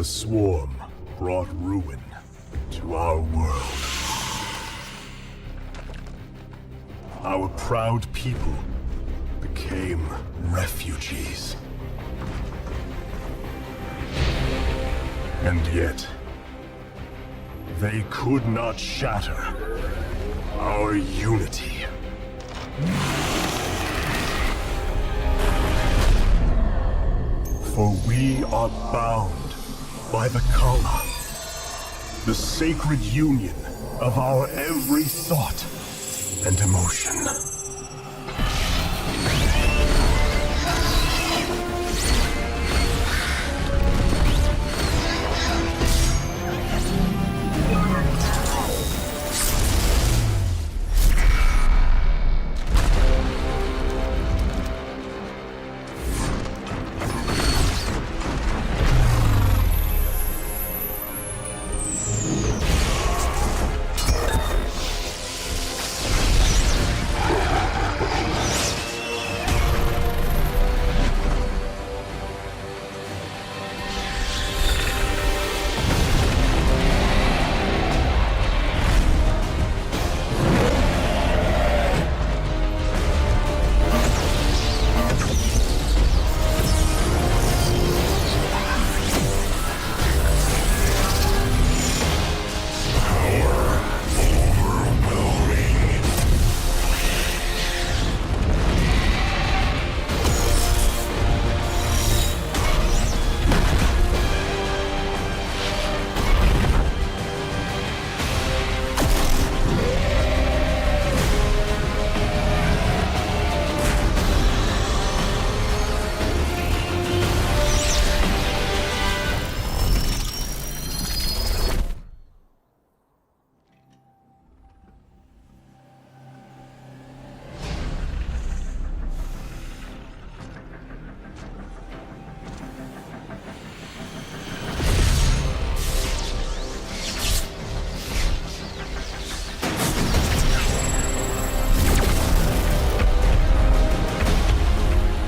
The swarm brought ruin to our world. Our proud people became refugees. And yet, they could not shatter our unity. For we are bound by the Kala, the sacred union of our every thought and emotion.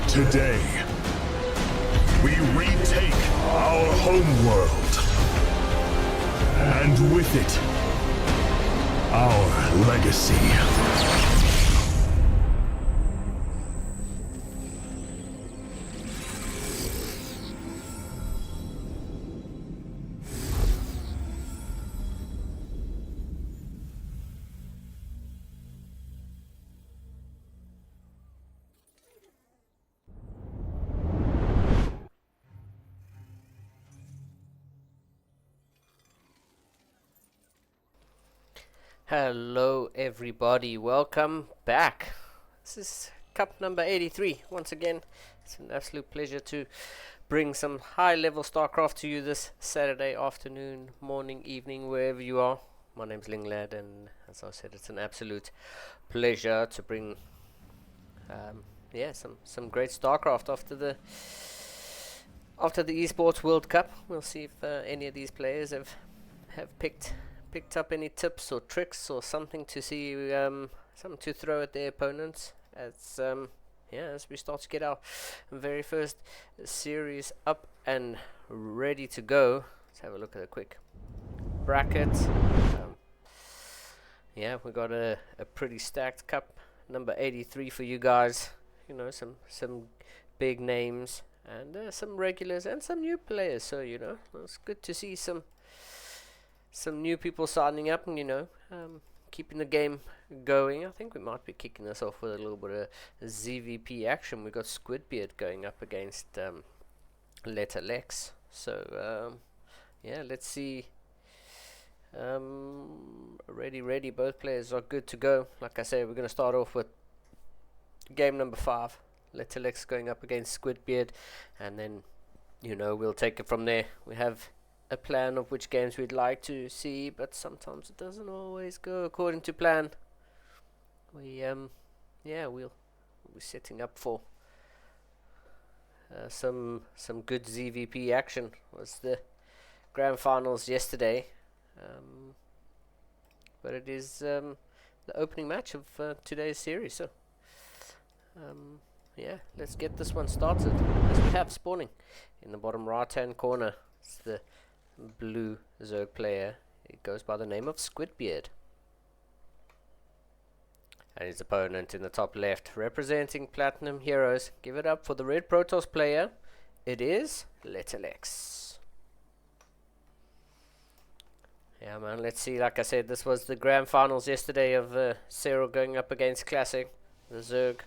Today, we retake our homeworld, and with it, our legacy. Hello everybody, welcome back. This is Cup number 83. Once again, it's an absolute pleasure to bring some high-level StarCraft to you this Saturday afternoon, morning, evening, wherever you are. My name's Linglad, and as I said, it's an absolute pleasure to bring some great StarCraft after the Esports World Cup. We'll see if any of these players have picked up any tips or tricks or something to see, something to throw at their opponents as we start to get our very first series up and ready to go. Let's have a look at a quick bracket. We got a pretty stacked Cup number 83 for you guys. You know, some big names and some regulars and some new players, so you know, it's good to see some new people signing up and, keeping the game going. I think we might be kicking this off with a little bit of ZVP action. We got Squidbeard going up against Letter Lex. So, let's see. Ready. Both players are good to go. Like I say, we're going to start off with game number 5. Letter Lex going up against Squidbeard. And then, we'll take it from there. We have a plan of which games we'd like to see, but sometimes it doesn't always go according to plan. We'll be setting up for some good ZVP action. It was the grand finals yesterday, but it is the opening match of today's series. So let's get this one started. As we have spawning in the bottom right hand corner, it's the blue Zerg player. He goes by the name of Squidbeard. And his opponent in the top left, representing Platinum Heroes. Give it up for the red Protoss player. It is Little X. Yeah, man, let's see. Like I said, this was the grand finals yesterday of Cyril going up against Classic. The Zerg.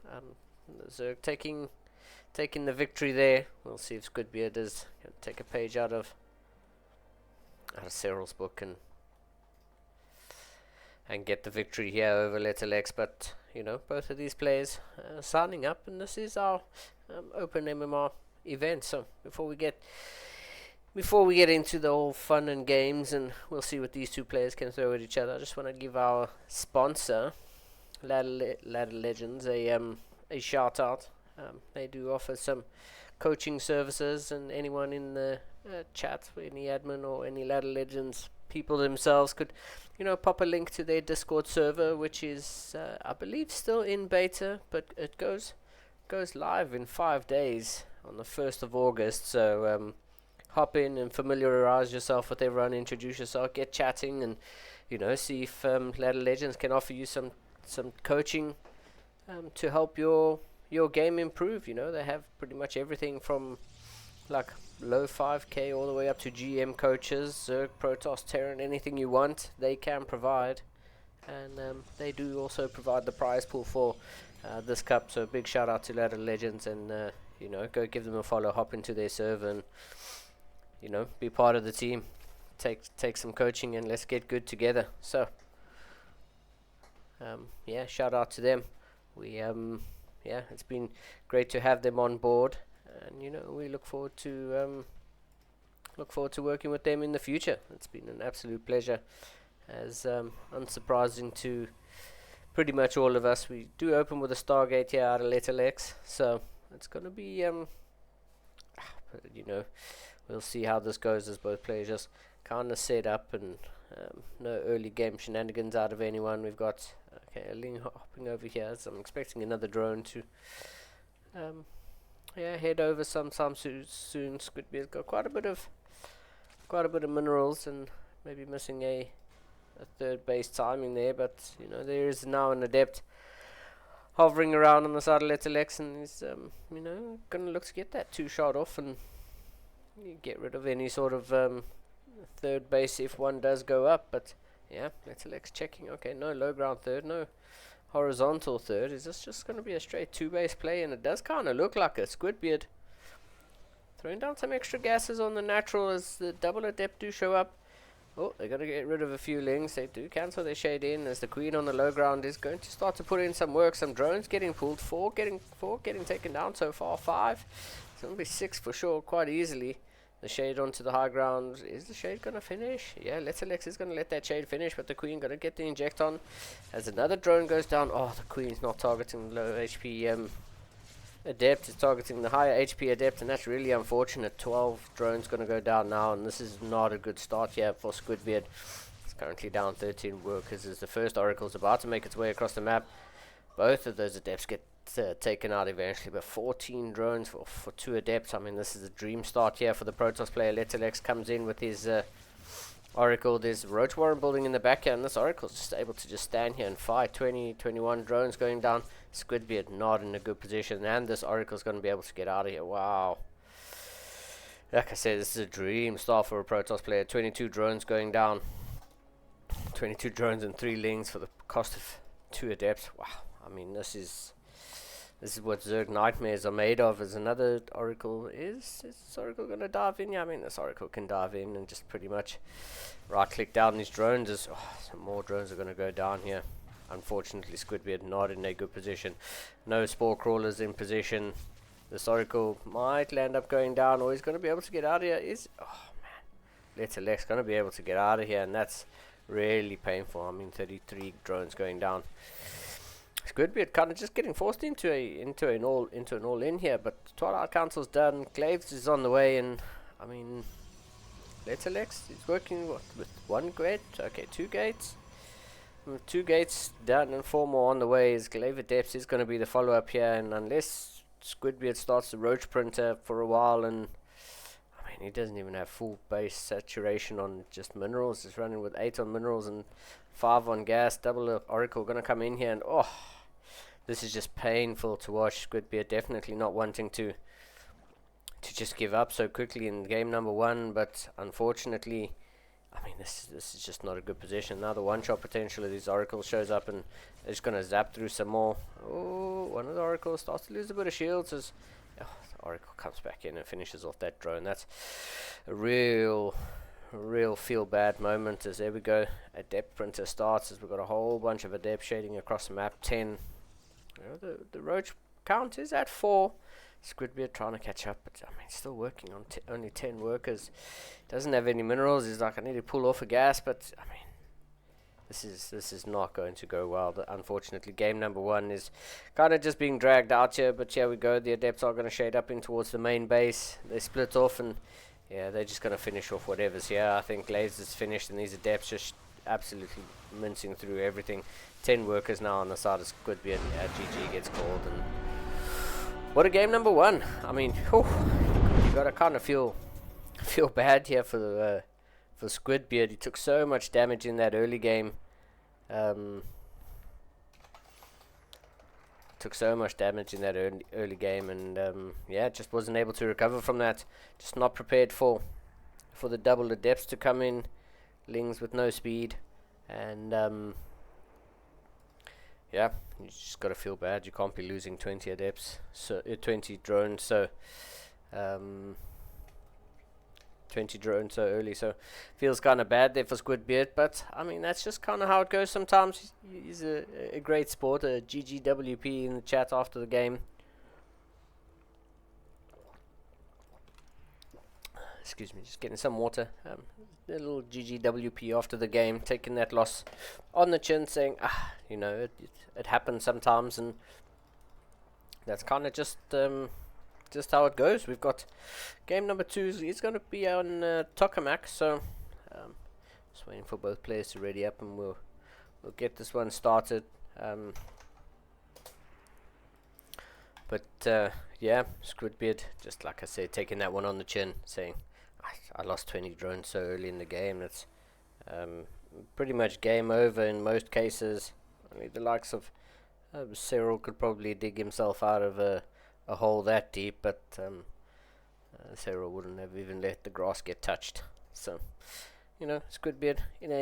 The Zerg taking the victory there. We'll see if Squidbeard does take a page out of Cyril's book and get the victory here over Little X. But you know, both of these players signing up, and this is our open MMR event. So before we get into the whole fun and games, and we'll see what these two players can throw at each other, I just want to give our sponsor, Ladder Legends, a shout out. They do offer some coaching services, and anyone in the chat, any admin or any Ladder Legends people themselves could, you know, pop a link to their Discord server, which is I believe still in beta, but it goes live in 5 days on the 1st of August. So hop in and familiarize yourself with everyone, introduce yourself, get chatting, and you know, see if Ladder Legends can offer you some coaching to help your game improve. You know, they have pretty much everything from like low 5k all the way up to GM coaches, Zerg, Protoss, Terran, anything you want they can provide. And they do also provide the prize pool for this cup. So big shout out to Ladder Legends, and you know, go give them a follow, hop into their server, and you know, be part of the team, take some coaching, and let's get good together. So yeah, shout out to them. We yeah, it's been great to have them on board, and you know, we look forward to working with them in the future. It's been an absolute pleasure, as unsurprising to pretty much all of us. We do open with a Stargate here out of Little X, so it's gonna be you know, we'll see how this goes, as both players just kind of set up, and no early game shenanigans out of anyone. We've got a Ling hopping over here, so I'm expecting another drone to yeah, head over sometime soon. Squidbeard's got quite a bit of minerals, and maybe missing a third base timing there, but you know, there is now an adept hovering around on the side of Little X, and he's you know, gonna look to get that 2-shot off and you get rid of any sort of third base if one does go up. But yeah, Little X checking. Okay, no low ground third, no horizontal third. Is this just going to be a straight 2-base play? And it does kind of look like a Squidbeard throwing down some extra gases on the natural as the double adept do show up. Oh, they're going to get rid of a few lings. They do cancel their shade in, as the queen on the low ground is going to start to put in some work. Some drones getting pulled. Four getting taken down so far. 5. It's going to be 6 for sure, quite easily. The shade onto the high ground. Is the shade going to finish? Yeah, Little X is going to let that shade finish, but the queen going to get the inject on as another drone goes down. Oh, the queen's not targeting the low HP adept. It's targeting the higher HP adept, and that's really unfortunate. 12 drones going to go down now, and this is not a good start here for Squidbeard. It's currently down 13 workers as the first oracle's about to make its way across the map. Both of those adepts get taken out eventually, but 14 drones for 2 adepts. I mean, this is a dream start here for the Protoss player. Little X comes in with his oracle. There's Roach Warren building in the back here, and this oracle's just able to just stand here and fight. 21 drones going down. Squidbeard not in a good position, and this oracle's going to be able to get out of here. Wow. Like I said, this is a dream start for a Protoss player. 22 drones going down. 22 drones and 3 lings for the cost of 2 adepts. Wow. I mean, this is what Zerg nightmares are made of. Is another oracle. Is this oracle going to dive in? Yeah, I mean, this oracle can dive in and just pretty much right click down these drones. As some more drones are going to go down here. Unfortunately, Squidbeard not in a good position. No spore crawlers in position. This oracle might land up going down, or he's going to be able to get out of here. Oh man, Little X going to be able to get out of here, and that's really painful. I mean, 33 drones going down. Squidbeard kind of just getting forced into an all in here, but Twilight Council's done. Claves is on the way, and I mean, Little X is working with 1 gate. Okay, 2 gates. 2 gates done and 4 more on the way. As Glaive Adepts is going to be the follow up here, and unless Squidbeard starts the Roach Printer for a while, and I mean, he doesn't even have full base saturation on just minerals. He's running with 8 on minerals and 5 on gas. Double Oracle going to come in here, and this is just painful to watch. Squidbeard definitely not wanting to just give up so quickly in game number 1, but unfortunately, I mean, this is just not a good position. Now the one-shot potential of these Oracles shows up and is going to zap through some more. Oh, one of the Oracles starts to lose a bit of shields as the Oracle comes back in and finishes off that drone. That's a real feel bad moment as there we go. Adept Printer starts as we've got a whole bunch of Adept shading across the map. 10. The Roach count is at 4. Squidbeard trying to catch up, but I mean, still working on only 10 workers. Doesn't have any minerals. He's like, I need to pull off a gas, but I mean, this is not going to go well. Unfortunately, game number 1 is kind of just being dragged out here. But here we go. The Adepts are going to shade up in towards the main base. They split off, and yeah, they're just going to finish off whatever's here. I think Glaze is finished, and these Adepts just absolutely mincing through everything. 10 workers now on the side of Squidbeard. GG gets called, and what a game number 1. I mean, you gotta kind of feel bad here for Squidbeard. He took so much damage in that early game. Took so much damage in that early game, and yeah, just wasn't able to recover from that. Just not prepared for the double Adepts to come in. Lings with no speed, and yeah, you just gotta feel bad. You can't be losing 20 Adepts, so 20 drones, so 20 drones so early, so feels kind of bad there for Squidbeard, but I mean, that's just kind of how it goes sometimes. He's a great sport. A GGWP in the chat after the game. Excuse me, just getting some water. A little GGWP after the game, taking that loss on the chin, saying, you know, it happens sometimes, and that's kind of just how it goes. We've got game number 2. It's going to be on Tokamak, so just waiting for both players to ready up, and we'll get this one started. But yeah, Squidbeard, just like I said, taking that one on the chin, saying, I lost 20 drones so early in the game. That's pretty much game over in most cases. I mean, the likes of Cyril could probably dig himself out of a hole that deep, but Cyril wouldn't have even let the grass get touched. So, you know, Squidbeard in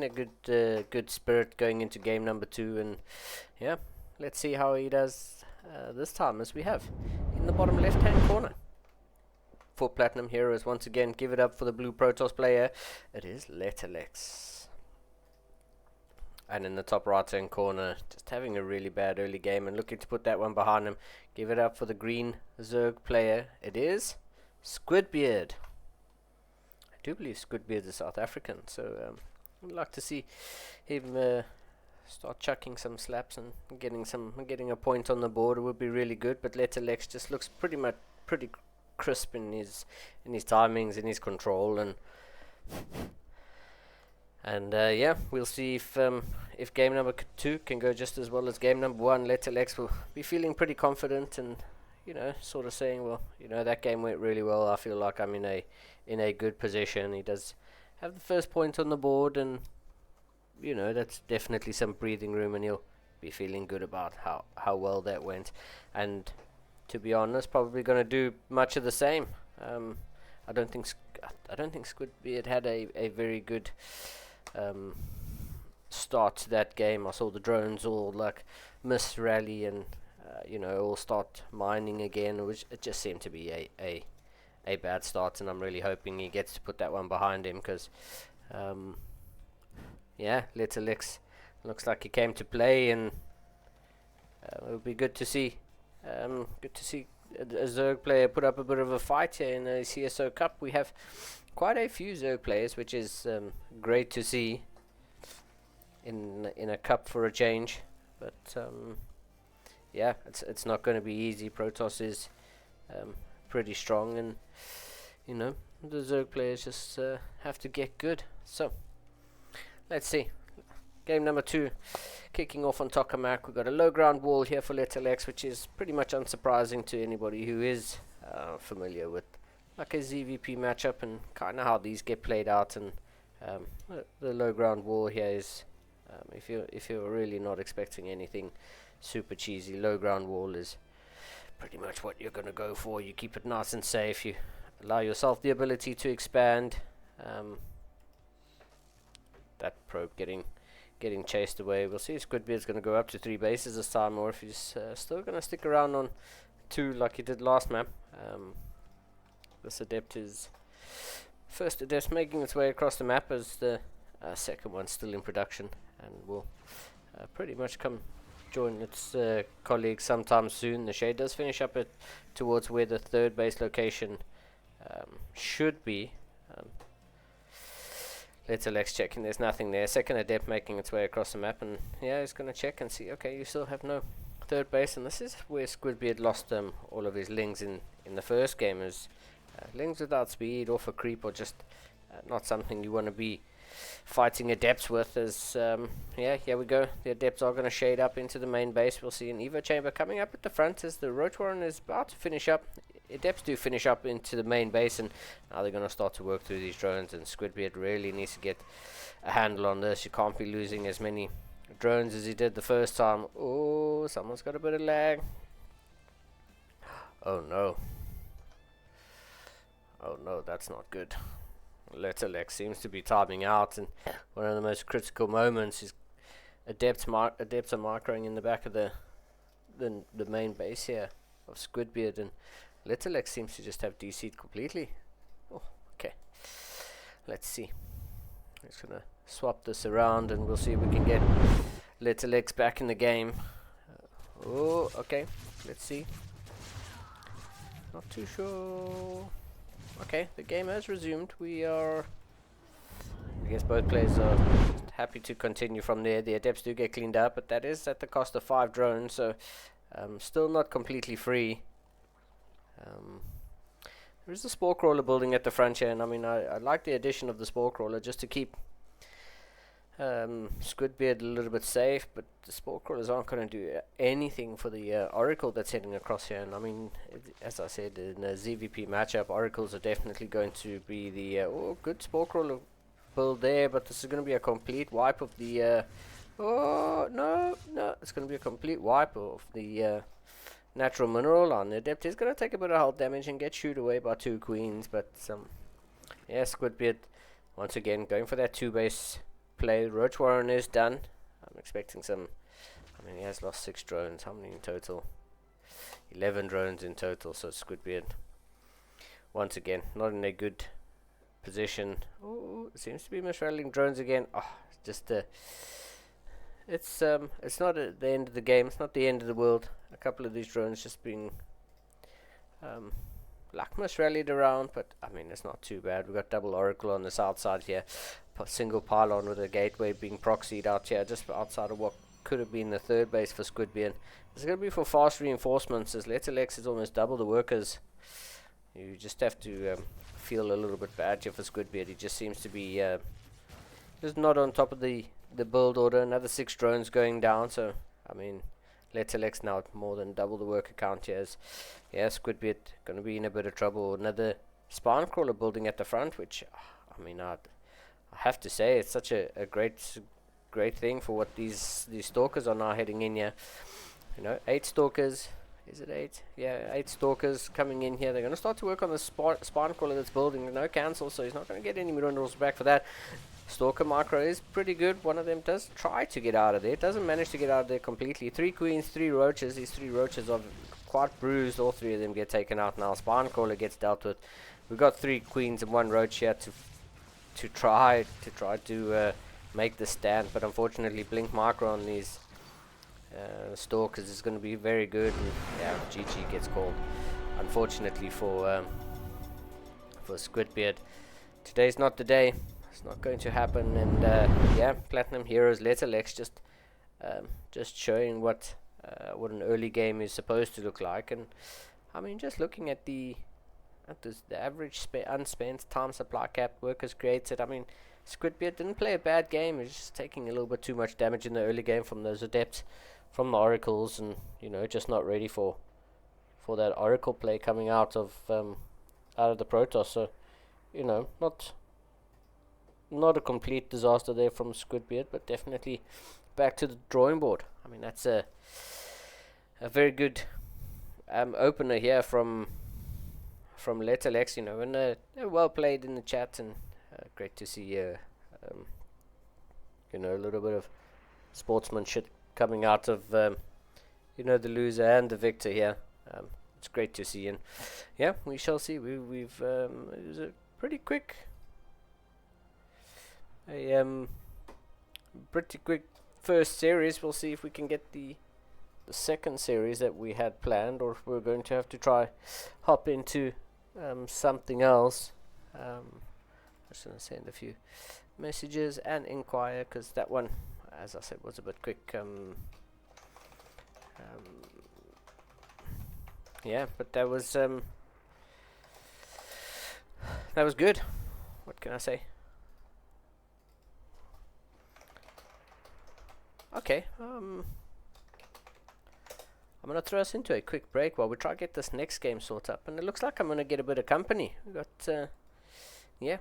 a good spirit going into game number 2, and yeah, let's see how he does this time, as we have in the bottom left hand corner. For Platinum Heroes, once again, give it up for the blue Protoss player. It is Letterlex. And in the top right hand corner, just having a really bad early game and looking to put that one behind him. Give it up for the green Zerg player. It is Squidbeard. I do believe Squidbeard is South African, so I'd like to see him start chucking some slaps and getting a point on the board. It would be really good. But Letterlex just looks pretty crisp in his timings, in his control, and yeah, we'll see if game number 2 can go just as well as game number 1. Letterlex will be feeling pretty confident, and you know, sort of saying, well, you know, that game went really well. I feel like I'm in a good position. He does have the first point on the board, and you know, that's definitely some breathing room, and he'll be feeling good about how well that went. And to be honest, probably going to do much of the same. I don't think Squidbeard had a very good start to that game. I saw the drones all like miss rally and you know, all start mining again. It just seemed to be a bad start, and I'm really hoping he gets to put that one behind him, because yeah, Letterlex looks like he came to play, and it would be good to see. Good to see a Zerg player put up a bit of a fight here in the CSO Cup. We have quite a few Zerg players, which is great to see in a cup for a change. But yeah, it's not going to be easy. Protoss is pretty strong, and you know, the Zerg players just have to get good. So let's see. Game number 2 kicking off on Tokamak. We've got a low ground wall here for Letterlex, which is pretty much unsurprising to anybody who is familiar with like a ZVP matchup and kind of how these get played out. And the low ground wall here is, if you're really not expecting anything super cheesy, low ground wall is pretty much what you're going to go for. You keep it nice and safe. You allow yourself the ability to expand. That probe getting chased away. We'll see if Squidbeard's going to go up to 3 bases this time, or if he's still going to stick around on 2 like he did last map. This adept is first adept making its way across the map, as the second one's still in production, and will pretty much come join its colleague sometime soon. The shade does finish up at towards where the 3rd base location should be. Let's Alex checking, there's nothing there. Second adept making its way across the map, and yeah, he's going to check and see, okay, you still have no 3rd base, and this is where Squidbeard lost all of his lings in the first game. As lings without speed, off a creep, or just not something you want to be fighting adepts with. As yeah, here we go, the adepts are going to shade up into the main base. We'll see an Evo chamber coming up at the front as the Roach Warren is about to finish up. Adepts do finish up into the main base, and now they're going to start to work through these drones, and Squidbeard really needs to get a handle on this. You can't be losing as many drones as he did the first time. Oh, someone's got a bit of lag. Oh no. Oh no, that's not good. Letter Lex seems to be timing out, and one of the most critical moments is adepts are microing in the back of the main base here of Squidbeard, and Letter Lex seems to just have DC'd completely. Oh, okay. Let's see. I'm just gonna swap this around, and we'll see if we can get Letter Lex back in the game. Oh, okay. Let's see. Not too sure. Okay, the game has resumed. We are, I guess both players are just happy to continue from there. The adepts do get cleaned up, but that is at the cost of 5 drones, so still not completely free. There is a spore crawler building at the front here, and I mean, I like the addition of the spore crawler just to keep Squidbeard a little bit safe, but the spore crawlers aren't going to do anything for the Oracle that's heading across here. And I mean, as I said, in a ZVP matchup, Oracles are definitely going to be the good spore crawler build there, but this is going to be a complete wipe of the oh no, it's going to be a complete wipe of the natural mineral on the adept. Is going to take a bit of health damage and get shooed away by 2 queens, but yeah, Squidbeard once again going for that 2 base play. Roach Warren is done. I'm expecting some. I mean, he has lost 6 drones. How many in total? 11 drones in total. So Squidbeard once again not in a good position. Oh, seems to be misrattling drones again. Oh, just it's not at the end of the game. It's not the end of the world. A couple of these drones just being Lakmus rallied around, but I mean, it's not too bad. We've got double Oracle on the south side here, single pylon with a gateway being proxied out here just outside of what could have been the 3rd base for Squidbeard. It's going to be for fast reinforcements, as Letter Lex is almost double the workers. You just have to feel a little bit bad here for Squidbeard. He just seems to be just not on top of the build order. Another 6 drones going down, so I mean, Letter Lex now more than double the worker count here. Yeah, Squidbeard going to be in a bit of trouble. Another spine crawler building at the front, which I mean, I have to say it's such a great thing for what these stalkers are now heading in here. You know, 8 stalkers. Is it 8? Yeah, 8 stalkers coming in here. They're going to start to work on the spine crawler that's building. No cancel, so he's not going to get any minerals back for that. Stalker micro is pretty good. One of them does try to get out of there. Doesn't manage to get out of there completely. 3 queens, 3 roaches. These 3 roaches are quite bruised. All 3 of them get taken out now. Spine crawler gets dealt with. We've got 3 queens and 1 roach here to try to make the stand, but unfortunately blink micro on these stalkers is going to be very good, and yeah, GG gets called unfortunately for Squidbeard. Today's not the day. It's not going to happen, and yeah, Platinum Heroes Letter Lex just showing what an early game is supposed to look like. And I mean, just looking at the average unspent time supply cap workers created, I mean, Squidbeard didn't play a bad game. He's just taking a little bit too much damage in the early game from those adepts, from the oracles, and you know, just not ready for for that Oracle play coming out of the Protoss. So, you know, not a complete disaster there from Squidbeard, but definitely back to the drawing board. I mean, that's a very good opener here from Letterlex, you know, and well played in the chat, and great to see you know, a little bit of sportsmanship coming out of you know, the loser and the victor here. It's great to see, and yeah, we shall see. We've it was a pretty quick pretty quick first series. We'll see if we can get the second series that we had planned, or if we're going to have to try hop into something else. I'm just going to send a few messages and inquire, because that one, as I said, was a bit quick. Yeah, but that was good. What can I say? Okay, I'm gonna throw us into a quick break while we try to get this next game sorted up, and it looks like I'm gonna get a bit of company. We got, yeah,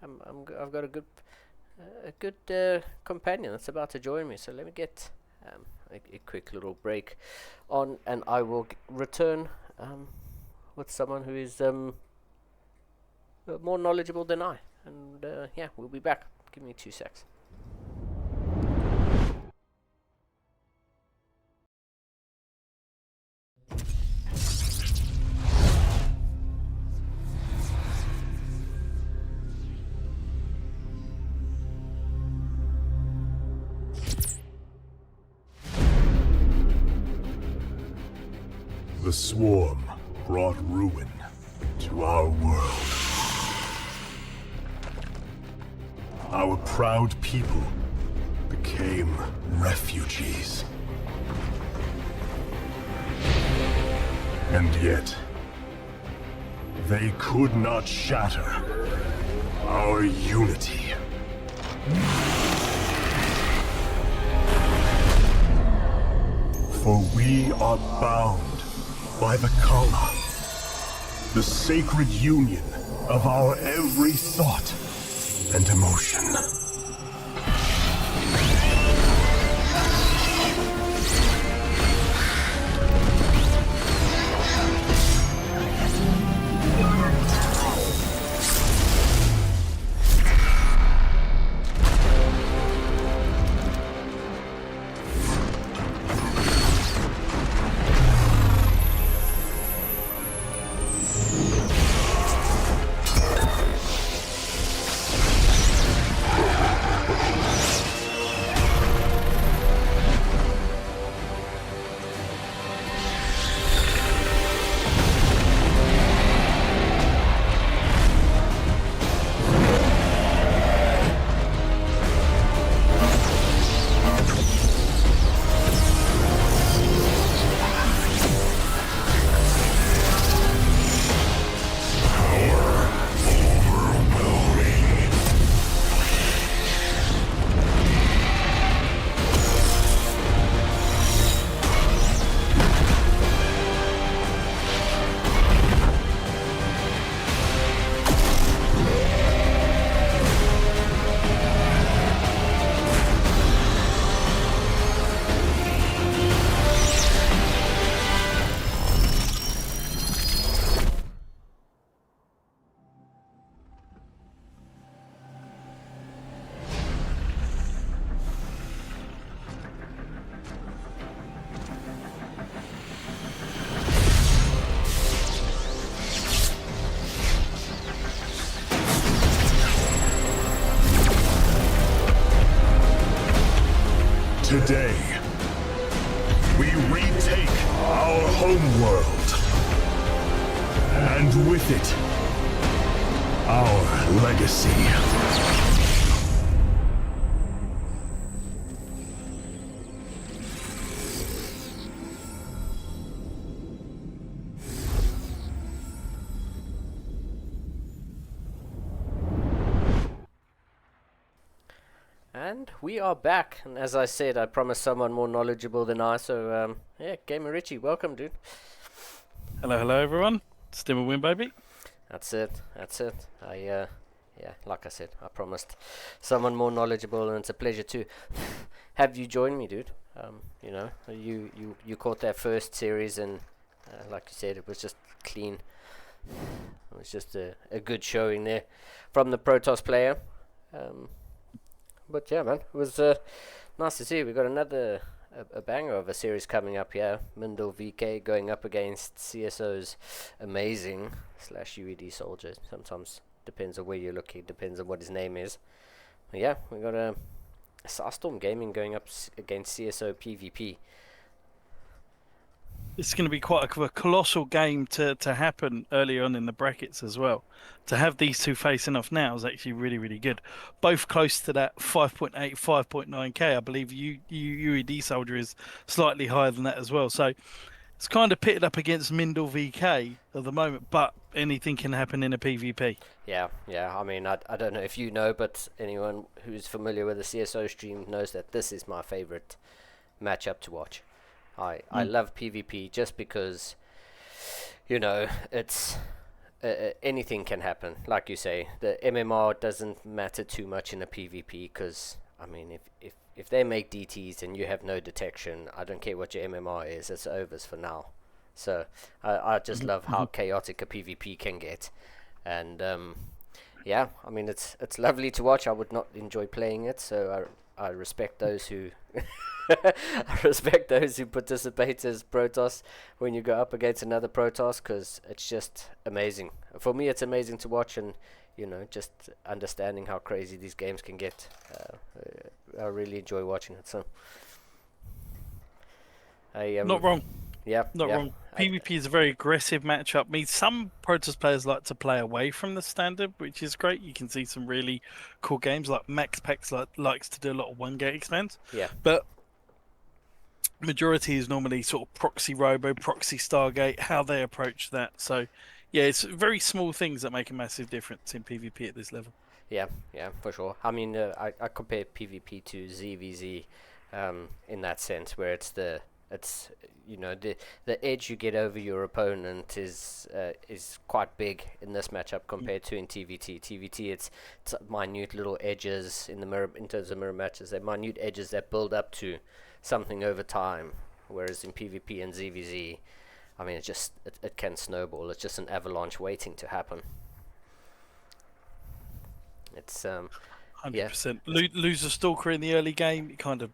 I've got a good companion that's about to join me. So let me get a quick little break on, and I will return with someone who is more knowledgeable than I. And yeah, we'll be back. Give me 2 secs. The swarm brought ruin to our world. Our proud people became refugees. And yet, they could not shatter our unity. For we are bound by the Kala, the sacred union of our every thought and emotion. Today, we retake our homeworld, and with it, our legacy. And we are back, and as I said, I promised someone more knowledgeable than I, so yeah, Gamer Richie, welcome, dude. Hello, hello, everyone. Still a win, baby. That's it. Yeah, like I said, I promised someone more knowledgeable, and it's a pleasure to have you join me, dude. You caught that first series, and like you said, it was just clean. It was just a good showing there from the Protoss player. Um, but yeah, man, it was nice to see. We got another a banger of a series coming up here. Mindle VK going up against CSO's amazing slash UED soldier. Sometimes depends on where you're looking. Depends on what his name is. But yeah, we got a Starstorm Gaming going up against CSO PvP. It's going to be quite a colossal game to happen early on in the brackets as well. To have these two facing off now is actually really, really good. Both close to that 5.8, 5.9k. I believe UED Soldier is slightly higher than that as well. So it's kind of pitted up against Mindle VK at the moment, but anything can happen in a PvP. Yeah. I mean, I don't know if you know, but anyone who's familiar with the CSO stream knows that this is my favorite matchup to watch. I love PvP just because, it's anything can happen. Like you say, the MMR doesn't matter too much in a PvP because, I mean, if they make DTs and you have no detection, I don't care what your MMR is, it's overs for now. So I just love how chaotic a PvP can get. And yeah, I mean, it's lovely to watch. I would not enjoy playing it, so I respect those who I respect those who participate as Protoss when you go up against another Protoss, because it's just amazing. For me, it's amazing to watch, and just understanding how crazy these games can get. I really enjoy watching it. So, Not wrong. Yeah, Not yeah. wrong. PvP is a very aggressive matchup. I mean, some Protoss players like to play away from the standard, which is great. You can see some really cool games like Max Pax likes to do a lot of one gate expands. Yeah. But majority is normally sort of proxy robo, proxy Stargate, how they approach that. So, yeah, it's very small things that make a massive difference in PvP at this level. Yeah, for sure. I mean, I compare PvP to ZVZ, in that sense, where it's the edge you get over your opponent is quite big in this matchup compared to in TVT. TVT, it's minute little edges in the mirror, in terms of mirror matches. They're minute edges that build up to something over time, whereas in PvP and ZVZ, I mean, it can snowball. It's just an avalanche waiting to happen. It's 100%. Lose a stalker in the early game, it kind of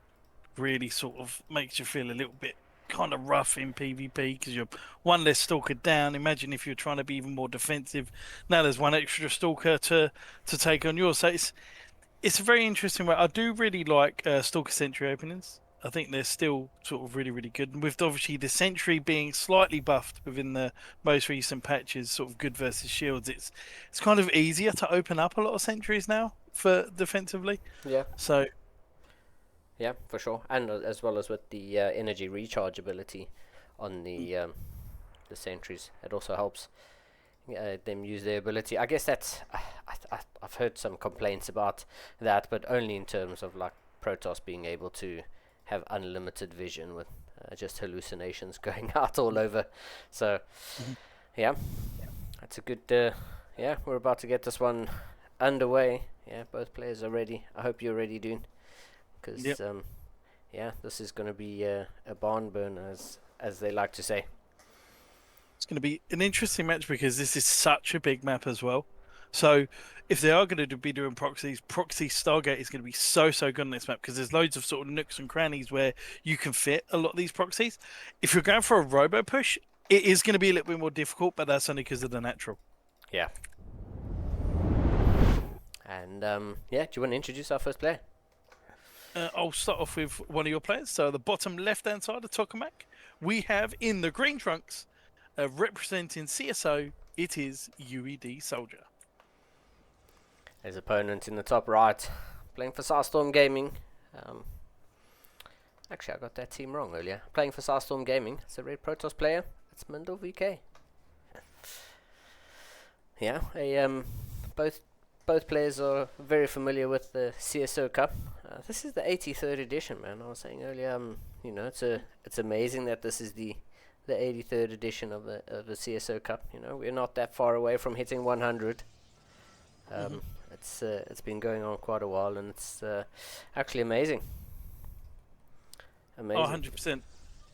really sort of makes you feel a little bit kind of rough in PvP because you're one less stalker down. Imagine if you're trying to be even more defensive. Now there's one extra stalker to take on yours. So it's a very interesting way. I do really like stalker sentry openings. I think they're still sort of really, really good. And with obviously the sentry being slightly buffed within the most recent patches, sort of good versus shields, it's kind of easier to open up a lot of sentries now for defensively. yeah, So yeah, for sure, and as well as with the energy recharge ability on the sentries, it also helps them use their ability. I guess that's I've heard some complaints about that, but only in terms of like Protoss being able to have unlimited vision with just hallucinations going out all over. So yeah, that's a good. Yeah, we're about to get this one underway. Yeah, both players are ready. I hope you're ready, dude. Because Yep. yeah, this is going to be a barn burner, as they like to say. it's going to be an interesting match because this is such a big map as well. So if they are going to be doing proxies, proxy Stargate is going to be so good on this map because there's loads of sort of nooks and crannies where you can fit a lot of these proxies. If you're going for a robo push, it is going to be a little bit more difficult, but that's only because of the natural. Yeah. And yeah, do you want to introduce our first player? I'll start off with one of your players. So the bottom left-hand side of Tokamak, we have in the green trunks, representing CSO, it is UED Soldier. His opponent in the top right, playing for Starstorm Gaming. Actually, I got that team wrong earlier. Playing for Starstorm Gaming. It's a Red Protoss player. It's Mindle VK. Yeah, both players are very familiar with the CSO Cup. This is the 83rd edition, man. I was saying earlier, it's amazing that this is the the 83rd edition of the CSO Cup. You know, we're not that far away from hitting 100. It's been going on quite a while, and it's actually amazing. Oh, 100%.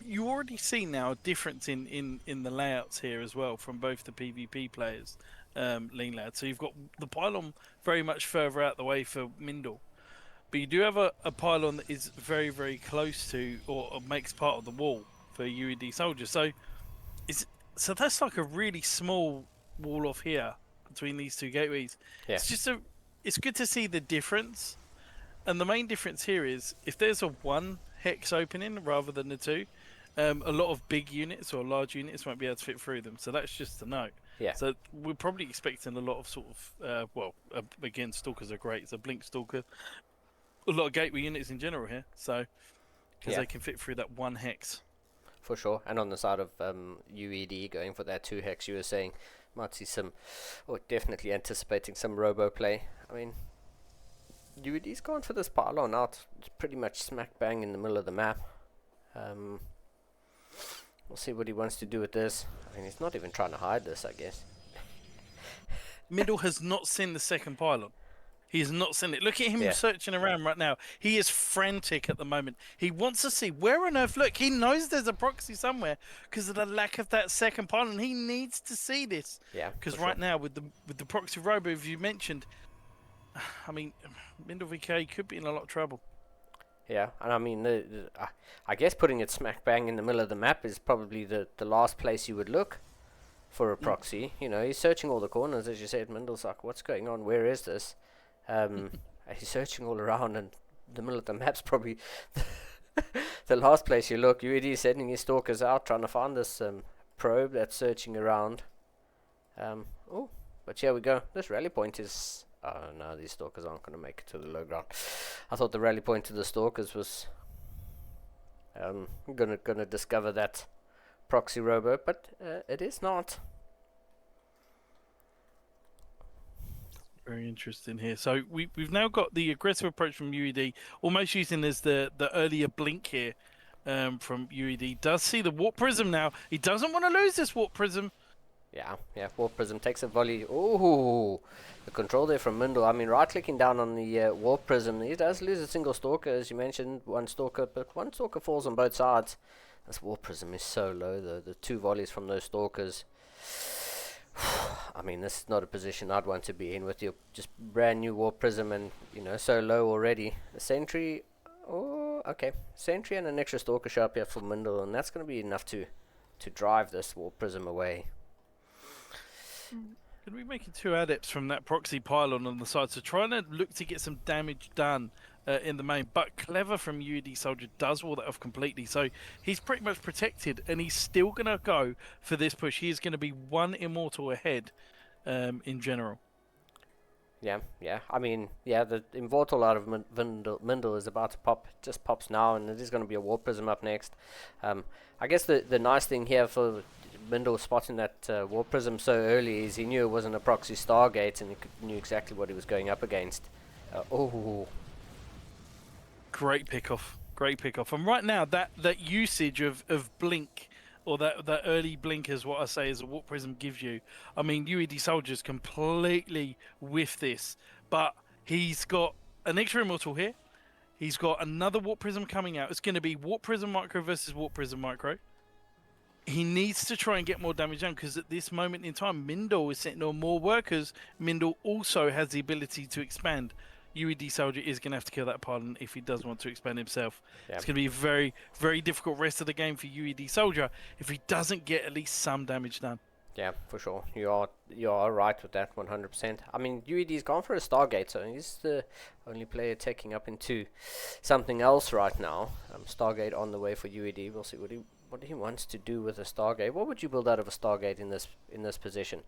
You already see now a difference in the layouts here as well from both the PvP players, Lean Lad. So you've got the pylon very much further out the way for Mindle, but you do have a pylon that is very, very close to or makes part of the wall for UED soldiers. So that's like a really small wall off here between these two gateways. Yeah. It's good to see the difference, and the main difference here is if there's a 1 hex opening rather than the 2. A lot of big units or large units won't be able to fit through them, so that's just a note. Yeah. So we're probably expecting a lot of sort of, again, stalkers are great. It's a blink stalker, a lot of gateway units in general here, so because they can fit through that 1 hex. For sure, and on the side of UED going for that 2 hex, you were saying might see some, or definitely anticipating some robo play. I mean, UED's gone for this pylon out. It's pretty much smack bang in the middle of the map. We'll see what he wants to do with this. I mean, he's not even trying to hide this, I guess. Middle has not seen the second pylon. He has not seen it. Look at him searching around right now. He is frantic at the moment. He wants to see where on earth. Look, he knows there's a proxy somewhere because of the lack of that second pylon. He needs to see this. Yeah. Because right now with the proxy robo, as you mentioned, I mean, Mindle VK could be in a lot of trouble. Yeah, and I mean, I guess putting it smack bang in the middle of the map is probably the last place you would look for a proxy. You know, he's searching all the corners, as you said. Mindle's like, what's going on? Where is this? He's searching all around, and the middle of the map's probably the last place you look. UED is sending his stalkers out, trying to find this probe that's searching around. Oh, but here we go. This rally point is... Oh no, these stalkers aren't going to make it to the low ground. I thought the rally point to the stalkers was gonna discover that proxy robo, but it is not. Very interesting here. So we've now got the aggressive approach from UED, almost using as the earlier blink here from UED. Does see the warp prism now. He doesn't want to lose this warp prism. Yeah, Warp Prism takes a volley. Ooh, the control there from Mindle. I mean, right-clicking down on the Warp Prism, he does lose a single Stalker, as you mentioned, one Stalker, but one Stalker falls on both sides. This Warp Prism is so low, the 2 volleys from those Stalkers. I mean, this is not a position I'd want to be in with your just brand new Warp Prism and, you know, so low already. A Sentry, oh, okay. Sentry and an extra Stalker show up here for Mindle, and that's going to be enough to drive this Warp Prism away. Could we make 2 adepts from that proxy pylon on the side? So trying to look to get some damage done in the main. But clever from UED Soldier does wall that off completely. So he's pretty much protected, and he's still going to go for this push. He is going to be 1 immortal ahead in general. Yeah. I mean, the Immortal out of Mindle is about to pop. It just pops now, and it is going to be a Warp Prism up next. I guess the nice thing here for Mindle spotting that Warp Prism so early is he knew it wasn't a proxy Stargate, and he knew exactly what he was going up against. Great pickoff. And right now, that usage of blink, or that early blink is what I say is what Prism gives you. I mean, UED Soldiers completely with this, but he's got an extra immortal here. He's got another Warp Prism coming out. It's going to be Warp Prism Micro versus Warp Prism Micro. He needs to try and get more damage done, because at this moment in time, Mindle is sitting on more workers. Mindle also has the ability to expand. UED Soldier is going to have to kill that pylon if he does want to expand himself. Yeah. It's going to be a very, very difficult rest of the game for UED Soldier if he doesn't get at least some damage done. Yeah, for sure. You are right with that 100%. I mean, UED's gone for a Stargate, so he's the only player taking up into something else right now. Stargate on the way for UED. We'll see what he wants to do with a Stargate. What would you build out of a Stargate in this position?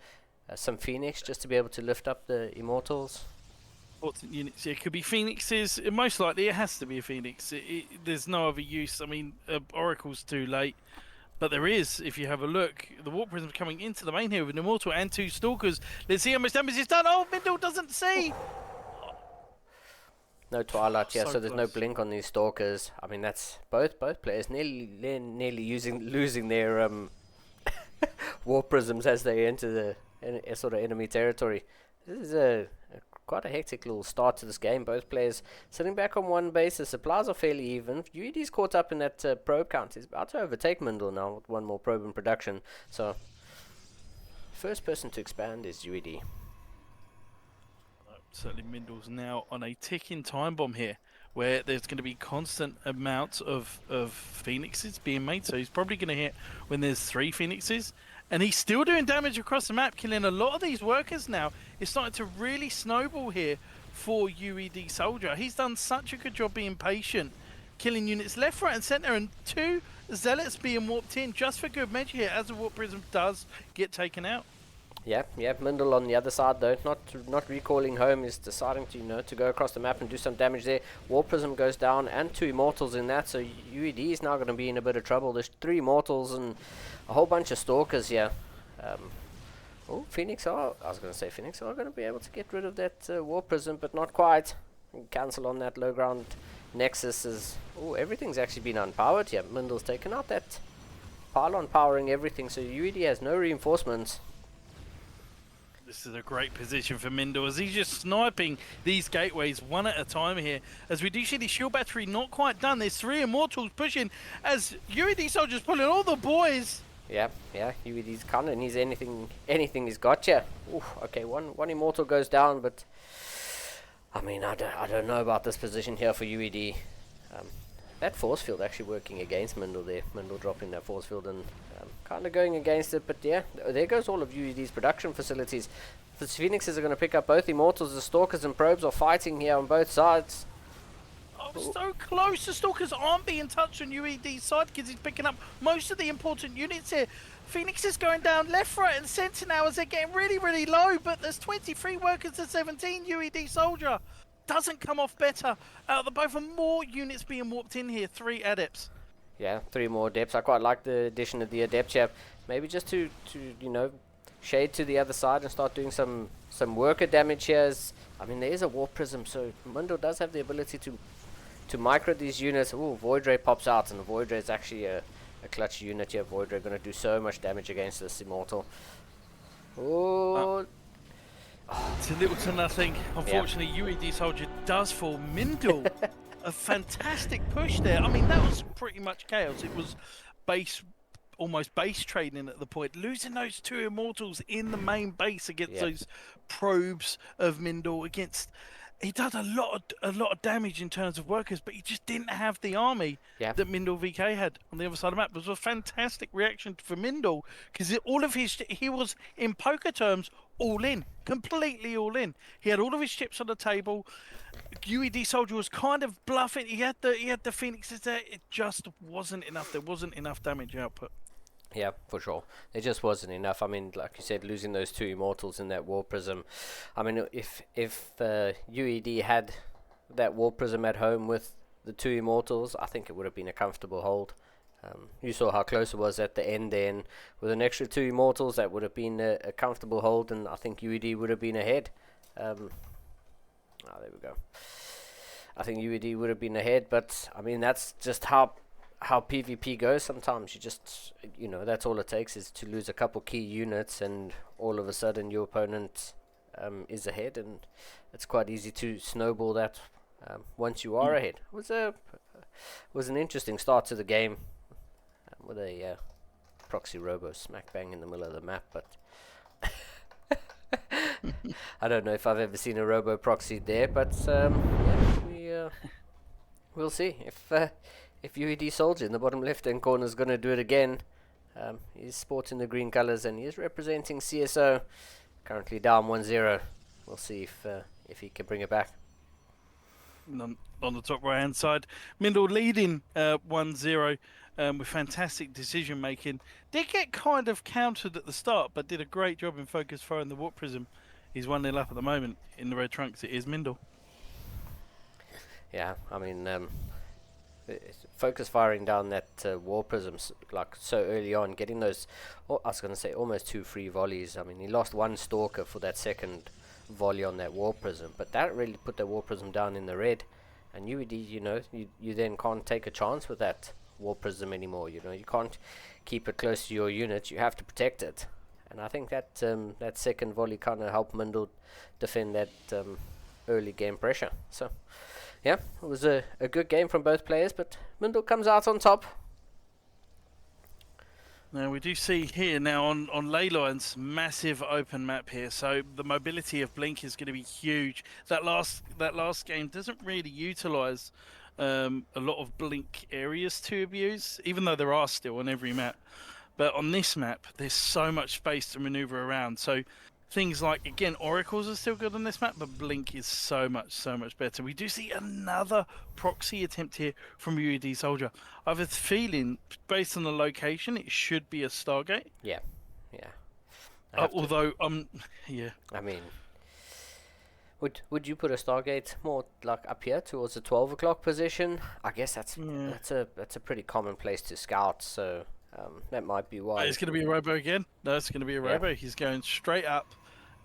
Some Phoenix just to be able to lift up the Immortals? Units, it could be Phoenixes. Most likely it has to be a Phoenix. There's no other use. I mean, Oracle's too late. But there is, if you have a look, the Warp Prism's coming into the main here with an Immortal and 2 Stalkers. Let's see how much damage is done. Oh, Mindle doesn't see! No Twilight, yeah, So so there's no close. blink on these Stalkers. I mean, that's both players nearly losing their War Prisms as they enter the sort of enemy territory. This is quite a hectic little start to this game. Both players sitting back on one base. The supplies are fairly even. UED's caught up in that probe count. He's about to overtake Mindle now with one more probe in production. So, first person to expand is UED. Certainly Mindle's now on a ticking time bomb here, where there's going to be constant amounts of phoenixes being made, so he's probably going to hit when there's 3 phoenixes, and he's still doing damage across the map, killing a lot of these workers now. It's starting to really snowball here for UED Soldier. He's done such a good job being patient, killing units left, right and centre, and 2 zealots being warped in just for good measure here as the warp prism does get taken out. Yeah, Mindle on the other side though, not recalling home, is deciding to to go across the map and do some damage there. War Prism goes down and 2 Immortals in that, so UED is now going to be in a bit of trouble. There's 3 Immortals and a whole bunch of Stalkers here. Phoenix are going to be able to get rid of that War Prism, but not quite. Cancel on that low ground Nexus is... everything's actually been unpowered here. Mindle's taken out that pylon powering everything, so UED has no reinforcements. This is a great position for Mindle as he's just sniping these gateways one at a time here. As we do see the shield battery not quite done. There's 3 Immortals pushing as UED Soldier's pulling all the boys. Yeah, UED's coming. He's anything he's got ya. Okay, one Immortal goes down, but I mean, I don't know about this position here for UED. That force field actually working against Mindle there. Mindle dropping that force field and kind of going against it, but yeah, there goes all of UED's production facilities. The Phoenixes are going to pick up both Immortals. The Stalkers and Probes are fighting here on both sides. Oh, so close. The Stalkers aren't being touched on UED's side because he's picking up most of the important units here. Phoenix is going down left, right and centre now as they're getting really, really low, but there's 23 workers to 17. UED Soldier doesn't come off better out of the both, and more units being warped in here. 3 Adepts. Yeah, 3 more Adepts. I quite like the addition of the Adept chap. Maybe just to shade to the other side and start doing some worker damage here. I mean, there is a Warp Prism, so Mindle does have the ability to micro these units. Void Ray pops out, and the Void Ray is actually a clutch unit here. Void Ray going to do so much damage against this Immortal. It's a little to nothing. Unfortunately, UED Soldier does fall. Mindle, a fantastic push there. I mean, that was pretty much chaos. It was almost base trading at the point. Losing those 2 Immortals in the main base against those probes of Mindle against... He does a lot of damage in terms of workers, but he just didn't have the army that Mindle VK had on the other side of the map. It was a fantastic reaction for Mindle because he was, in poker terms, all in, completely all in. He had all of his chips on the table. UED Soldier was kind of bluffing. He had the Phoenixes there. It just wasn't enough. There wasn't enough damage output. Yeah, for sure. It just wasn't enough. I mean, like you said, losing those 2 Immortals in that War Prism. I mean, if UED had that War Prism at home with the 2 Immortals, I think it would have been a comfortable hold. You saw how close it was at the end then. With an extra 2 Immortals, that would have been a comfortable hold, and I think UED would have been ahead. There we go. I think UED would have been ahead, but, I mean, that's just how PvP goes. Sometimes you just, that's all it takes is to lose a couple key units and all of a sudden your opponent is ahead, and it's quite easy to snowball that once you are ahead. It was an interesting start to the game with a proxy robo smack bang in the middle of the map, but I don't know if I've ever seen a robo proxy there, but we'll see if UED Soldier in the bottom left-hand corner is going to do it again. He's sporting the green colours and he is representing CSO. Currently down 1-0. We'll see if he can bring it back. On the top right-hand side, Mindle leading 1-0 with fantastic decision-making. Did get kind of countered at the start, but did a great job in focus fire in the Warp Prism. He's 1-0 up at the moment in the red trunks. It is Mindle. Yeah, I mean... focus firing down that War Prisms like so early on, getting those, I was going to say almost 2 free volleys. I mean, he lost 1 Stalker for that second volley on that War Prism, but that really put the War Prism down in the red. And UED, you then can't take a chance with that War Prism anymore. You can't keep it close to your unit. You have to protect it. And I think that that second volley kind of helped Mindel defend that early game pressure. So, yeah, it was a good game from both players, but Mindel comes out on top. Now we do see here now on ley lines, massive open map here, so the mobility of Blink is going to be huge. That last game doesn't really utilise a lot of Blink areas to abuse, even though there are still on every map. But on this map, there's so much space to manoeuvre around. So things like, again, Oracles are still good on this map, but Blink is so much better. We do see another proxy attempt here from UED Soldier. I have a feeling, based on the location, it should be a Stargate. Yeah. Although, yeah. I mean, would you put a Stargate more like up here towards the 12 o'clock position? I guess that's a pretty common place to scout, so that might be why. It's going to be a Robo again. No, it's going to be a Robo. He's going straight up,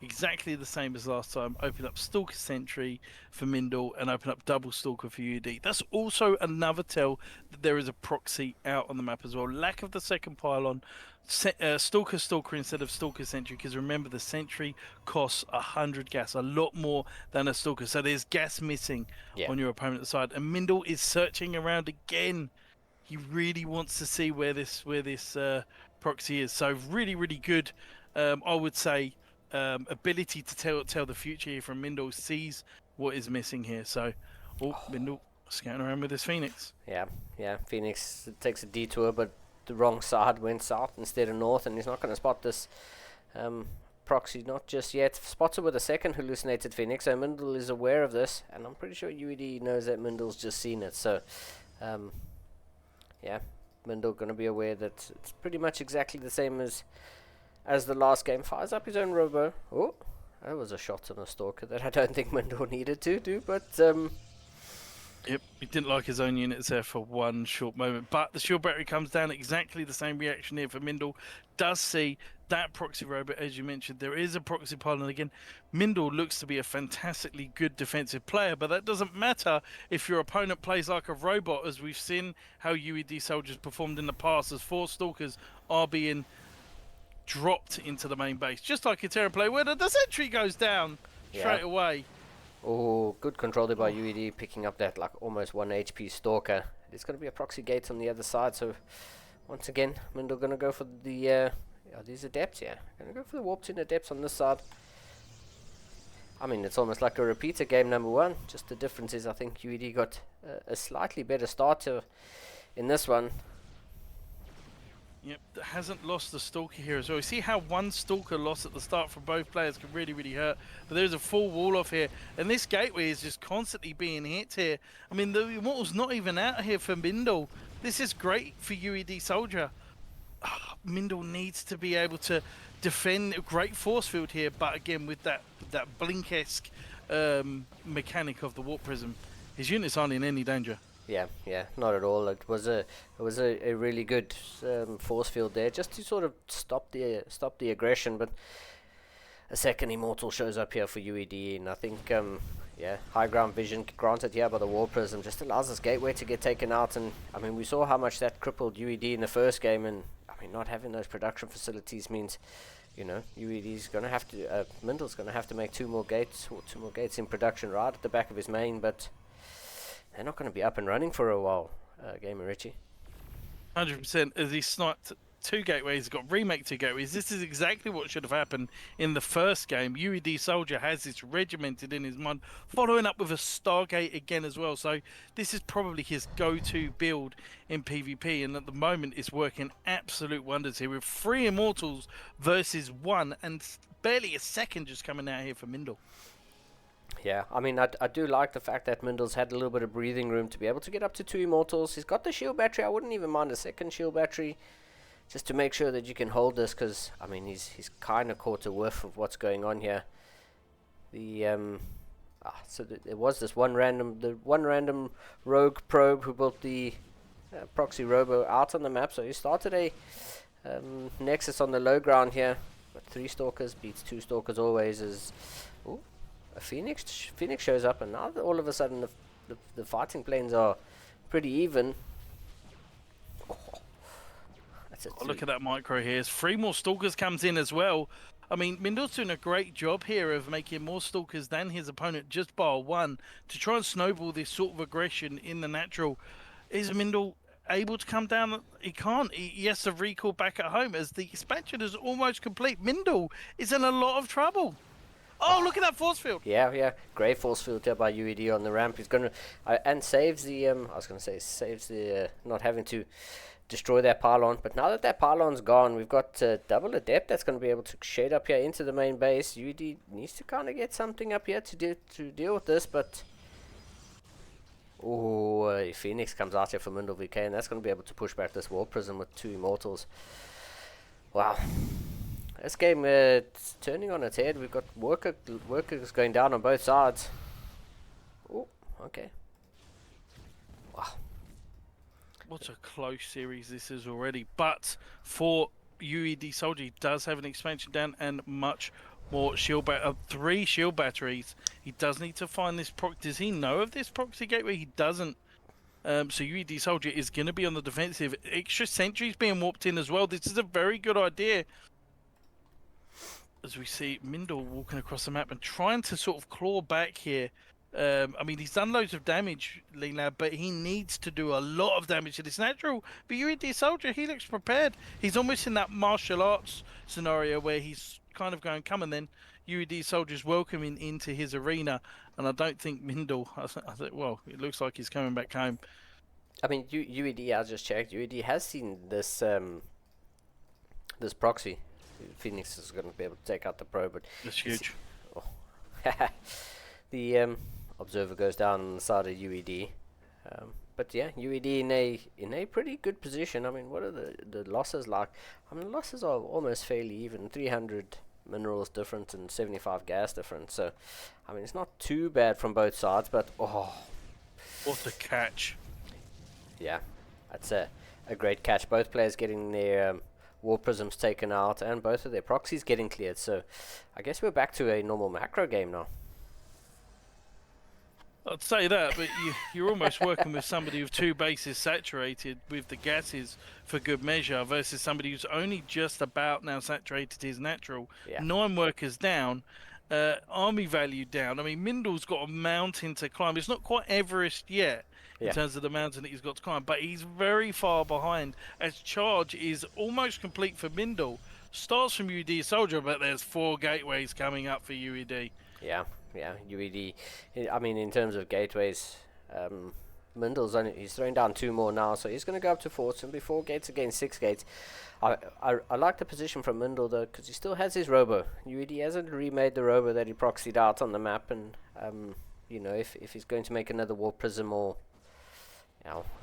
exactly the same as last time. Open up Stalker Sentry for Mindel and open up Double Stalker for UED. That's also another tell that there is a proxy out on the map as well. Lack of the second pylon. Stalker instead of Stalker Sentry, because remember the Sentry costs 100 gas, a lot more than a Stalker, so there's gas missing on your opponent's side. And Mindel is searching around again. He really wants to see where this proxy is. So really good, I would say, ability to tell the future here from Mindel. Sees what is missing here. So, Mindel scouting around with his Phoenix. Yeah. Phoenix takes a detour, but the wrong side, went south instead of north, and he's not going to spot this proxy, not just yet. Spots it with a second hallucinated Phoenix, so Mindel is aware of this, and I'm pretty sure UED knows that Mindel's just seen it. So, yeah, Mindel going to be aware that it's pretty much exactly the same as the last game. Fires up his own Robo. Oh, that was a shot on a Stalker that I don't think Mindel needed to do, but Yep, he didn't like his own units there for one short moment. But the shield battery comes down, exactly the same reaction here for Mindel. Does see that proxy robot, as you mentioned. There is a proxy pylon again. Mindel looks to be a fantastically good defensive player, but that doesn't matter if your opponent plays like a robot, as we've seen how UED soldiers performed in the past, as 4 Stalkers are being dropped into the main base. Just like a Terran play, where the sentry goes down straight away. Oh, good control there by UED, picking up that like almost 1 HP Stalker. There's going to be a proxy gate on the other side, so once again, Mindel going to go for the, are these Adepts? Yeah, going to go for the Warped in Adepts on this side. I mean, it's almost like a repeater game number 1, just the difference is I think UED got a slightly better starter in this one. Yep, hasn't lost the Stalker here as well. You see how 1 Stalker loss at the start for both players could really hurt. But there's a full wall off here. And this gateway is just constantly being hit here. I mean, the Immortal's not even out here for Mindel. This is great for UED Soldier. Mindel needs to be able to defend a great force field here. But again, with that Blink-esque mechanic of the Warp Prism, his units aren't in any danger. Yeah, not at all. It was a really good force field there, just to sort of stop the aggression. But a second Immortal shows up here for UED, and I think high ground vision granted here by the War Prism just allows this gateway to get taken out. And I mean, we saw how much that crippled UED in the first game, and I mean, not having those production facilities means, UED's going to have to, Mindel's going to have to make 2 more gates in production right at the back of his main, but they're not going to be up and running for a while, Gamer Richie. 100%. As he sniped 2 gateways, got remake 2 gateways. This is exactly what should have happened in the first game. UED Soldier has this regimented in his mind, following up with a Stargate again as well. So this is probably his go-to build in PvP, and at the moment it's working absolute wonders here with 3 Immortals versus 1, and barely a second just coming out here for Mindel. Yeah, I mean, I do like the fact that Mindel's had a little bit of breathing room to be able to get up to 2 Immortals. He's got the shield battery. I wouldn't even mind a second shield battery just to make sure that you can hold this, because, I mean, he's kind of caught a whiff of what's going on here. There was this one random rogue probe who built the proxy robo out on the map, so he started a nexus on the low ground here. But 3 Stalkers beats 2 Stalkers always. A Phoenix shows up, and now all of a sudden the fighting planes are pretty even. Oh, that's a Oh, look at that micro here. 3 more Stalkers comes in as well. I mean, Mindle's doing a great job here of making more Stalkers than his opponent just by 1 to try and snowball this sort of aggression in the natural. Is Mindle able to come down? He can't. He has to recall back at home as the expansion is almost complete. Mindle is in a lot of trouble. Oh, look at that force field. Yeah. Great force field there by UED on the ramp. He's gonna and saves the I was gonna say saves the not having to destroy that pylon. But now that pylon's gone, we've got double adept that's gonna be able to shade up here into the main base. UED needs to kind of get something up here to deal with this, but. Oh, Phoenix comes out here for Mindle VK, and that's going to be able to push back this War Prism with 2 Immortals. Wow. This game, it's turning on its head. We've got workers going down on both sides. Oh, okay. Wow. What a close series this is already. But for UED Soldier, he does have an expansion down and much more shield 3 shield batteries. He does need to find this does he know of this proxy gateway? He doesn't. So UED Soldier is going to be on the defensive. Extra sentries being warped in as well. This is a very good idea. As we see Mindle walking across the map and trying to sort of claw back here. I mean, he's done loads of damage, Leonard, but he needs to do a lot of damage to this natural. But UED Soldier, he looks prepared. He's almost in that martial arts scenario where he's kind of going, come, and then UED Soldier's welcoming into his arena. And I don't think Mindle, I think, well, it looks like he's coming back home. I mean, UED, I just checked, UED has seen this this proxy. Phoenix is going to be able to take out the pro, but That's huge. Oh. The observer goes down on the side of UED, but yeah, UED in a pretty good position. I mean, what are the losses like? I mean, losses are almost fairly even. 300 minerals different and 75 gas different. So, I mean, it's not too bad from both sides. But oh, what a catch! Yeah, that's a great catch. Both players getting their War Prisms taken out, and both of their proxies getting cleared. So, I guess we're back to a normal macro game now. I'd say that, but you're almost working with somebody with 2 bases saturated with the gases for good measure versus somebody who's only just about now saturated his natural. Yeah. 9 workers down, army value down. I mean, Mindle's got a mountain to climb. It's not quite Everest yet in terms of the mountain that he's got to climb, but he's very far behind as charge is almost complete for Mindle. Starts from UED Soldier, but there's 4 gateways coming up for UED. Yeah, UED. I mean, in terms of gateways, Mindle's he's throwing down 2 more now, so he's going to go up to 4. So 4 gates against 6 gates. I like the position from Mindle though, because he still has his robo. UED hasn't remade the robo that he proxied out on the map, and you know, if he's going to make another War Prism or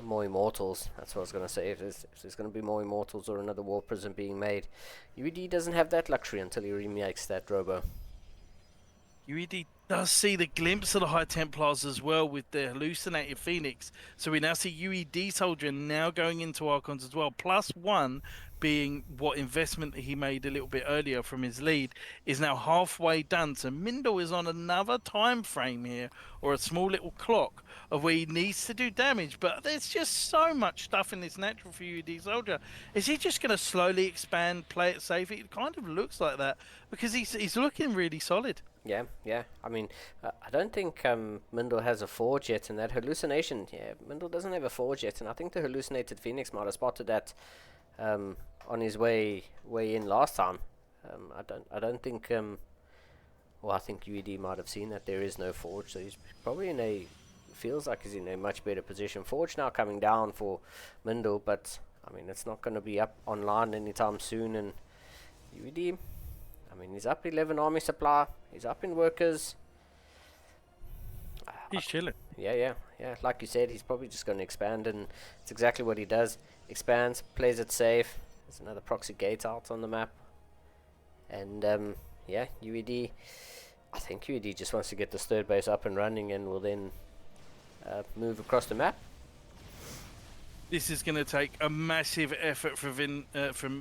more Immortals, that's what I was going to say. If there's going to be more Immortals or another War Prism being made, UED doesn't have that luxury until he remakes that robo. UED does see the glimpse of the High Templars as well with the hallucinated Phoenix. So we now see UED Soldier now going into Archons as well. +1 being what investment that he made a little bit earlier from his lead is now halfway done. So Mindle is on another time frame here, or a small little clock of where he needs to do damage. But there's just so much stuff in this natural for UED Soldier. Is he just going to slowly expand, play it safe? It kind of looks like that because he's looking really solid. Yeah. I mean, I don't think Mindle has a forge yet, and that hallucination. Yeah, Mindle doesn't have a forge yet, and I think the hallucinated Phoenix might have spotted that on his way in last time. I don't think. Well, I think UED might have seen that there is no forge, so he's probably feels like he's in a much better position. Forge now coming down for Mindle, but I mean, it's not going to be up online anytime soon, and UED. I mean, he's up 11 army supply. He's up in workers. He's chilling. Yeah. Like you said, he's probably just going to expand, and it's exactly what he does. Expands, plays it safe. There's another proxy gate out on the map. And, UED. I think UED just wants to get this 3rd base up and running, and will then move across the map. This is going to take a massive effort from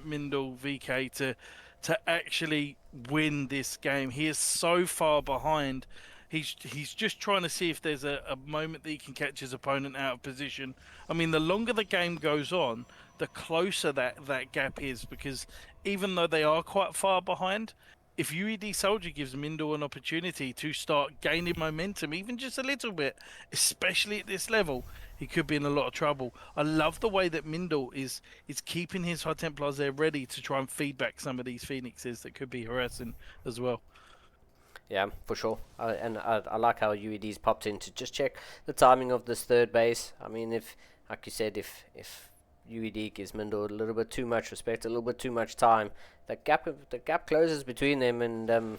Mindle VK to actually win this game. He is so far behind. He's just trying to see if there's a moment that he can catch his opponent out of position. I mean, the longer the game goes on, the closer that gap is, because even though they are quite far behind, if UED Soldier gives Mindle an opportunity to start gaining momentum, even just a little bit, especially at this level, he could be in a lot of trouble. I love the way that Mindle is keeping his High Templars there ready to try and feed back some of these Phoenixes that could be harassing as well. Yeah, for sure. And I like how UED's popped in to just check the timing of this third base. I mean, if, like you said, if UED gives Mindle a little bit too much respect, a little bit too much time, the gap closes between them, and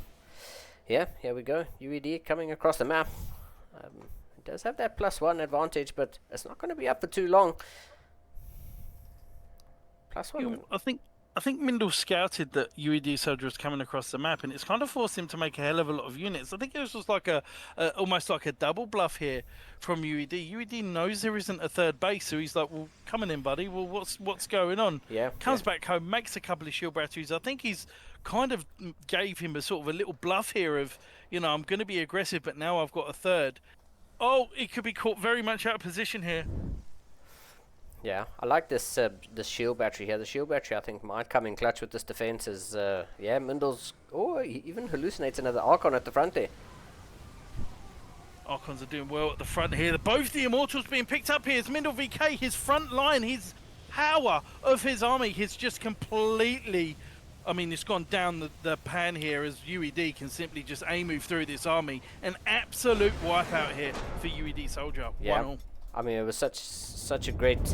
yeah, here we go. UED coming across the map. It does have that +1 advantage, but it's not going to be up for too long. +1. I think Mindle scouted that UED Soldier was coming across the map, and it's kind of forced him to make a hell of a lot of units. I think it was just like almost like a double bluff here from UED. UED knows there isn't a third base, so he's like, "Well, coming in, buddy. Well, what's going on?" Yeah. Comes back home, makes a couple of shield batteries. I think he's kind of gave him a sort of a little bluff here of, I'm going to be aggressive, but now I've got a third. Oh, he could be caught very much out of position here. Yeah, I like this shield battery here. The shield battery, I think, might come in clutch with this defense. Yeah, Mindle's... Oh, he even hallucinates another Archon at the front there. Archons are doing well at the front here. Both the Immortals being picked up here. It's Mindle VK, his front line, his power of his army has just completely... I mean, it's gone down the pan here as UED can simply just move through this army. An absolute wipeout here for UED Soldier. Yeah. 1-1. I mean, it was such a great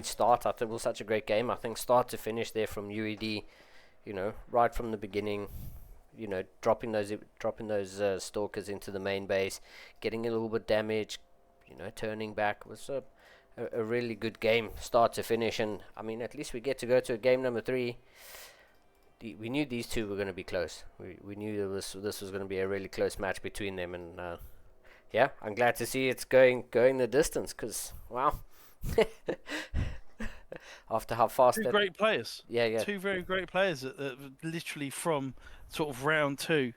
start. I think it was such a great game. I think start to finish there from UED, right from the beginning, dropping those stalkers into the main base, getting a little bit damage, turning back. It was a really good game, start to finish. And I mean, at least we get to go to game number 3. We knew these two were going to be close. We knew this was going to be a really close match between them, and yeah, I'm glad to see it's going the distance, because, wow. After how fast... Two great players. Yeah. Two very great players, literally from sort of round 2,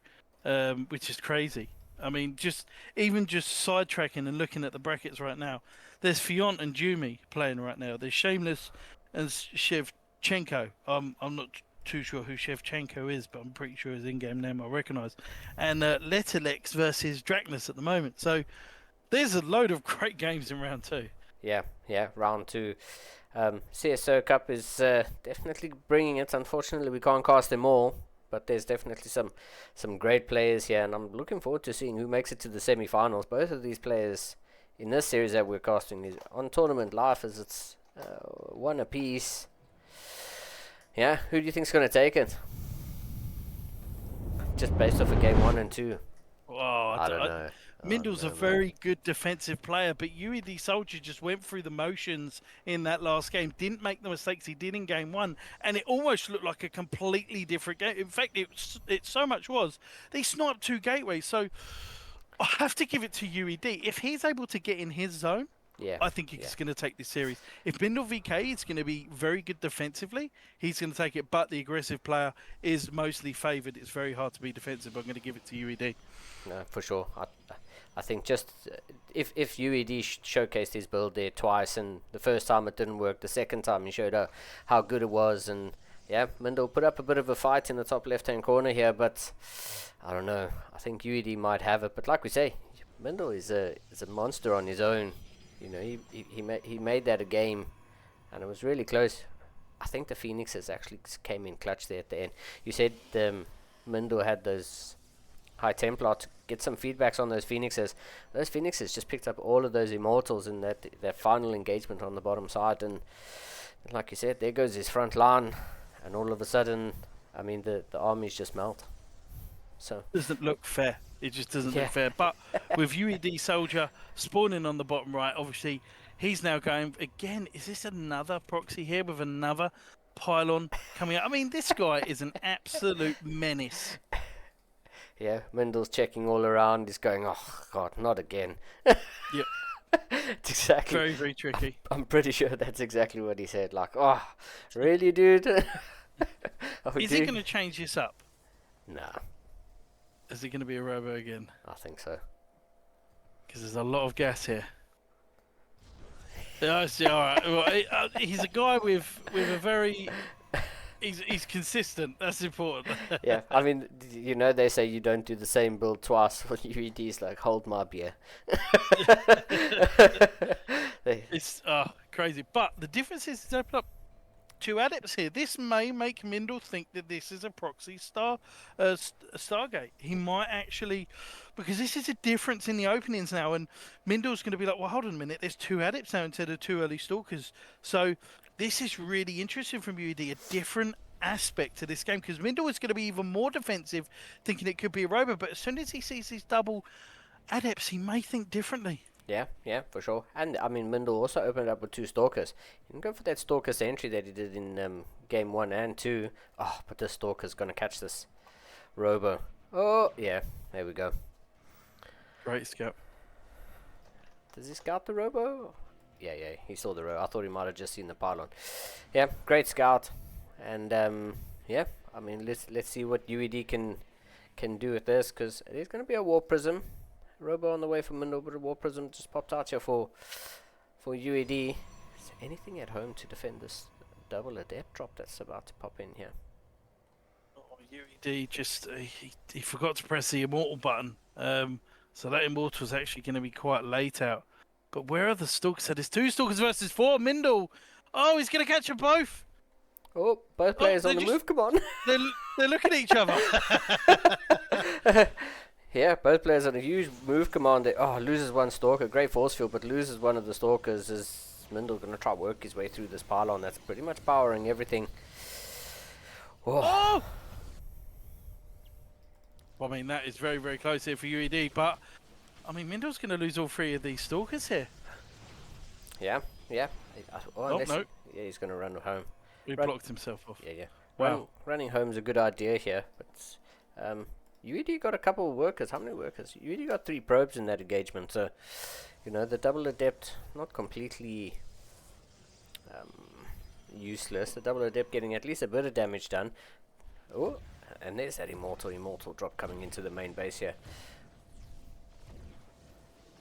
which is crazy. I mean, just sidetracking and looking at the brackets right now, there's Fiont and Jumi playing right now. There's Shameless and Shevchenko. I'm not too sure who Shevchenko is, but I'm pretty sure his in-game name I recognise. And Letalex versus Dracnus at the moment. So there's a load of great games in round 2. Yeah, round 2. CSO Cup is definitely bringing it. Unfortunately, we can't cast them all, but there's definitely some great players here, and I'm looking forward to seeing who makes it to the semi-finals. Both of these players in this series that we're casting is on Tournament Life, as it's one apiece. Yeah, who do you think's going to take it? Just based off of game 1 and 2. Oh, I don't know. Mindle's a very good defensive player, but UED Soldier just went through the motions in that last game, didn't make the mistakes he did in game 1, and it almost looked like a completely different game. In fact, it so much was they sniped 2 gateways. So I have to give it to UED. If he's able to get in his zone, yeah, I think he's going to take this series. If Mindle VK is going to be very good defensively, he's going to take it, but the aggressive player is mostly favoured. It's very hard to be defensive. I'm going to give it to UED. No, for sure. I think just if UED showcased his build there twice, and the first time it didn't work, the second time he showed how good it was, and yeah, Mindle put up a bit of a fight in the top left-hand corner here, but I don't know. I think UED might have it, but like we say, Mindle is a monster on his own. He made that a game, and it was really close. I think the Phoenixes actually came in clutch there at the end. You said Mindle had those High Templar to get some feedbacks on those Phoenixes. Those Phoenixes just picked up all of those Immortals in that final engagement on the bottom side, and like you said, there goes his front line, and all of a sudden, I mean, the armies just melt. So doesn't look fair. It just doesn't look fair. But with UED Soldier spawning on the bottom right, obviously he's now going again. Is this another proxy here with another pylon coming out? I mean, this guy is an absolute menace. Yeah, Mindle's checking all around. He's going, oh God, not again. Yep. It's exactly. Very, very tricky. I'm pretty sure that's exactly what he said. Like, oh, really, dude? Is he going to change this up? Nah. Is it going to be a robo again? I think so. Because there's a lot of gas here. Yeah, I see. All right. Well, he's a guy with a very. He's consistent. That's important. Yeah, I mean, you know, they say you don't do the same build twice for UEDs, like, hold my beer. It's crazy. But the difference is they open up 2 adepts here. This may make Mindle think that this is a proxy Stargate. He might actually, because this is a difference in the openings now, and Mindle's going to be like, well, hold on a minute, there's 2 adepts now instead of 2 early stalkers. So this is really interesting from UED, a different aspect to this game, because Mindle is going to be even more defensive, thinking it could be a robo, but as soon as he sees these double adepts, he may think differently. Yeah, for sure. And, I mean, Mindle also opened up with 2 Stalkers. He didn't go for that Stalker sentry that he did in game 1 and 2. Oh, but this Stalker's going to catch this Robo. Oh, yeah, there we go. Great scout. Does he scout the Robo? Yeah, he saw the Robo. I thought he might have just seen the pylon. Yeah, great scout. And, yeah, I mean, let's see what UED can do with this, because there's going to be a War Prism. Robo on the way from Mindle, but a War Prism just popped out here for UED. Is there anything at home to defend this double adept drop that's about to pop in here? Oh, UED just he forgot to press the immortal button, so that immortal is actually going to be quite late out. But where are the stalkers? So there's 2 stalkers versus 4. Mindle. Oh, he's going to catch them both. Oh, both players on the move. Come on. They're looking at each other. Yeah, both players on a huge move command. Oh, loses 1 stalker. Great force field, but loses one of the stalkers. Is Mindle going to try to work his way through this pylon that's pretty much powering everything? Oh! Well, I mean, that is very, very close here for UED, but, I mean, Mindle's going to lose all 3 of these stalkers here. Yeah. Oh, no. Yeah, he's going to run home. He blocked himself off. Yeah. Wow. Running home's a good idea here, but UED got a couple of workers. How many workers? UED got 3 probes in that engagement, so, you know, the double adept not completely useless. The double adept getting at least a bit of damage done. Oh, and there's that immortal drop coming into the main base here.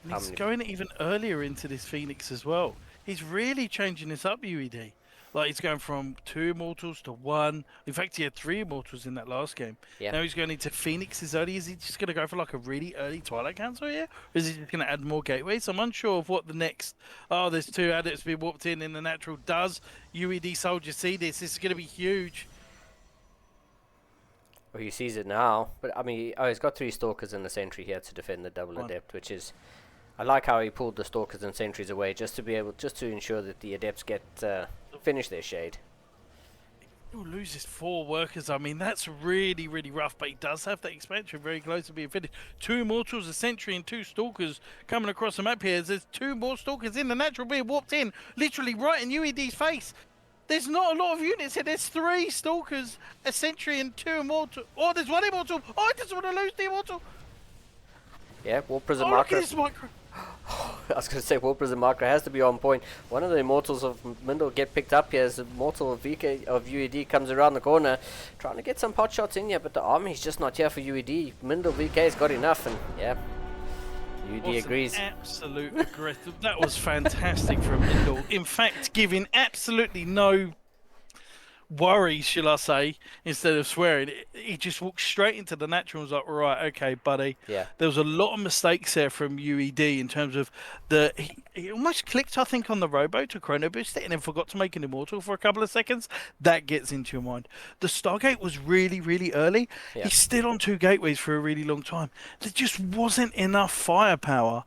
And he's going even earlier into this Phoenix as well. He's really changing this up, UED. Like, he's going from 2 immortals to 1. In fact, he had 3 immortals in that last game. Yeah. Now he's going into Phoenixes early. Is he just going to go for like a really early Twilight Council here? Or is he just going to add more gateways? I'm unsure of what the next... Oh, there's 2 adepts being warped in the natural. Does UED soldiers see this? This is going to be huge. Well, he sees it now. But, I mean, he's got 3 stalkers and the sentry here to defend the double adept, which is... I like how he pulled the stalkers and sentries away just to ensure that the adepts get... finish their shade. He loses 4 workers. I mean, that's really, really rough, but he does have that expansion very close to being finished. 2 immortals, a sentry, and 2 stalkers coming across the map here. There's 2 more stalkers in the natural being warped in, literally right in UED's face. There's not a lot of units here. There's 3 stalkers, a sentry, and 2 immortal. Oh, there's 1 immortal. Oh, I just want to lose the immortal. Yeah, War Prism Look Micro. at this micro. I was going to say War Prism Micro has to be on point. One of the immortals of Mindle get picked up here as the immortal of VK of UED comes around the corner, trying to get some pot shots in here, but the army's just not here for UED. Mindle VK's got enough, and yeah, UED agrees. Absolute aggressive. That was fantastic from Mindle. In fact, giving absolutely no worries, shall I say, instead of swearing. He just walked straight into the natural and was like, right, okay, buddy. Yeah. There was a lot of mistakes there from UED in terms of he almost clicked, I think, on the robo to chrono boost it and then forgot to make an immortal for a couple of seconds. That gets into your mind. The Stargate was really, really early. Yeah. He's still on 2 gateways for a really long time. There just wasn't enough firepower.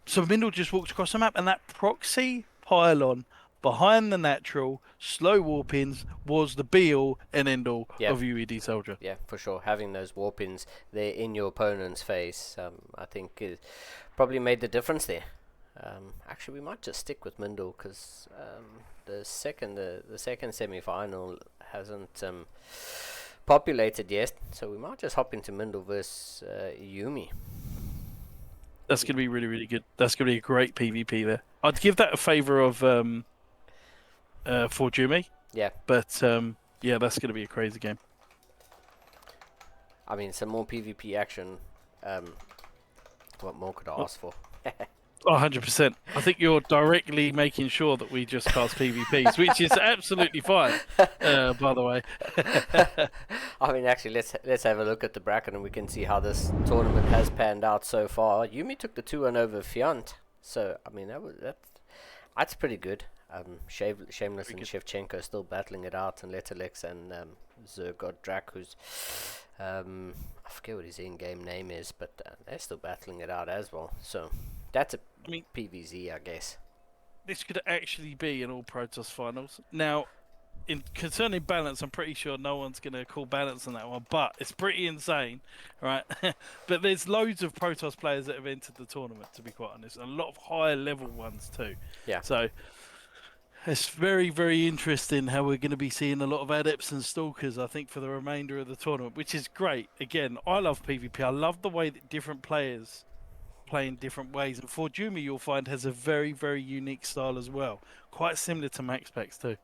So Mindle just walked across the map, and that proxy pylon behind the natural, slow warp-ins was the be-all and end-all of UED Soldier. Yeah, for sure. Having those warp-ins there in your opponent's face, I think it probably made the difference there. Actually, we might just stick with Mindle, because the second semi-final hasn't populated yet, so we might just hop into Mindle versus Yumi. That's going to be really, really good. That's going to be a great PvP there. I'd give that a favour of... for Jimmy. Yeah. But yeah, that's going to be a crazy game. I mean, some more PvP action. What more could I ask for? 100%. I think you're directly making sure that we just cast PvPs, which is absolutely fine. By the way, I mean, actually, let's have a look at the bracket and we can see how this tournament has panned out so far. Yumi took the 2-1 over Fiant, so I mean that's pretty good. Shameless and Shevchenko still battling it out, and Letterlex and Zergod Drak, who's I forget what his in-game name is, but they're still battling it out as well. So that's PVZ, I guess. This could actually be an all Protoss finals. Now, in concerning balance, I'm pretty sure no one's going to call balance on that one, but it's pretty insane, right? But there's loads of Protoss players that have entered the tournament, to be quite honest. A lot of higher level ones too. Yeah. So it's very, very interesting how we're going to be seeing a lot of adepts and stalkers, I think, for the remainder of the tournament, which is great. Again, I love PvP. I love the way that different players play in different ways. And Forjumi, you'll find, has a very, very unique style as well. Quite similar to Max Pax too.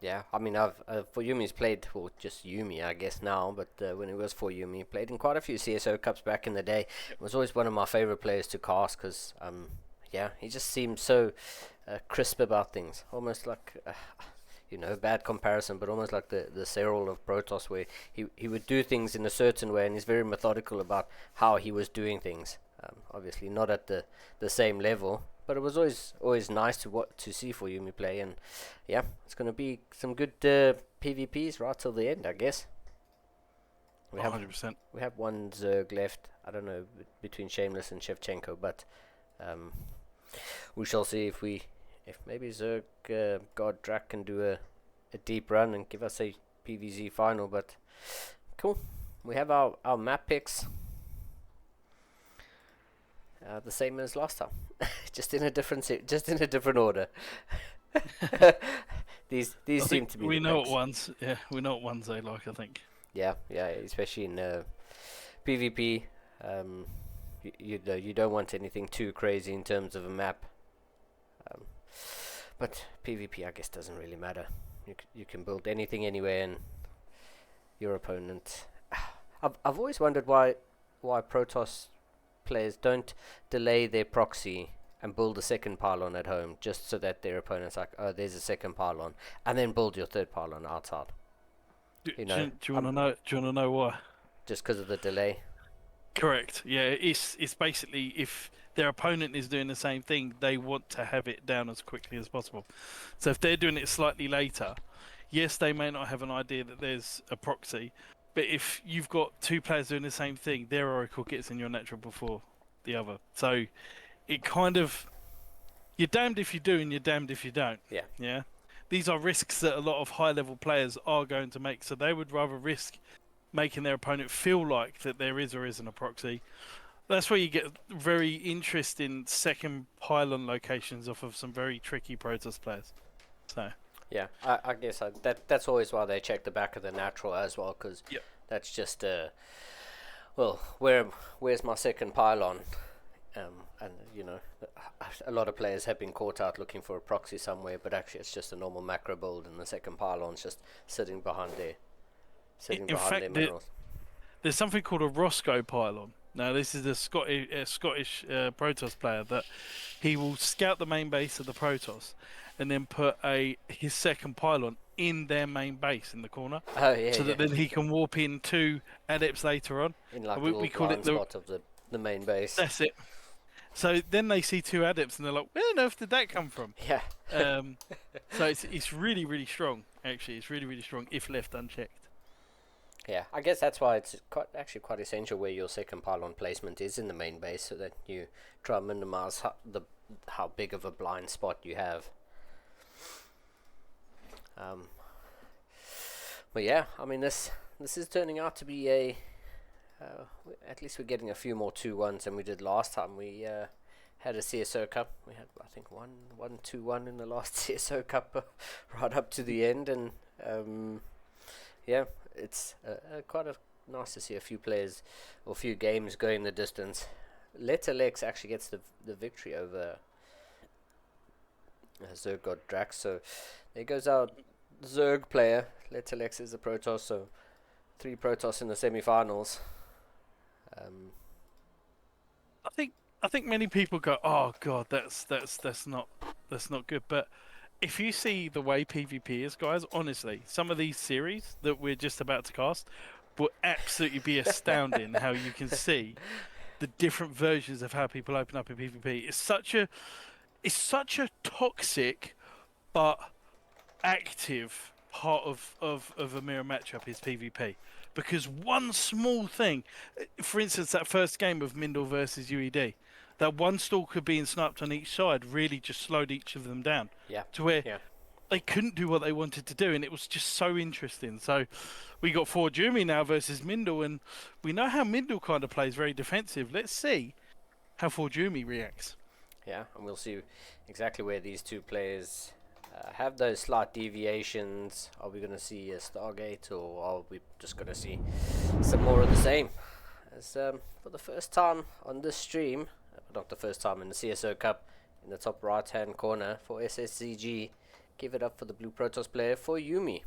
Yeah, I mean, I've for Yumi's played, well, just Yumi, I guess now, but when it was for Yumi, played in quite a few CSO Cups back in the day. It was always one of my favorite players to cast because, yeah, he just seemed so crisp about things, almost like, bad comparison, but almost like the Cyril of Protoss, where he would do things in a certain way, and he's very methodical about how he was doing things. Obviously, not at the same level. But it was always nice to see for Yumi play, and yeah, it's going to be some good PvPs right till the end, I guess. We 100%. We have one Zerg left. I don't know between Shameless and Shevchenko, but we shall see if maybe Zerg God Drak can do a deep run and give us a PvZ final. But cool, we have our map picks. The same as last time, just in a different order. these seem to be. We know what ones. Yeah, we know what ones they like, I think. Yeah, especially in PvP. You don't want anything too crazy in terms of a map. But PvP, I guess, doesn't really matter. You can build anything anywhere, and your opponent. I've always wondered why Protoss players don't delay their proxy and build a second pylon at home, just so that their opponent's like, oh, there's a second pylon, and then build your third pylon outside. Do you want to know? Do you want to know why? Just because of the delay. Correct. Yeah, it's basically if their opponent is doing the same thing, they want to have it down as quickly as possible. So if they're doing it slightly later, yes, they may not have an idea that there's a proxy. But if you've got two players doing the same thing, their Oracle gets in your natural before the other. So it kind of, you're damned if you do and you're damned if you don't. Yeah. These are risks that a lot of high-level players are going to make. So they would rather risk making their opponent feel like that there is or isn't a proxy. That's where you get very interesting second pylon locations off of some very tricky Protoss players. So. Yeah, I guess that's always why they check the back of the natural as well, because that's just where's my second pylon? And a lot of players have been caught out looking for a proxy somewhere, but actually it's just a normal macro build, and the second pylon's just sitting behind their minerals. There's something called a Roscoe pylon. Now, this is a Scottish Protoss player that he will scout the main base of the Protoss and then put his second pylon in their main base in the corner. Oh, yeah. So that then he can warp in two adepts later on. In like we call it the spot of the main base. That's it. So then they see two adepts and they're like, where on earth did that come from? Yeah. So it's really, really strong, actually. It's really, really strong if left unchecked. Yeah, I guess that's why it's quite essential where your second pylon placement is in the main base, so that you try and minimize how big of a blind spot you have. But yeah, I mean this is turning out to be at least we're getting a few more 2-1s than we did last time. We had a CSO Cup. We had, I think, 1-2-1 in the last CSO Cup right up to the end, and yeah, it's quite nice to see a few players or a few games going the distance. Letterlex actually gets the victory over Zerg Drax, so there goes our Zerg player. Letterlex is a Protoss, so 3 Protoss in the semi-finals. I think many people go, "Oh God, that's not good." But if you see the way PvP is, guys, honestly, some of these series that we're just about to cast will absolutely be astounding. How you can see the different versions of how people open up in PvP. It's such a toxic but active part of a mirror matchup is PvP. Because one small thing, for instance, that first game of Mindle versus UED, that one stalker being sniped on each side really just slowed each of them down. Yeah. To where Yeah. they couldn't do what they wanted to do, and it was just so interesting. So we got Jumi now versus Mindle, and we know how Mindle kind of plays very defensive. Let's see how Jumi reacts. Yeah, and we'll see exactly where these two players have those slight deviations. Are we going to see a Stargate, or are we just going to see some more of the same? As for the first time on this stream, not the first time in the CSO Cup, in the top right hand corner for SSCG, give it up for the Blue Protoss player for Yumi.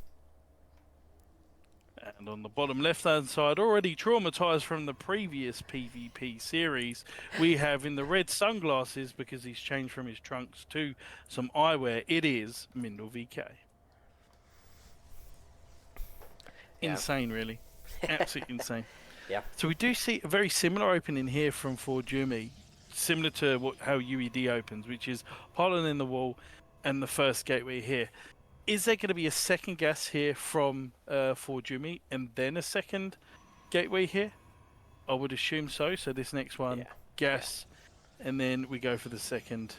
And on the bottom left-hand side, already traumatized from the previous PvP series, we have in the red sunglasses, because he's changed from his trunks to some eyewear, it is Mindle VK. Yeah. Insane, really. Absolutely insane. Yeah. So we do see a very similar opening here from Jumi, similar to how UED opens, which is pylon in the wall and the first gateway here. Is there going to be a second gas here from Jumi and then a second gateway here? I would assume so. So this next one, gas, and then we go for the second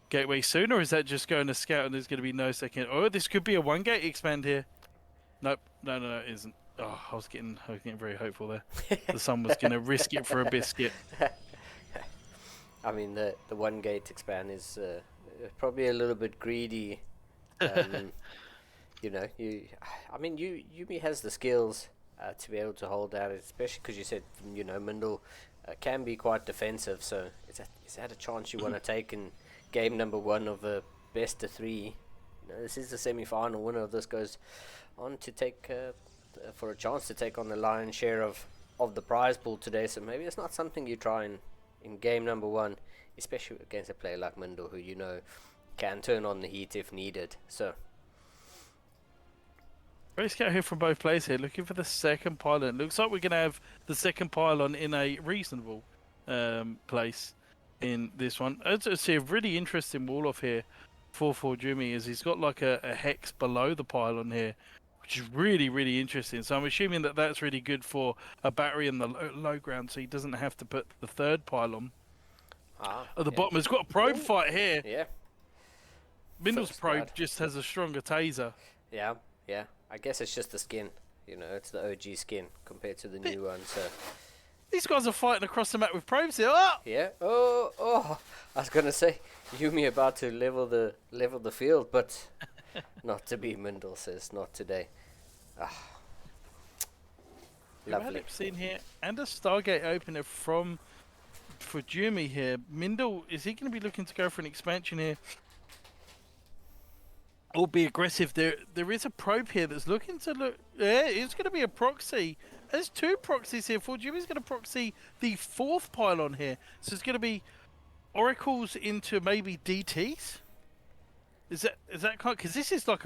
gateway soon, or is that just going to scout and there's going to be no second? Oh, this could be a one gate expand here. Nope, no, it isn't. Oh, I was getting very hopeful there. The sun was going to risk it for a biscuit. I mean, the one gate expand is probably a little bit greedy. You know, Yumi has the skills to be able to hold that, especially because you said, Mindle can be quite defensive. So is that a chance you want to take in game number 1 of a best of 3? This is the semi-final. Winner of this goes on to take for a chance to take on the lion's share of the prize pool today. So maybe it's not something you try in game number 1, especially against a player like Mindle, who can turn on the heat if needed. So Great scout here from both players here, looking for the second pylon. Looks like we're going to have the second pylon in a reasonable place in this one. As I see, a really interesting wall off here for Jumi is he's got like a hex below the pylon here, which is really, really interesting. So I'm assuming that that's really good for a battery in the low ground, so he doesn't have to put the third pylon at the bottom. He's got a probe fight here. Yeah. Mindle's probe just has a stronger taser. Yeah. I guess it's just the skin. It's the OG skin compared to the new one. So these guys are fighting across the map with probes here. Oh! Yeah. Oh! I was gonna say Yumi about to level the field, but not to be. Mindle says not today. Lovely. Seen here and a Stargate opener for Jumi here. Mindle, is he going to be looking to go for an expansion here? Or be aggressive? There is a probe here that's looking to look. Yeah, it's going to be a proxy. There's 2 proxies here. Jumi's going to proxy the 4th pylon here. So it's going to be oracles into maybe DTs. Is that kind? Because this is like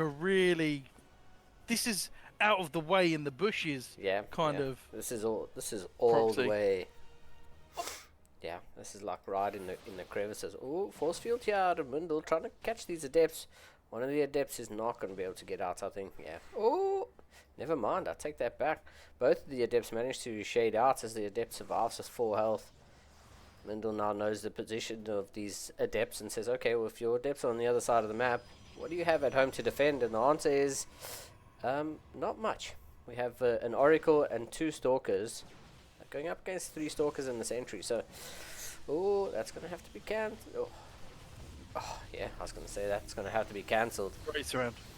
this is out of the way in the bushes. Yeah. Kind of. This is all proxy. The way. Yeah, this is like right in the crevices. Oh, force field here out of Mindle, trying to catch these adepts. One of the adepts is not going to be able to get out, I think. Yeah. Oh, never mind. I take that back. Both of the adepts managed to shade out as the adept survives with 4 health. Mindle now knows the position of these adepts and says, okay, well, if your adepts are on the other side of the map, what do you have at home to defend? And the answer is, not much. We have an Oracle and 2 Stalkers going up against 3 Stalkers and the Sentry. So, oh, that's going to have to be cancelled. Oh, yeah, I was going to say that's going to have to be cancelled.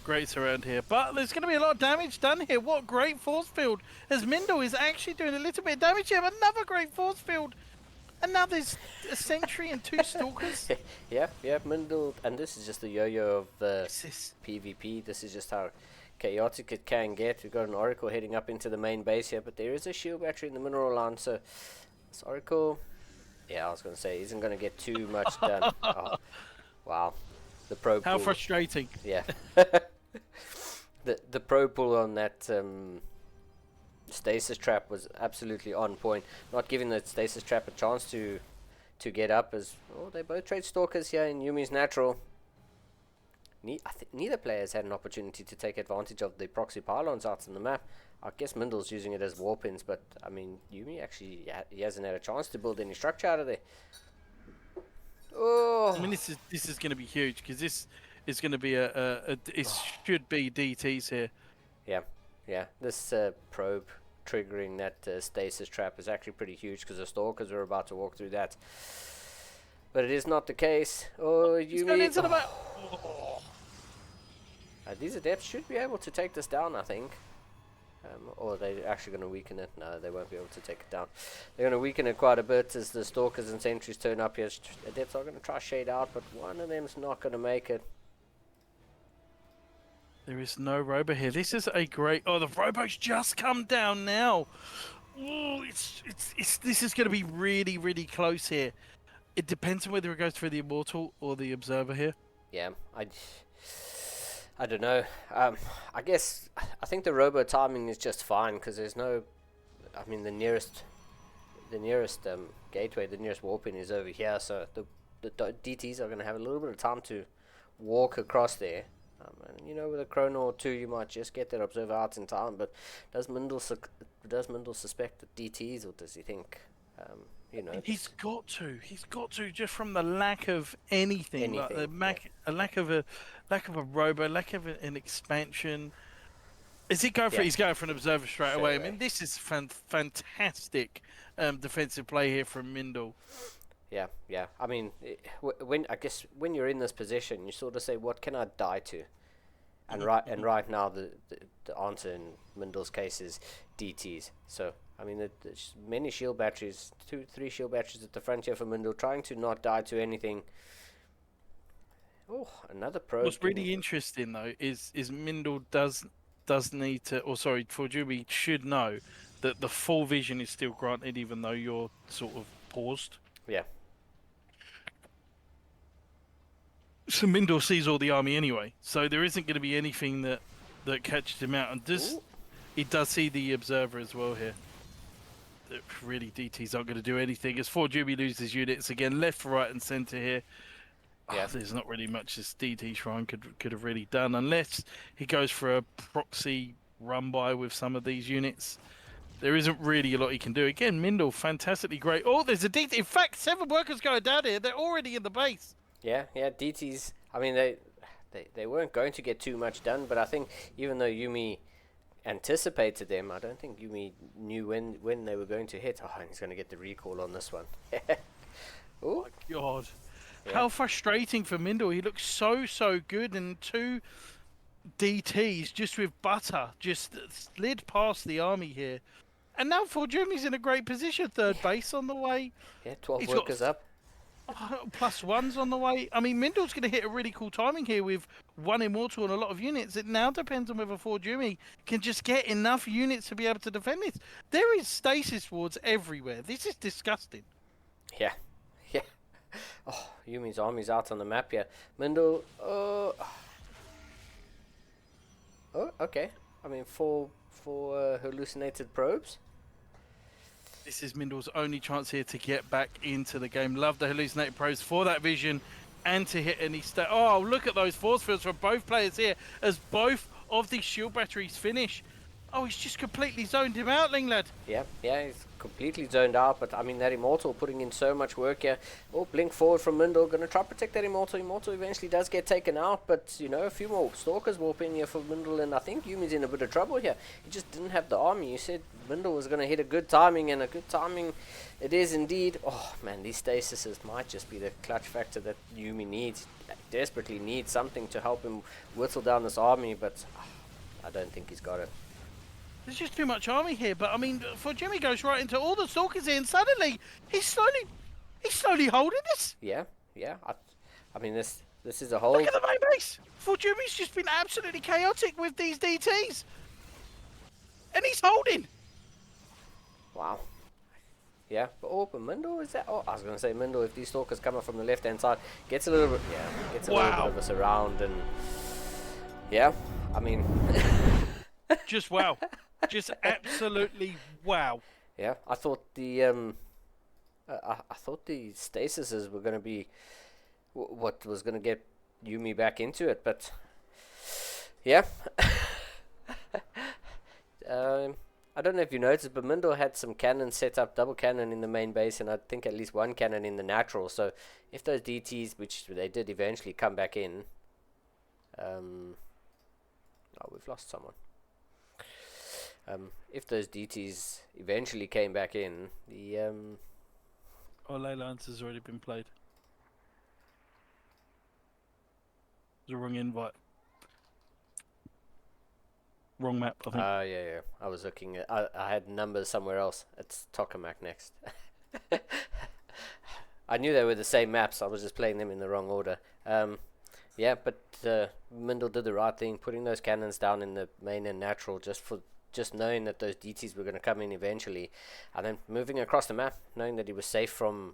Great surround here. But there's going to be a lot of damage done here. What great force field. As Mindle is actually doing a little bit of damage here. But another great force field. And now there's a Sentry and 2 Stalkers. Yeah, Mindle. And this is just the yo-yo of PvP. This is just how chaotic it can get. We've got an Oracle heading up into the main base here, but there is a shield battery in the mineral line, so this Oracle, yeah, I was going to say, isn't going to get too much done. Oh, wow. The pro How pool. frustrating. Yeah. the pro pull on that stasis trap was absolutely on point. Not giving the stasis trap a chance to get up, as they both trade stalkers here in Yumi's natural. I think neither players had an opportunity to take advantage of the proxy pylons out on the map. I guess Mindle's using it as war pins, but I mean Yumi actually he hasn't had a chance to build any structure out of there. Oh, I mean, this is going to be huge, because this is going to be it should be DTs here. Yeah. This probe triggering that stasis trap is actually pretty huge, because the stalkers are about to walk through that. But it is not the case. Oh, Yumi. These adepts should be able to take this down, I think. Or they're actually going to weaken it. No, they won't be able to take it down. They're going to weaken it quite a bit as the stalkers and sentries turn up here. Adepts are going to try shade out, but one of them's not going to make it. There is no robo here. This is a great... Oh, the robo's just come down now. Oh, this is going to be really, really close here. It depends on whether it goes through the Immortal or the Observer here. Yeah, I don't know. I think the robo timing is just fine, because there's no... I mean, the nearest gateway, the nearest warping is over here, so the DTs are going to have a little bit of time to walk across there. And you know, with a chrono or two, you might just get that observer out in time. But does Mindle suspect the DTs, or does he think, you know? He's got to, just from the lack of anything. Like a lack of a robo, lack of an expansion. Is he going for? He's going for an observer straight away. I mean, this is fantastic defensive play here from Mindle. Yeah. I mean, when you're in this position, you sort of say, "What can I die to?" And right now, the answer in Mindle's case is DTs. So I mean, there's many shield batteries, 2-3 shield batteries at the front here for Mindle, trying to not die to anything. Oh, another probe. What's really interesting though is Mindle does need to, or sorry, Forjubi should know that the full vision is still granted, even though you're sort of paused. Yeah. So Mindle sees all the army anyway, so there isn't going to be anything that catches him out. And he does see the observer as well here. Really, DTs aren't going to do anything as Forjubi loses units again, left, right, and centre here. Yeah, there's not really much this DT Shrine could have really done, unless he goes for a proxy run by with some of these units. There isn't really a lot he can do. Again, Mindle, fantastically great. Oh, there's a DT. In fact, 7 workers going down here. They're already in the base. Yeah, DTs. I mean, they weren't going to get too much done, but I think even though Yumi anticipated them, I don't think Yumi knew when they were going to hit. Oh, and he's going to get the recall on this one. Oh my God. Yeah. How frustrating for Mindle. He looks so good, and 2 DTs just with butter just slid past the army here. And now Forjumi's in a great position. 3rd base on the way. Yeah, 12 workers up. +1's on the way. I mean, Mindle's going to hit a really cool timing here with 1 Immortal and a lot of units. It now depends on whether Forjumi can just get enough units to be able to defend this. There is stasis wards everywhere. This is disgusting. Yeah. Oh, Yumi's army's out on the map here. Mindle, oh, okay. I mean, for hallucinated probes. This is Mindle's only chance here to get back into the game. Love the hallucinated probes for that vision and to hit any stat. Oh, look at those force fields from both players here as both of these shield batteries finish. Oh, he's just completely zoned him out, Linglad. Yeah, he's completely zoned out, but I mean, that Immortal putting in so much work here. Oh, blink forward from Mindle, gonna try to protect that Immortal. Immortal eventually does get taken out, but you know, a few more Stalkers warp in here for Mindle, and I think Yumi's in a bit of trouble here. He just didn't have the army. You said Mindle was gonna hit a good timing, and a good timing it is indeed. Oh man, these stasises might just be the clutch factor that Yumi needs. Desperately needs something to help him whittle down this army, but I don't think he's got it. There's just too much army here, but I mean, Forjubi goes right into all the Stalkers here, and suddenly he's slowly holding this. Yeah. I mean, This is a Look hold. at the main base. Forjumi's just been absolutely chaotic with these DTs. And he's holding. Wow. Yeah, but Mindle is that? Oh, I was gonna say Mindle. If these stalkers come up from the left hand side, gets a little bit, gets a little bit of a surround, and yeah, I mean, just wow, just absolutely wow. Yeah, I thought the I thought the stasises were gonna be what was gonna get Yumi back into it, but yeah. I don't know if you noticed, but Mindle had some cannons set up, double cannon in the main base, and I think at least one cannon in the natural. So if those DTs, which they did eventually come back in, oh, we've lost someone. If those DTs eventually came back in, the Oh, Ley Lines has already been played. The wrong invite. Wrong map, I think. yeah. I was looking at. I had numbers somewhere else. It's Tokamak next. I knew they were the same maps. I was just playing them in the wrong order. Yeah, but Mindle did the right thing, putting those cannons down in the main and natural, just knowing that those DTs were going to come in eventually, and then moving across the map, knowing that he was safe from,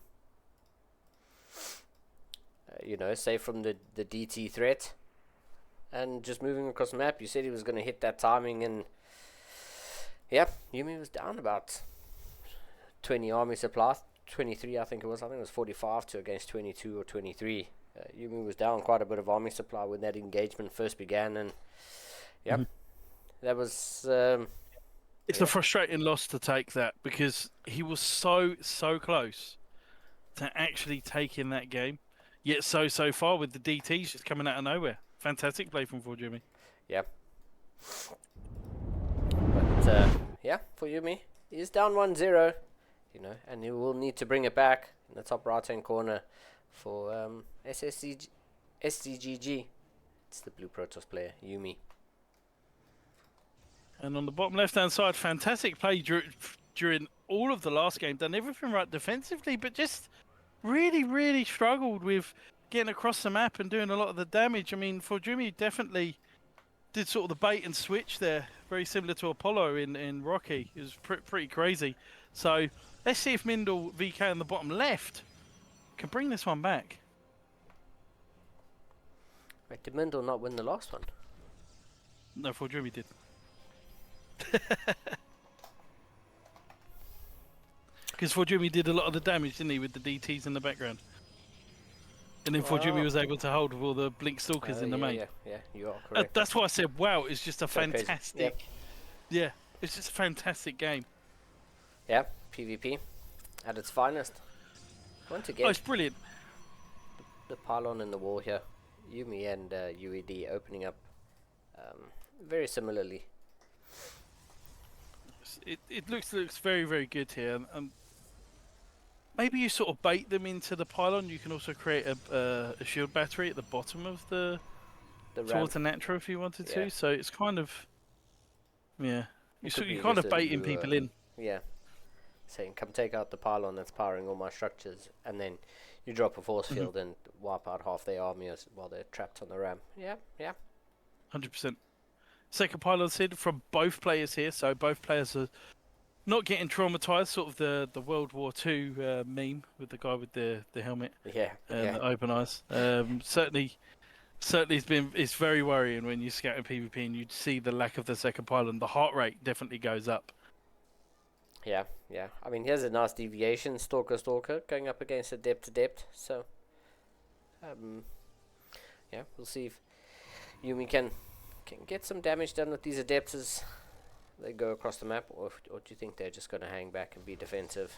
safe from the DT threat. And just moving across the map, you said he was going to hit that timing, and yeah, Yumi was down about 20 army supply, 23 I think it was. I think it was 45 to against 22 or 23. Yumi was down quite a bit of army supply when that engagement first began, and yeah, that was... it's a frustrating loss to take that, because he was so close to actually taking that game, yet so far with the DTs just coming out of nowhere. Fantastic play from Forjumi. Yeah. But, yeah, for Yumi, he's down 1-0, and he will need to bring it back in the top right-hand corner for SCGG. It's the Blue Protoss player, Yumi. And on the bottom left-hand side, fantastic play during all of the last game. Done everything right defensively, but just really struggled with getting across the map and doing a lot of the damage. I mean, Forjumi definitely did sort of the bait and switch there, very similar to Apollo in Rocky. It was pretty crazy. So let's see if Mindle VK on the bottom left can bring this one back. Wait, did Mindle not win the last one? No, Forjumi did. Because Forjumi did a lot of the damage, didn't he, with the DTs in the background? And then Forjumi was able to hold with all the Blink Stalkers in the main. Yeah, you are correct. That's why I said, wow, it's just a fantastic... Yep. Yeah, it's just a fantastic game. Yeah, PvP at its finest. Once again, Oh, it's brilliant. the pylon and the wall here. Yumi and UED opening up very similarly. It looks very good here. Maybe you sort of bait them into the pylon. You can also create a shield battery at the bottom of the towards the natural if you wanted to. So it's kind of you're kind of baiting people in. Yeah, saying come take out the pylon that's powering all my structures, and then you drop a force field and wipe out half their army while they're trapped on the ramp. Yeah. 100%. Second pylon Sid from both players here, so both players are not getting traumatized. Sort of the World War II meme with the guy with the helmet and the open eyes. Certainly it's very worrying when you scout in PvP and you see the lack of the second pylon. The heart rate definitely goes up. Yeah. I mean, here's a nice deviation, Stalker, going up against Adept. So, we'll see if Yumi can get some damage done with these Adepts as they go across the map, or do you think they're just going to hang back and be defensive?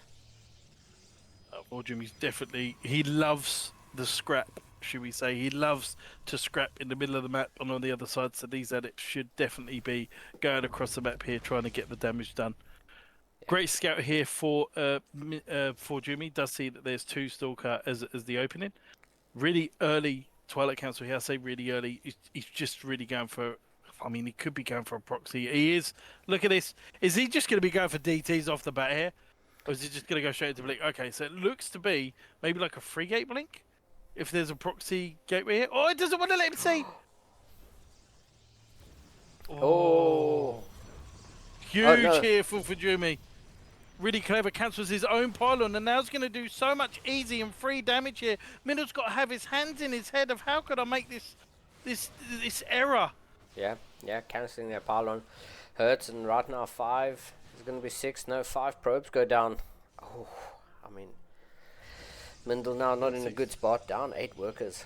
Or Jimmy's definitely, he loves the scrap, should we say. He loves to scrap in the middle of the map and on the other side, so these Adepts should definitely be going across the map here trying to get the damage done. Great scout here for Jimmy. Does see that there's two Stalker as the opening. Really early Twilight Council here. I say really early. He's just really going for... I mean, he could be going for a proxy. He is. Look at this. Is he just going to be going for DTs off the bat here? Or is he just going to go straight into Blink? Okay, so it looks to be maybe like a free gate Blink. if there's a proxy gateway here. Oh, it doesn't want to let him see. Oh. Huge no. here for Fujumi. Really clever, cancels his own pylon, and now he's going to do so much easy and free damage here. Middle's got to have his hands in his head of how could I make this error. Yeah, cancelling their pylon hurts, and right now 5 is going to be 6. No, 5 probes go down. Oh, I mean, Mindel now not in a good spot, down 8 workers.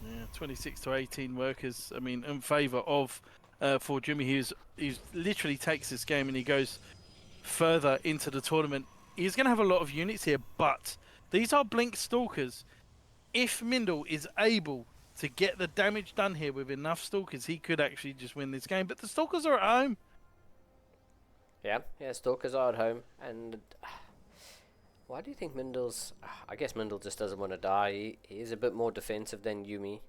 Yeah, 26 to 18 workers. I mean, in favour of for Jimmy, he literally takes this game and he goes further into the tournament. He's going to have a lot of units here, but these are Blink Stalkers. If Mindel is able to get the damage done here with enough Stalkers, he could actually just win this game. But the Stalkers are at home. Yeah, Stalkers are at home, and why do you think Mindel's... I guess Mindel just doesn't want to die. He is a bit more defensive than Yumi.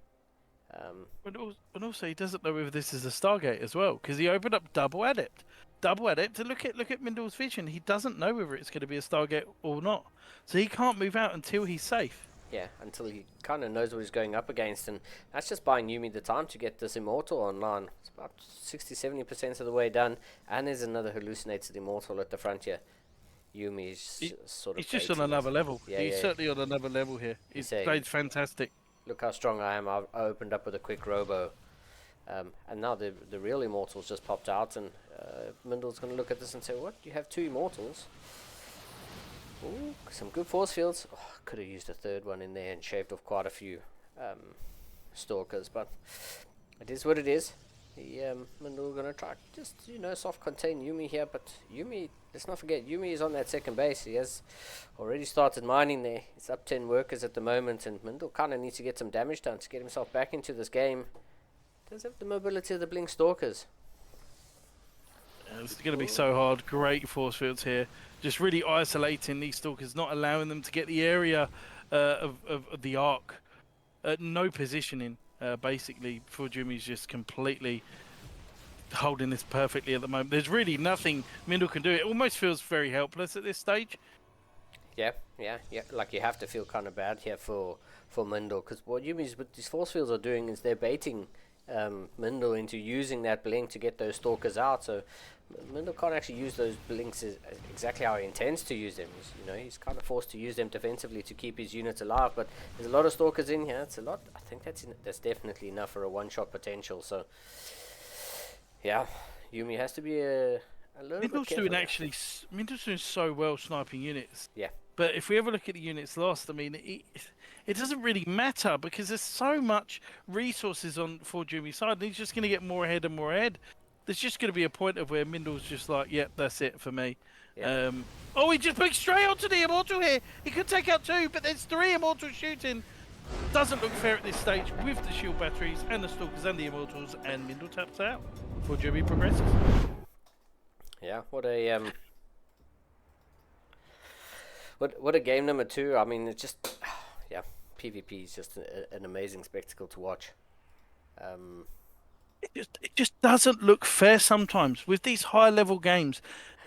But also he doesn't know whether this is a Stargate as well, because he opened up Double Adept. Double Adept, look at Mindel's vision. He doesn't know whether it's going to be a Stargate or not. So he can't move out until he's safe. Yeah, until he kind of knows what he's going up against, and that's just buying Yumi the time to get this Immortal online. It's about 60-70% of the way done, and there's another hallucinated Immortal at the front here. Yumi's sort of... He's just on another level. Yeah, he's certainly on another level here. He's played fantastic. Look how strong I am. I opened up with a quick robo. And now the real Immortals just popped out, and Mindel's going to look at this and say, what? You have 2 Immortals? Ooh, some good force fields. Oh, could have used a third one in there and shaved off quite a few Stalkers, but it is what it is. Mindel going to try just, soft contain Yumi here, but Yumi, let's not forget, Yumi is on that second base. He has already started mining there. It's up 10 workers at the moment, and Mindel kind of needs to get some damage done to get himself back into this game. Does have the mobility of the Blink Stalkers. It's going to be so hard. Great force fields here. Just really isolating these Stalkers, not allowing them to get the area of the arc. No positioning, basically. Fujumi's just completely holding this perfectly at the moment. There's really nothing Mindel can do. It almost feels very helpless at this stage. Yeah. Like, you have to feel kind of bad here for Mindel, because what Yumi's with these force fields are doing is they're baiting Mindel into using that blink to get those Stalkers out. So Mindel can't actually use those blinks exactly how he intends to use them. He's kind of forced to use them defensively to keep his units alive. But there's a lot of Stalkers in here. It's a lot. I think that's definitely enough for a one-shot potential. So yeah, Yumi has to be a little bit careful. Mindel's doing so well sniping units. Yeah. But if we ever look at the units lost, I mean, it doesn't really matter because there's so much resources on for Jumi's side, and he's just going to get more ahead and more ahead. There's just going to be a point of where Mindel's just like, yep, that's it for me. Yeah. He just picks straight onto the Immortal here. He could take out 2, but there's 3 Immortals shooting. Doesn't look fair at this stage with the shield batteries and the Stalkers and the Immortals, and Mindel taps out before Jumi progresses. Yeah, what a game number 2. I mean, it's just, PvP is just an amazing spectacle to watch. It just doesn't look fair sometimes. With these high-level games,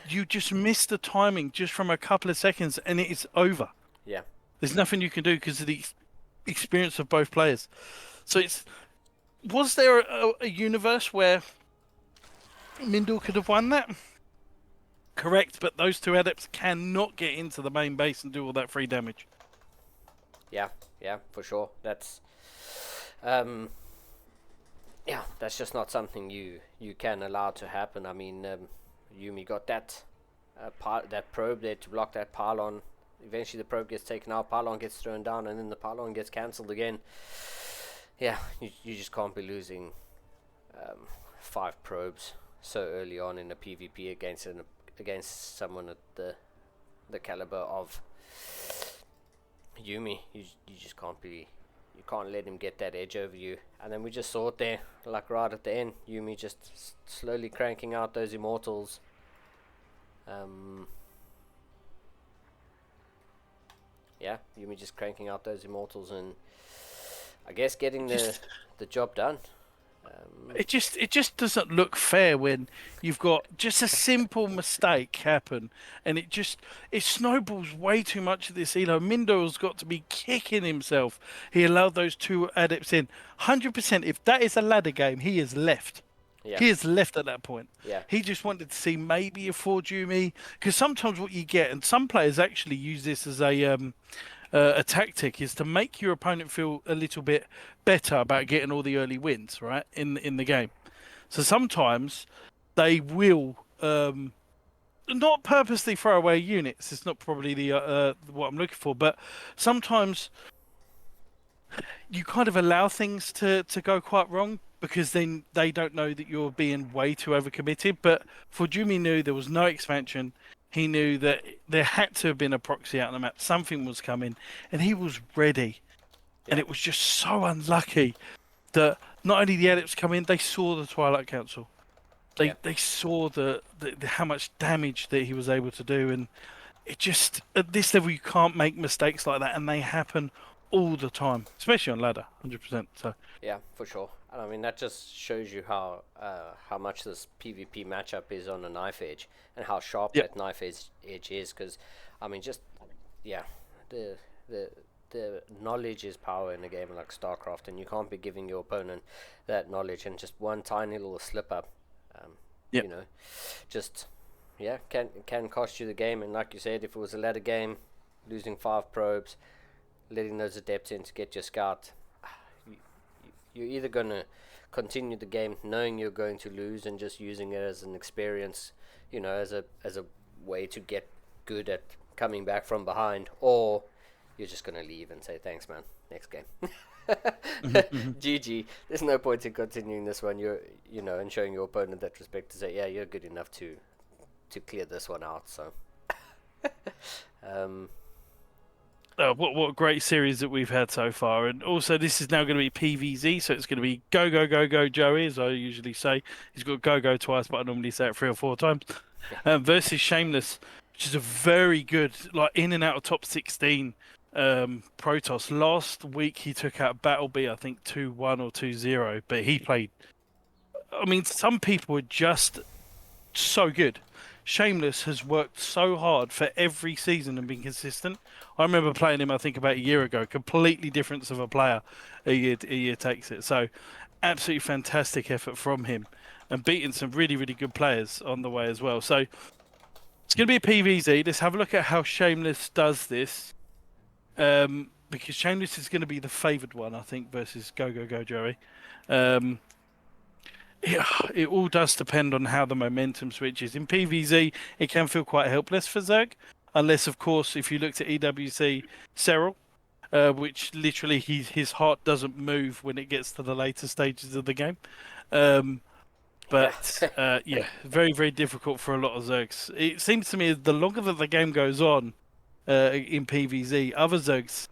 you just miss the timing just from a couple of seconds and it is over. Yeah. There's nothing you can do because of the experience of both players. So was there a universe where Mindel could have won that? Correct, but those 2 adepts cannot get into the main base and do all that free damage. Yeah, for sure. That's that's just not something you can allow to happen. I mean, Yumi got that probe there to block that pylon. Eventually the probe gets taken out, pylon gets thrown down, and then the pylon gets cancelled again. Yeah, you just can't be losing 5 probes so early on in a PvP against someone at the caliber of Yumi. You just can't be. You can't let him get that edge over you. And then we just saw it there, like right at the end. Yumi just slowly cranking out those Immortals. Yumi just cranking out those Immortals and I guess getting the job done. It just doesn't look fair when you've got just a simple mistake happen, and it snowballs way too much of this. Mindo's got to be kicking himself. He allowed those 2 adepts in. 100%. If that is a ladder game, he is left. Yeah. He is left at that point. Yeah. He just wanted to see maybe a 4-Jumi, because sometimes what you get, and some players actually use this as a tactic, is to make your opponent feel a little bit better about getting all the early wins, right, in the game. So sometimes they will not purposely throw away units. It's not probably the what I'm looking for, but sometimes you kind of allow things to go quite wrong, because then they don't know that you're being way too overcommitted. But for Jumi knew there was no expansion. He knew that there had to have been a proxy out on the map. Something was coming, and he was ready. Yeah. And it was just so unlucky that not only the adepts come in, they saw the Twilight Council. They saw the how much damage that he was able to do, and it just, at this level, you can't make mistakes like that, and they happen all the time, especially on ladder, 100%. So yeah, for sure. And I mean, that just shows you how much this PvP matchup is on a knife edge, and how sharp that knife edge is. Because I mean, just the knowledge is power in a game like StarCraft, and you can't be giving your opponent that knowledge, and just one tiny little slip up, you know, just can cost you the game. And like you said, if it was a ladder game, losing 5 probes, letting those adepts in to get your scout, you're either going to continue the game knowing you're going to lose and just using it as an experience, you know, as a way to get good at coming back from behind, or you're just going to leave and say, thanks, man, next game. GG. There's no point in continuing this one. And showing your opponent that respect to say, yeah, you're good enough to clear this one out. So what a great series that we've had so far. And also, this is now going to be PVZ, so it's going to be go, go, go, go, Joey, as I usually say. He's got go, go twice, but I normally say it 3 or 4 times. Versus Shameless, which is a very good, like, in and out of top 16 Protoss. Last week, he took out Battlebee, I think 2-1 or 2-0, but he played... I mean, some people are just so good. Shameless has worked so hard for every season and been consistent. I remember playing him, I think, about a year ago. Completely different of a player a year takes it. So, absolutely fantastic effort from him. And beating some really, really good players on the way as well. So, it's going to be a PVZ. Let's have a look at how Shameless does this. Because Shameless is going to be the favoured one, I think, versus Go, Go, Go, Joey. It all does depend on how the momentum switches. In PVZ, it can feel quite helpless for Zerg, unless, of course, if you looked at EWC Cyril, which literally his heart doesn't move when it gets to the later stages of the game. Very, very difficult for a lot of Zergs. It seems to me the longer that the game goes on in PVZ, other Zergs,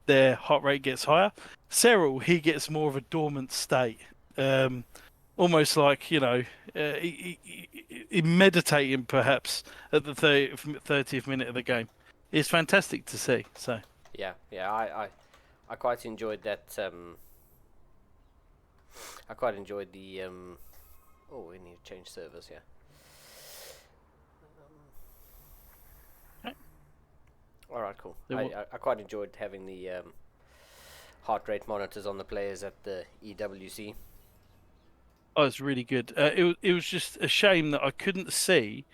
their heart rate gets higher. Cyril, he gets more of a dormant state. Almost like, meditating perhaps at the 30th minute of the game. It's fantastic to see. So I quite enjoyed that. I quite enjoyed the. We need to change servers. All right, cool. I quite enjoyed having the heart rate monitors on the players at the EWC. Oh, it's really good. It was just a shame that I couldn't see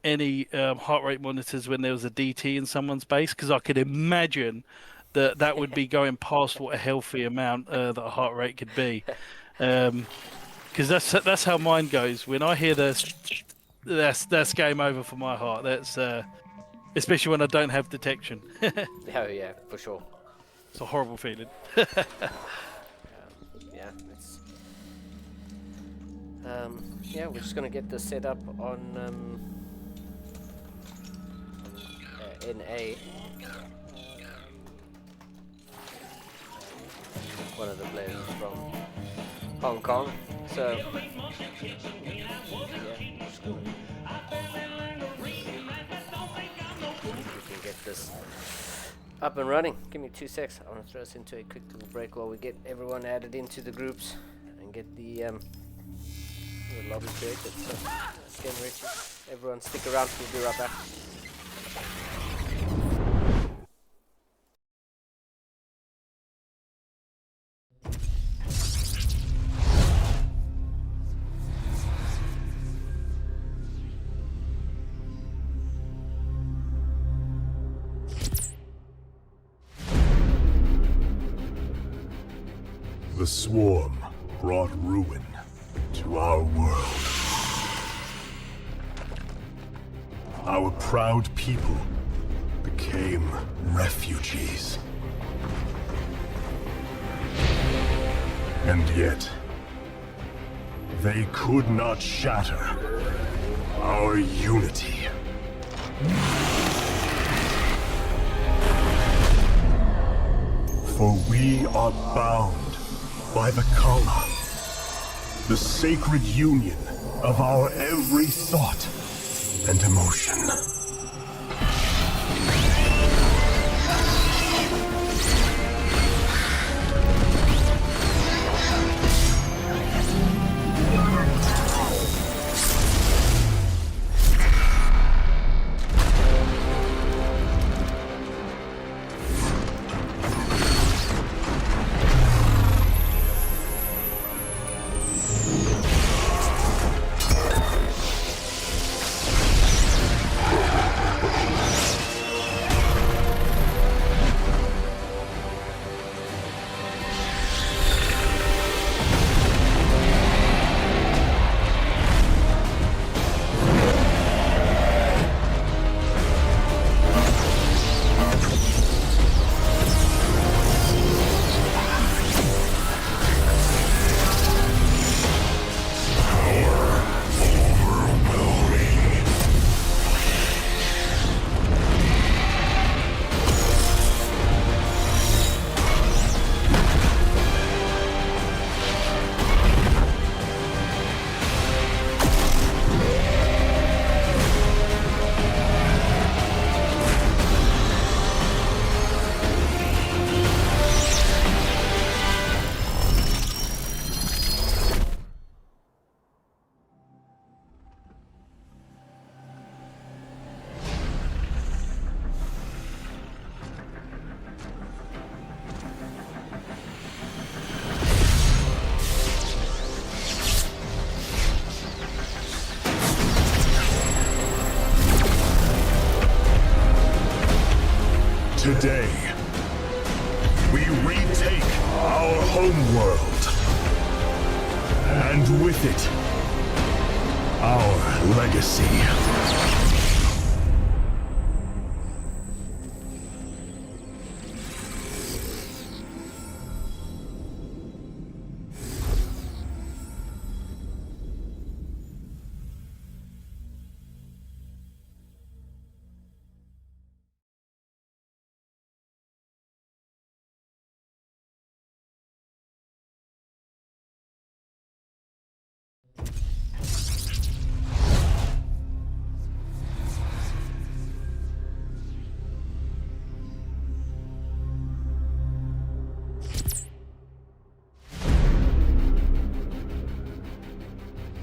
any heart rate monitors when there was a DT in someone's base, because I could imagine that would be going past what a healthy amount that a heart rate could be. Because that's how mine goes. When I hear this, that's game over for my heart. That's especially when I don't have detection. Oh yeah, for sure. It's a horrible feeling. We're just gonna get this set up on NA. One of the players is from Hong Kong, so we can get this up and running. Give me 2 secs. I want to throw us into a quick little break while we get everyone added into the groups and get the lobby created. So let's get Richie. Everyone stick around, we'll be right back. The swarm brought ruin to our world. Our proud people became refugees. And yet, they could not shatter our unity. For we are bound by the Kala, the sacred union of our every thought and emotion. Today, we retake our homeworld, and with it, our legacy.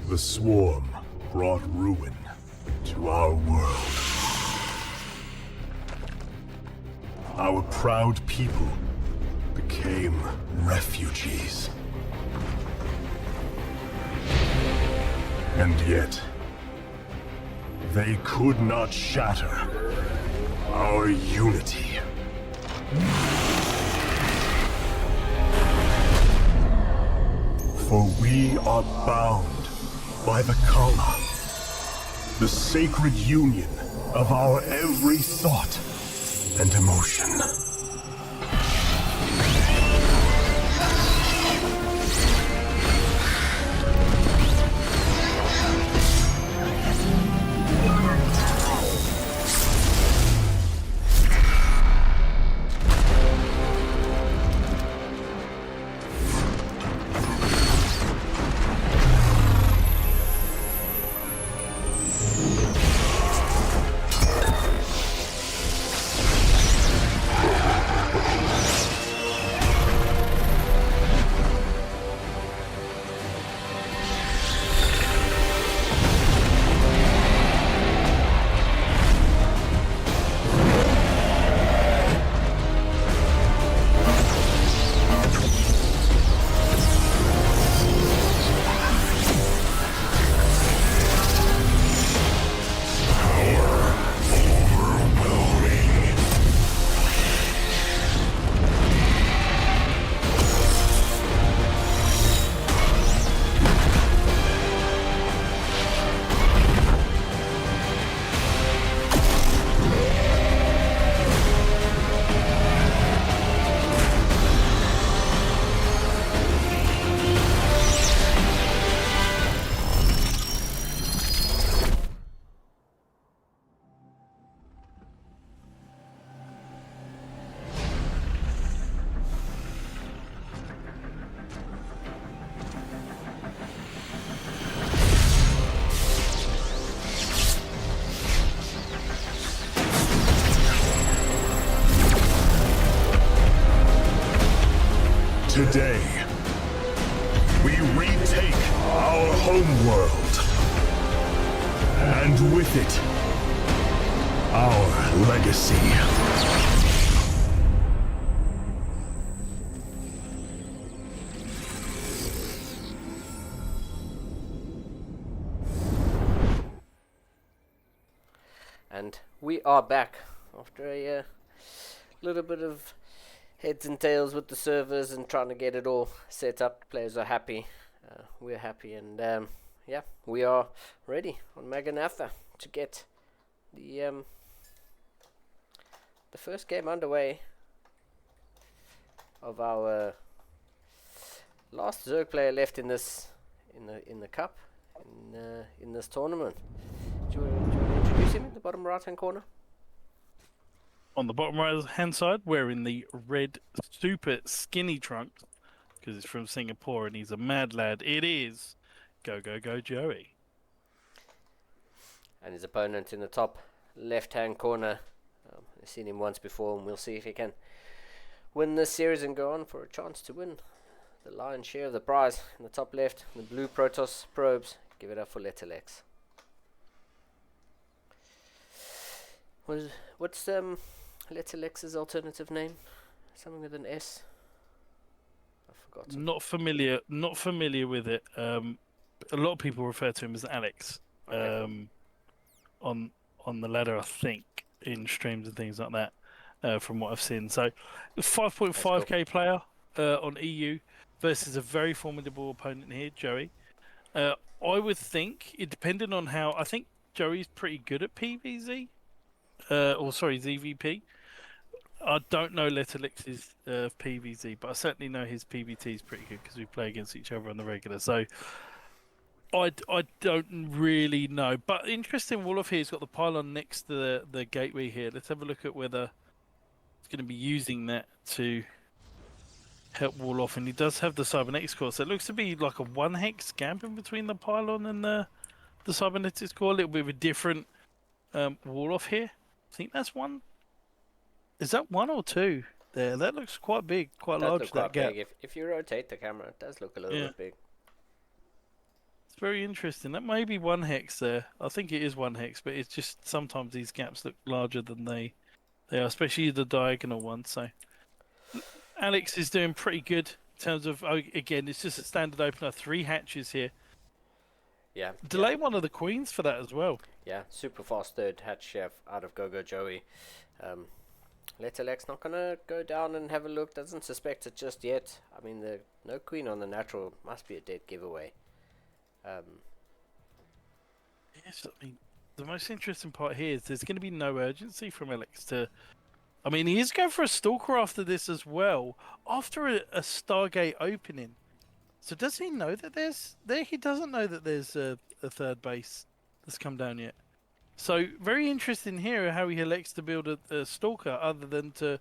The swarm brought ruin to our world. Our proud people became refugees. And yet, they could not shatter our unity. For we are bound by the Kala, the sacred union of our every thought and emotion. Today, we retake our homeworld. And with it, our legacy. And we are back after a little bit of heads and tails with the servers and trying to get it all set up. Players are happy, we're happy, and yeah, we are ready on Maganatha to get the first game underway of our last Zerg player left in this in the cup in this tournament. Do you want to introduce him in the bottom right hand corner? On the bottom right hand side, wearing the red super skinny trunks, because it's from Singapore and he's a mad lad. It is Go Joey. And his opponent in the top left hand corner. I've seen him once before, and we'll see if he can win this series and go on for a chance to win the lion's share of the prize. In the top left, the blue Protoss probes. Give it up for Letterlex. What's Letterlex's alternative name? Something with an S. I forgot. Not familiar with it. A lot of people refer to him as Alex. Okay. On the ladder, I think, in streams and things like that, from what I've seen. So, 5.5k player on EU versus a very formidable opponent here, Joey. I would think, it depending on how, I think Joey's pretty good at PVZ, ZVP. I don't know Letterlex's PVZ, but I certainly know his PVT is pretty good because we play against each other on the regular. So I don't really know. But interesting, Wolof here has got the pylon next to the gateway here. Let's have a look at whether it's going to be using that to help wall off. And he does have the cybernetics core. So it looks to be like a 1 hex gap in between the pylon and the cybernetics core. A little bit of a different wall off here. I think that's one. Is that 1 or 2 there? That looks quite big, quite large, that gap. Big. If you rotate the camera, it does look a little bit big. It's very interesting. That may be 1 hex there. I think it is 1 hex, but it's just sometimes these gaps look larger than they are, especially the diagonal ones. So Alex is doing pretty good in terms of, again, it's just a standard opener, 3 hatches here. Yeah. Delay one of the queens for that as well. Yeah, super fast third hatch chef out of Go Joey. Letterlex not gonna go down and have a look. Doesn't suspect it just yet. I mean, the no queen on the natural must be a dead giveaway. Yes, I mean, the most interesting part here is there's going to be no urgency from Alex to. I mean, he is going for a stalker after this as well, after a Stargate opening. So does he know that there's there? He doesn't know that there's a third base that's come down yet. So very interesting here how he elects to build a stalker other than to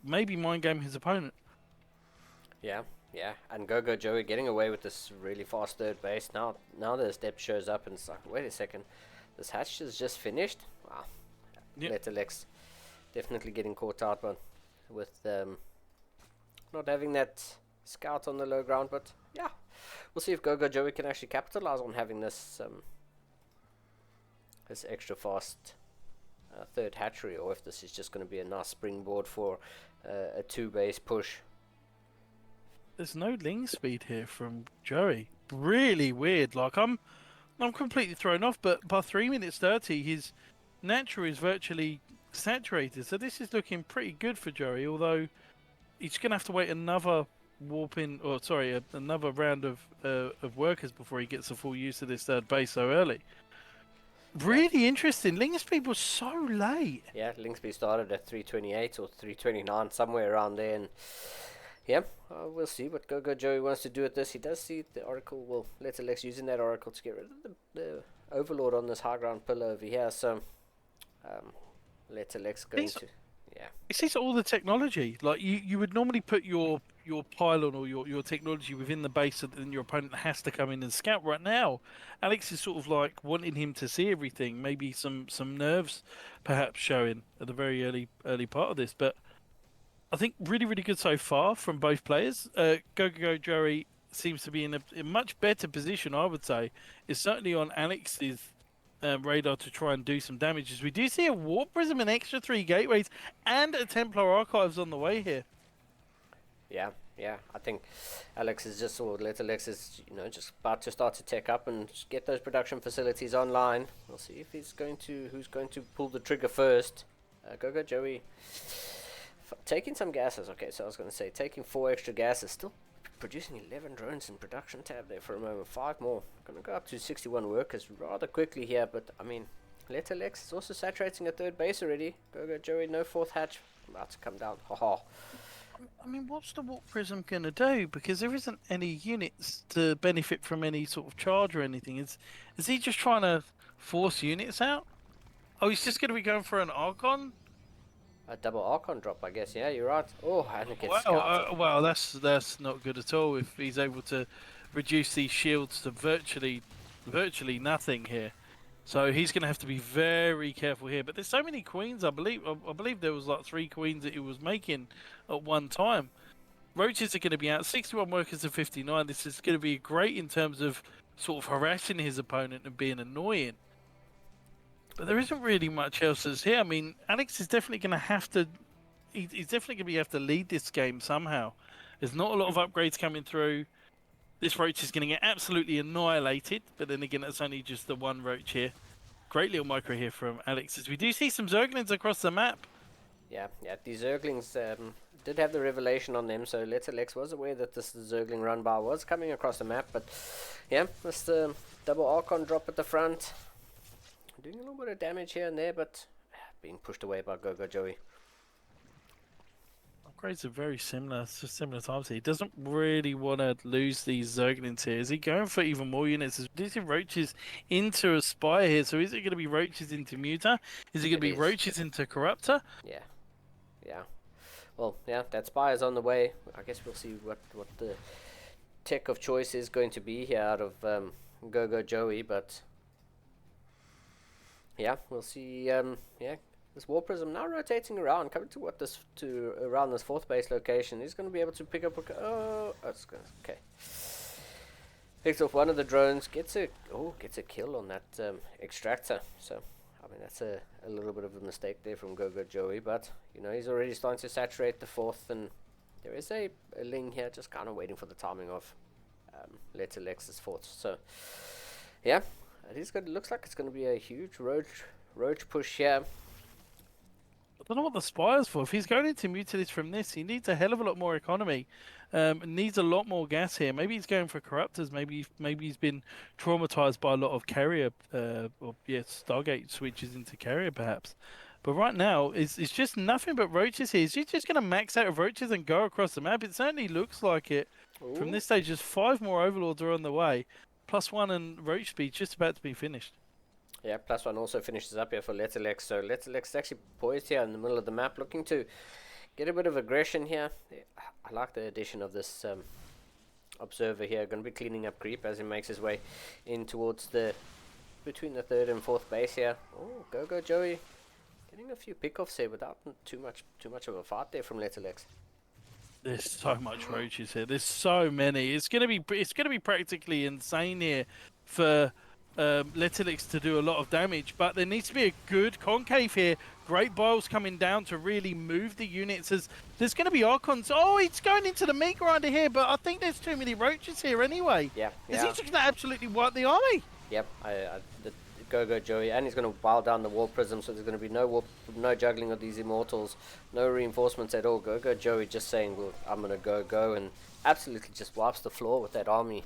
maybe mind game his opponent. Yeah, and Go Joey getting away with this really fast third base. Now the step shows up and it's like, wait a second, this hatch is just finished. Wow, yep. Letterlex definitely getting caught out, but with not having that scout on the low ground. But yeah, we'll see if Go Joey can actually capitalize on having this this extra fast third hatchery, or if this is just going to be a nice springboard for a 2-base push. There's no ling speed here from Joey. Really weird. Like I'm completely thrown off. But by 3 minutes 30, his natural is virtually saturated. So this is looking pretty good for Joey. Although he's gonna have to wait another another round of workers before he gets the full use of this third base so early. Really interesting. Ling speed was so late. Yeah, ling speed started at 328 or 329, somewhere around there, and yeah, we'll see what Go Joey wants to do with this. He does see the Oracle. Well, Letterlex using that Oracle to get rid of the Overlord on this high ground pillar over here. So, Letterlex going to, yeah. It sees all the technology. Like you would normally put your pylon or your technology within the base, so then your opponent has to come in and scout. Right now, Alex is sort of like wanting him to see everything. Maybe some nerves, perhaps showing at the very early part of this, but. I think really, really good so far from both players. Go Joey seems to be in a much better position, I would say. It's certainly on Alex's radar to try and do some damage. As we do see a Warp Prism, an extra 3 gateways, and a Templar Archives on the way here. Yeah, yeah. I think Alex is just, or Little Alex is, just about to start to tech up and just get those production facilities online. We'll see if who's going to pull the trigger first. Go Joey. Taking some gases. Okay, so I was going to say, taking 4 extra gases, still producing 11 drones in production tab there for a moment. 5 more. Going to go up to 61 workers rather quickly here, but I mean, Little X is also saturating a 3rd base already. Go Joey, no 4th hatch. About to come down. Haha. I mean, what's the Warp Prism going to do? Because there isn't any units to benefit from any sort of charge or anything. Is he just trying to force units out? Oh, he's just going to be going for an Archon? A double Archon drop, I guess. Yeah, you're right. Oh, and it gets Wow, scouted. well, that's not good at all. If he's able to reduce these shields to virtually nothing here, so he's going to have to be very careful here. But there's so many queens. I believe there was like 3 queens that he was making at one time. Roaches are going to be out. 61 workers to 59. This is going to be great in terms of sort of harassing his opponent and being annoying. But there isn't really much else that's here. I mean, Alex is definitely going to have to. He's definitely going to have to lead this game somehow. There's not a lot of upgrades coming through. This roach is going to get absolutely annihilated. But then again, it's only just the one roach here. Great little micro here from Alex. As we do see some Zerglings across the map. Yeah. These Zerglings did have the revelation on them, so Little X was aware that this Zergling run bar was coming across the map. But yeah, this double Archon drop at the front. Doing a little bit of damage here and there, but being pushed away by Go Joey. Upgrades are very similar. It's just similar times here. He doesn't really want to lose these Zerglings here. Is he going for even more units? Is he roaches into a Spire here? So is it going to be roaches into Muta? Is it going to be roaches into Corruptor? Yeah. Well, yeah, that Spire's on the way. I guess we'll see what the tech of choice is going to be here out of Go Joey, but yeah, we'll see. This War Prism now rotating around, coming to around this 4th base location. He's going to be able to pick up. Okay. Picks off one of the drones, gets a kill on that extractor. So I mean, that's a little bit of a mistake there from Go Joey, but he's already starting to saturate the 4th, and there is a Ling here, just kind of waiting for the timing of Little X's 4th. So yeah. It looks like it's going to be a huge roach push here. I don't know what the Spire's for. If he's going into Mutilis from this, he needs a hell of a lot more economy. Needs a lot more gas here. Maybe he's going for Corruptors. Maybe he's been traumatized by a lot of carrier, Stargate switches into carrier perhaps. But right now, it's just nothing but roaches here. Is he just going to max out of roaches and go across the map? It certainly looks like it. Ooh. From this stage, just 5 more Overlords are on the way. +1 and roach speed just about to be finished. Yeah, +1 also finishes up here for Little X. So Little X is actually poised here in the middle of the map, looking to get a bit of aggression here. I like the addition of this observer here. Going to be cleaning up creep as he makes his way in towards between the 3rd and 4th base here. Oh, Go Joey, getting a few pickoffs here without too much of a fight there from Little X. There's so much roaches here. There's so many. It's gonna be practically insane here for Little X to do a lot of damage. But there needs to be a good concave here. Great Biles coming down to really move the units. As there's going to be Archons. Oh, it's going into the meat grinder here. But I think there's too many roaches here anyway. Yeah. Is he just going to absolutely wipe the army? Yep. Go Joey, and he's going to wild down the War Prism, so there's going to be no juggling of these Immortals, no reinforcements at all. Go Joey just saying, well, I'm going to go, and absolutely just wipes the floor with that army.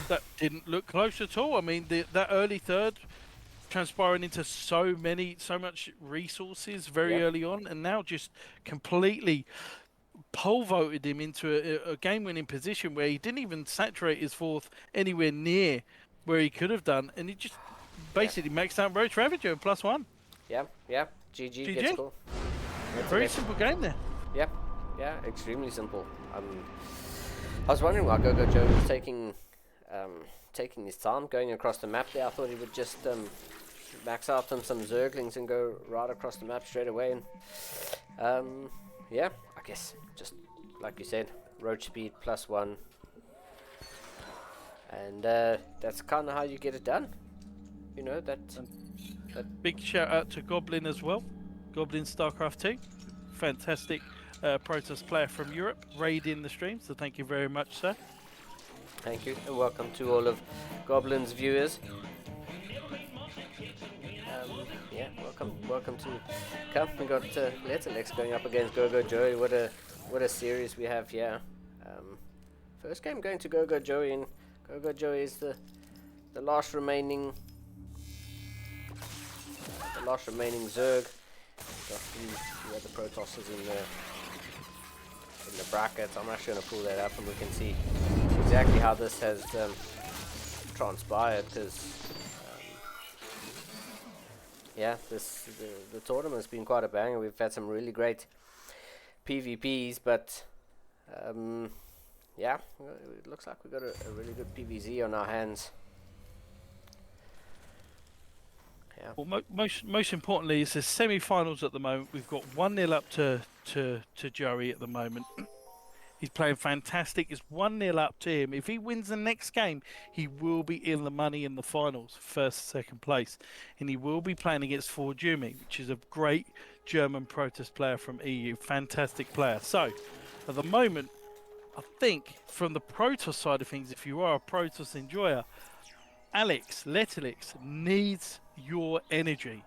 That didn't look close at all. I mean, that early 3rd transpiring into so much resources very early on, and now just completely pole voted him into a game-winning position where he didn't even saturate his 4th anywhere near where he could have done, and he just basically maxed out Roach Ravager at +1. Yeah. GG. Gets cool. Very simple game there. Yeah, extremely simple. I was wondering why Go Joe was taking his time going across the map there. I thought he would just max out on some Zerglings and go right across the map straight away. And Yeah, I guess just like you said, roach speed +1, and that's kind of how you get it done. You know that. Big shout out to Goblin as well. Goblin StarCraft 2. Fantastic Protoss player from Europe, raiding the stream, so thank you very much, sir. Thank you, and welcome to all of Goblin's viewers. Yeah, welcome to Cup. We got Letterlex going up against Go Joey. What a series we have here. First game going to Go Joey, and Go Joey is the last remaining Zerg. Got a few other Protosses in the brackets. I'm actually going to pull that up and we can see exactly how this has transpired, because yeah, the tournament's been quite a banger. We've had some really great PvPs, but yeah, it looks like we've got a really good PvZ on our hands. Yeah. Well, most importantly, it's the semi-finals at the moment. We've got 1-0 up to Joey at the moment. He's playing fantastic. It's 1-0 up to him. If he wins the next game, he will be in the money in the finals, first, second place. And he will be playing against Forjumi, which is a great German Protoss player from EU. Fantastic player. So, at the moment, I think from the Protoss side of things, if you are a Protoss enjoyer, Letterlix needs your energy.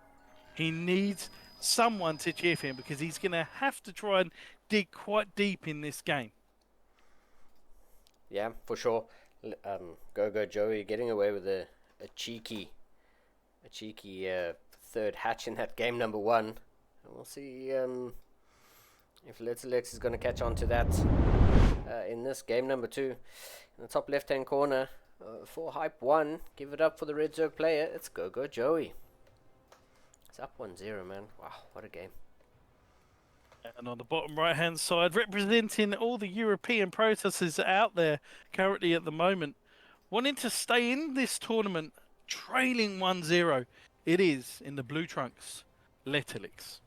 He needs someone to cheer for him, because he's going to have to try and dig quite deep in this game. Yeah, for sure. Go Joey getting away with a cheeky third hatch in that game number 1. And we'll see if Letterlex is going to catch on to that in this game number 2. In the top left hand corner, for Hype 1, give it up for the Red Zerg player. It's Go Joey. It's up 1-0, man. Wow, what a game. And on the bottom right hand side, representing all the European Protosses out there currently at the moment, wanting to stay in this tournament, trailing 1-0. It is, in the blue trunks, Letterlix.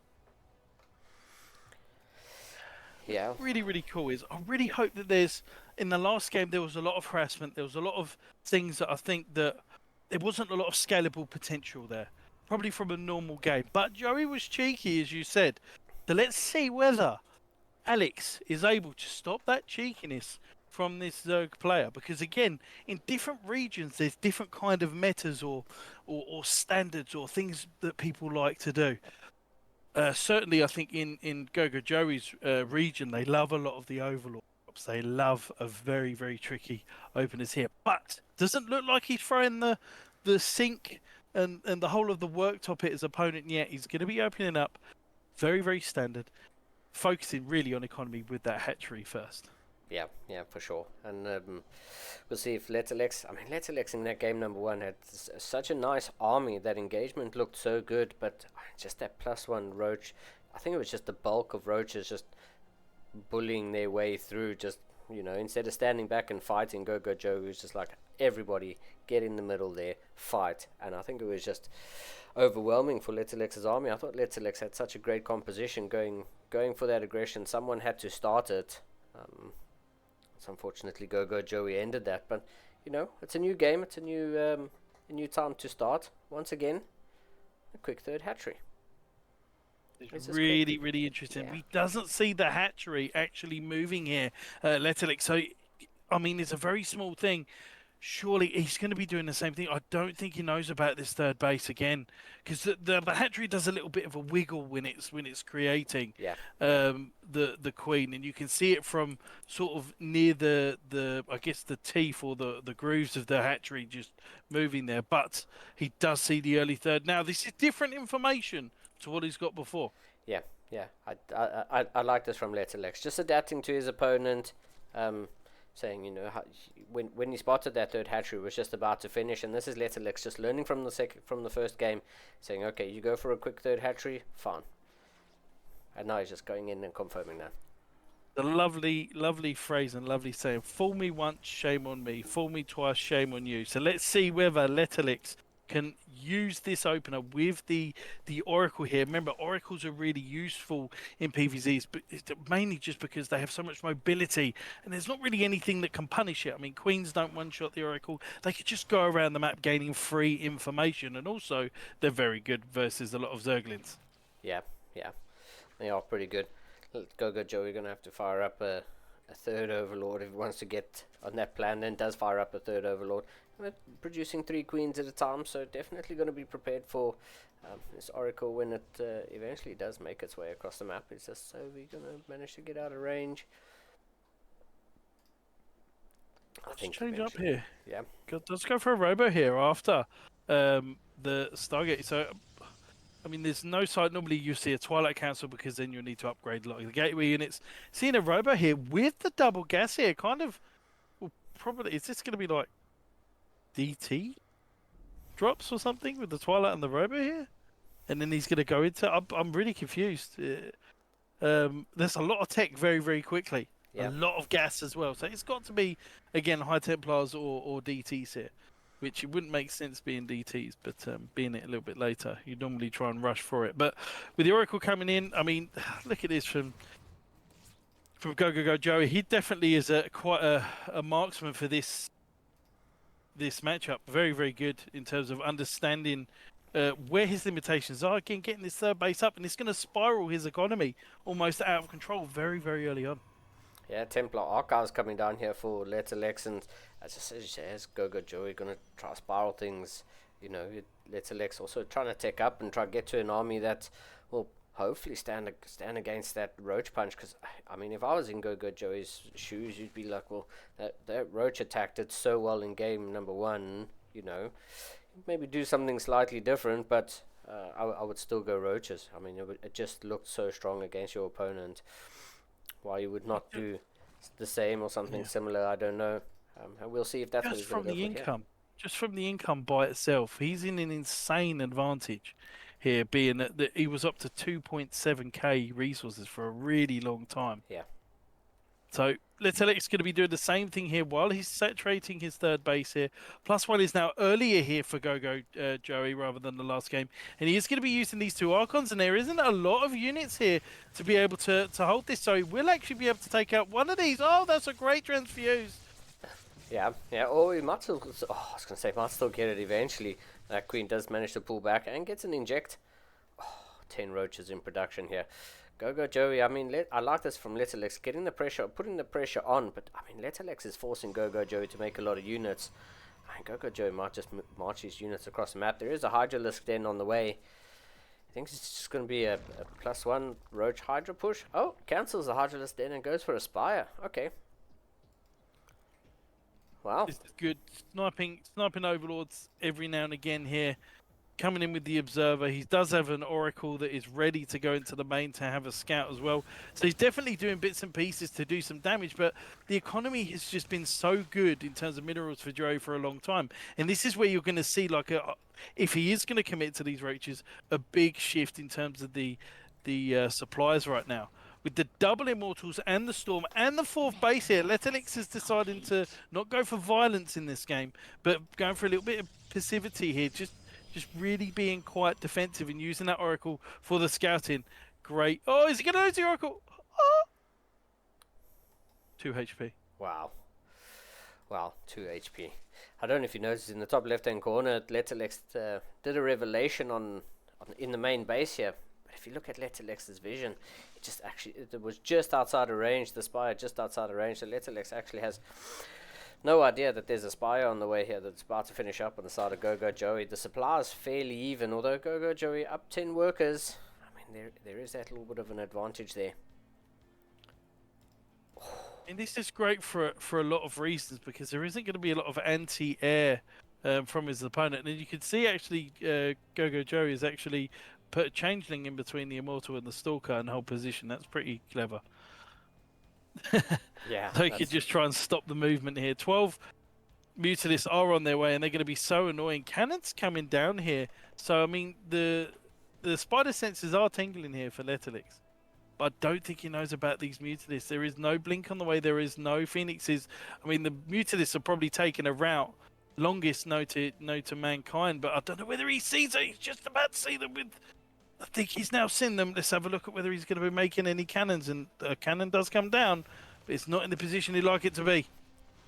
Yeah. Really, really cool is, I really hope that in the last game there was a lot of harassment, there was a lot of things that I think that there wasn't a lot of scalable potential there. Probably from a normal game. But Joey was cheeky, as you said. So let's see whether Alex is able to stop that cheekiness from this Zerg player. Because again, in different regions, there's different kind of metas or standards or things that people like to do. Certainly, I think in Go Joey's region, they love a lot of the Overlord. They love a very, very tricky openers here. But doesn't look like he's throwing the sink and the whole of the worktop at his opponent yet. He's going to be opening up very, very standard, focusing really on economy with that hatchery first. Yeah, for sure. And we'll see if Letterlex in that game number 1 had such a nice army. That engagement looked so good, but just that +1 roach, I think it was just the bulk of roaches just bullying their way through, just, you know, instead of standing back and fighting, Go Joe was just like, everybody get in the middle there, fight. And I think it was just overwhelming for Letterlex's army. I thought Letterlex had such a great composition going for that aggression. Someone had to start it. Unfortunately, Go Joey ended that, but you know, it's a new game. It's a new time to start. Once again, a quick third hatchery. It's really, really interesting. Yeah. We doesn't see the hatchery actually moving here, Letterlex. So, I mean, it's a very small thing. Surely he's going to be doing the same thing. I don't think he knows about this third base again, because the hatchery does a little bit of a wiggle when it's creating the queen, and you can see it from sort of near the I guess the teeth or the grooves of the hatchery just moving there. But he does see the early third. Now this is different information to what he's got before. Yeah. I like this from Letterlex, just adapting to his opponent. Saying, you know, when he spotted that third hatchery was just about to finish, and this is Letterlex just learning from the first game, saying, okay, you go for a quick third hatchery, fine. And now he's just going in and confirming that. The lovely, lovely phrase and lovely saying, fool me once, shame on me. Fool me twice, shame on you. So let's see whether Letterlex can use this opener with the Oracle here. Remember, Oracles are really useful in PvZs, but it's mainly just because they have so much mobility, and there's not really anything that can punish it. I mean, Queens don't one-shot the Oracle. They could just go around the map gaining free information, and also they're very good versus a lot of Zerglings. Yeah, yeah, they are pretty good. Go Joey, gonna have to fire up a third Overlord if he wants to get on that plan. Then does fire up a third Overlord. We're producing 3 Queens at a time, so definitely going to be prepared for this Oracle when it eventually does make its way across the map. It's just so we're going to manage to get out of range. I think change up eventually. here. Yeah. Let's go for a Robo here after the Stargate. So, I mean, there's no site. Normally you see a Twilight Council because then you'll need to upgrade a lot of the gateway units. Seeing a Robo here with the double gas here, kind of, well, probably, is this going to be like DT drops or something with the Twilight and the Robo here? And then he's going to go into... I'm really confused. There's a lot of tech very, very quickly. Yeah. A lot of gas as well. So it's got to be, again, High Templars or DTs here. Which it wouldn't make sense being DTs, but being it a little bit later, you'd normally try and rush for it. But with the Oracle coming in, I mean, look at this from Go Joey. He definitely is quite a marksman for this matchup. Very, very good in terms of understanding where his limitations are. Again, getting this third base up, and it's going to spiral his economy almost out of control very, very early on. Yeah, Templar Archives coming down here for Letter Lex, and as Go Joey going to try to spiral things. You know, Letter Lex also trying to tech up and try to get to an army that will hopefully stand against that Roach punch. Because I mean, if I was in Go Joey's shoes, you'd be like, well, that Roach attacked it so well in game number 1. You know, maybe do something slightly different, but I would still go Roaches. I mean, it just looked so strong against your opponent. Why you would not do the same or something similar, I don't know. And we'll see if that's just from the income. Just from the income by itself, he's in an insane advantage here, being that he was up to 2.7k resources for a really long time. Yeah. So Letelek's going to be doing the same thing here while he's saturating his third base here. +1 is now earlier here for Joey rather than the last game. And he is going to be using these 2 Archons, and there isn't a lot of units here to be able to hold this. So he will actually be able to take out one of these. Oh, that's a great transfuse. Yeah. Oh, he might still... Oh, I was going to say, might still get it eventually. That Queen does manage to pull back and gets an inject. Oh, 10 Roaches in production here. Go Joey, I mean, I like this from Letterlex, getting the pressure, putting the pressure on, but I mean, Letterlex is forcing Go Joey to make a lot of units. I mean, Go Joey might just march his units across the map. There is a Hydralisk den on the way. I think it's just going to be a +1 Roach Hydra push. Oh, cancels the Hydralisk den and goes for a Spire. Okay. Wow. This is good. Sniping Overlords every now and again here. Coming in with the Observer. He does have an Oracle that is ready to go into the main to have a scout as well. So he's definitely doing bits and pieces to do some damage, but the economy has just been so good in terms of minerals for Joey for a long time. And this is where you're going to see, like, if he is going to commit to these Roaches, a big shift in terms of the supplies right now. With the double Immortals and the Storm and the 4th base here, Letelix is deciding to not go for violence in this game, but going for a little bit of passivity here. Just really being quite defensive and using that Oracle for the scouting. Great. Oh, is he going to lose the Oracle? Oh! 2 HP. Wow. 2 HP. I don't know if you noticed in the top left-hand corner, Letterlex did a revelation in the main base here. But if you look at Letterlex's vision, it was just outside of range, the Spire just outside of range. So Letterlex actually has no idea that there's a Spire on the way here that's about to finish up on the side of Go Joey. The supply is fairly even, although Go Joey up 10 workers. I mean, there is that little bit of an advantage there. And this is great for a lot of reasons, because there isn't going to be a lot of anti-air from his opponent. And you can see actually Go Joey has actually put a changeling in between the Immortal and the Stalker and hold position. That's pretty clever. Yeah. So he could just try and stop the movement here. 12 Mutalisks are on their way, and they're going to be so annoying. Cannons coming down here. So, I mean, the spider senses are tingling here for Letterlix. But I don't think he knows about these Mutalisks. There is no blink on the way. There is no Phoenixes. I mean, the Mutalisks are probably taking a route longest no to mankind, but I don't know whether he sees it. He's just about to see them with. I think he's now seen them. Let's have a look at whether he's going to be making any cannons, and a cannon does come down, but it's not in the position he'd like it to be.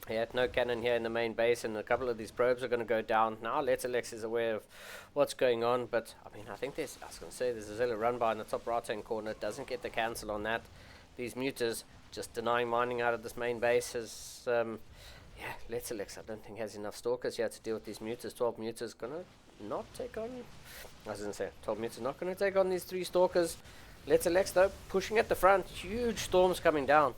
Yeah, no cannon here in the main base, and a couple of these probes are going to go down. Now, Letterlex is aware of what's going on, but, I mean, I think I was going to say, there's a Zilla run by in the top right-hand corner. Doesn't get the cancel on that. These muters just denying mining out of this main base has, yeah, Letterlex, I don't think has enough stalkers here to deal with these muters. 12 muters going to not take on, I was going to say, 12 muters not going to take on these 3 stalkers. Letterlex, though, pushing at the front. Huge storms coming down.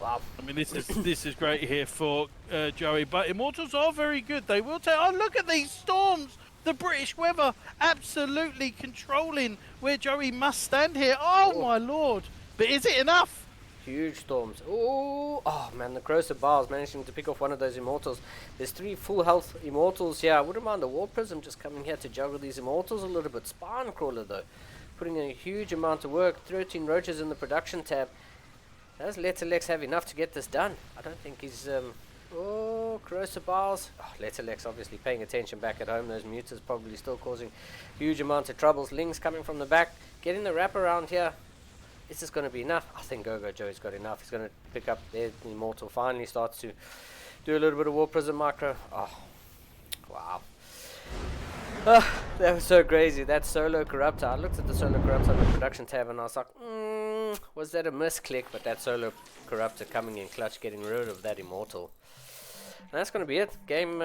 Wow. I mean, this is great here for Joey, but Immortals are very good. They will take. Oh, look at these storms! The British weather absolutely controlling where Joey must stand here. Oh my lord! But is it enough? Huge storms. Ooh. Oh man, the Corrosive Bars managing to pick off one of those Immortals. There's 3 full health Immortals here. I wouldn't mind the War Prism just coming here to juggle these Immortals a little bit. Spine Crawler though, putting in a huge amount of work. 13 roaches in the production tab. Does Letterlex have enough to get this done? I don't think he's... oh, Corrosive Bars. Oh, Letterlex obviously paying attention back at home. Those muters probably still causing huge amounts of troubles. Lings coming from the back. Getting the wrap around here. Is this going to be enough? I think Go-Go Joey's got enough. He's going to pick up there. The Immortal finally starts to do a little bit of War Prism micro. Oh, wow. Oh, that was so crazy. That Solo Corruptor. I looked at the Solo Corruptor on the production tab and I was like, was that a misclick? But that Solo Corruptor coming in clutch, getting rid of that Immortal. And that's going to be it. Game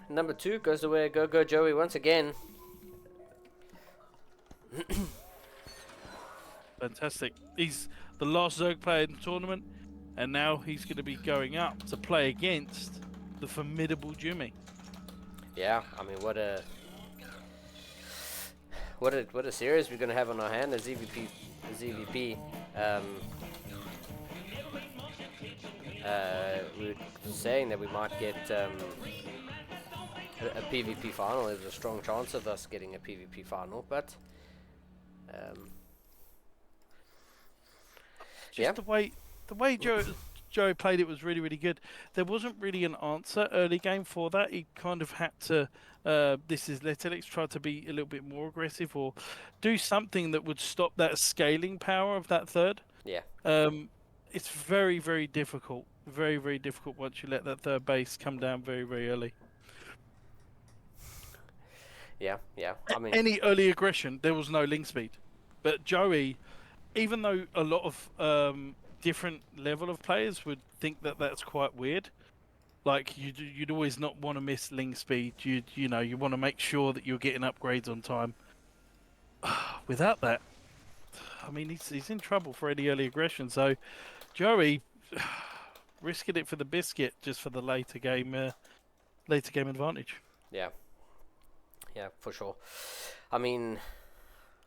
number 2 goes the way of Go-Go Joey once again. Fantastic. He's the last Zerg player in the tournament, and now he's going to be going up to play against the formidable Jimmy. Yeah, I mean, what a series we're going to have on our hand as ZVP. We were saying that we might get a PvP final. There's a strong chance of us getting a PvP final, but just the way Joe played it was really, really good. There wasn't really an answer early game for that. He kind of had to, this is Letterlex, try to be a little bit more aggressive or do something that would stop that scaling power of that third. Yeah. It's very, very difficult. Very, very difficult once you let that third base come down very, very early. Yeah. I mean, any early aggression, there was no link speed. But Joey, even though a lot of different level of players would think that that's quite weird, like you'd always not want to miss link speed. You know you want to make sure that you're getting upgrades on time. Without that, I mean he's in trouble for any early aggression. So Joey risking it for the biscuit just for the later game advantage. Yeah, for sure. I mean,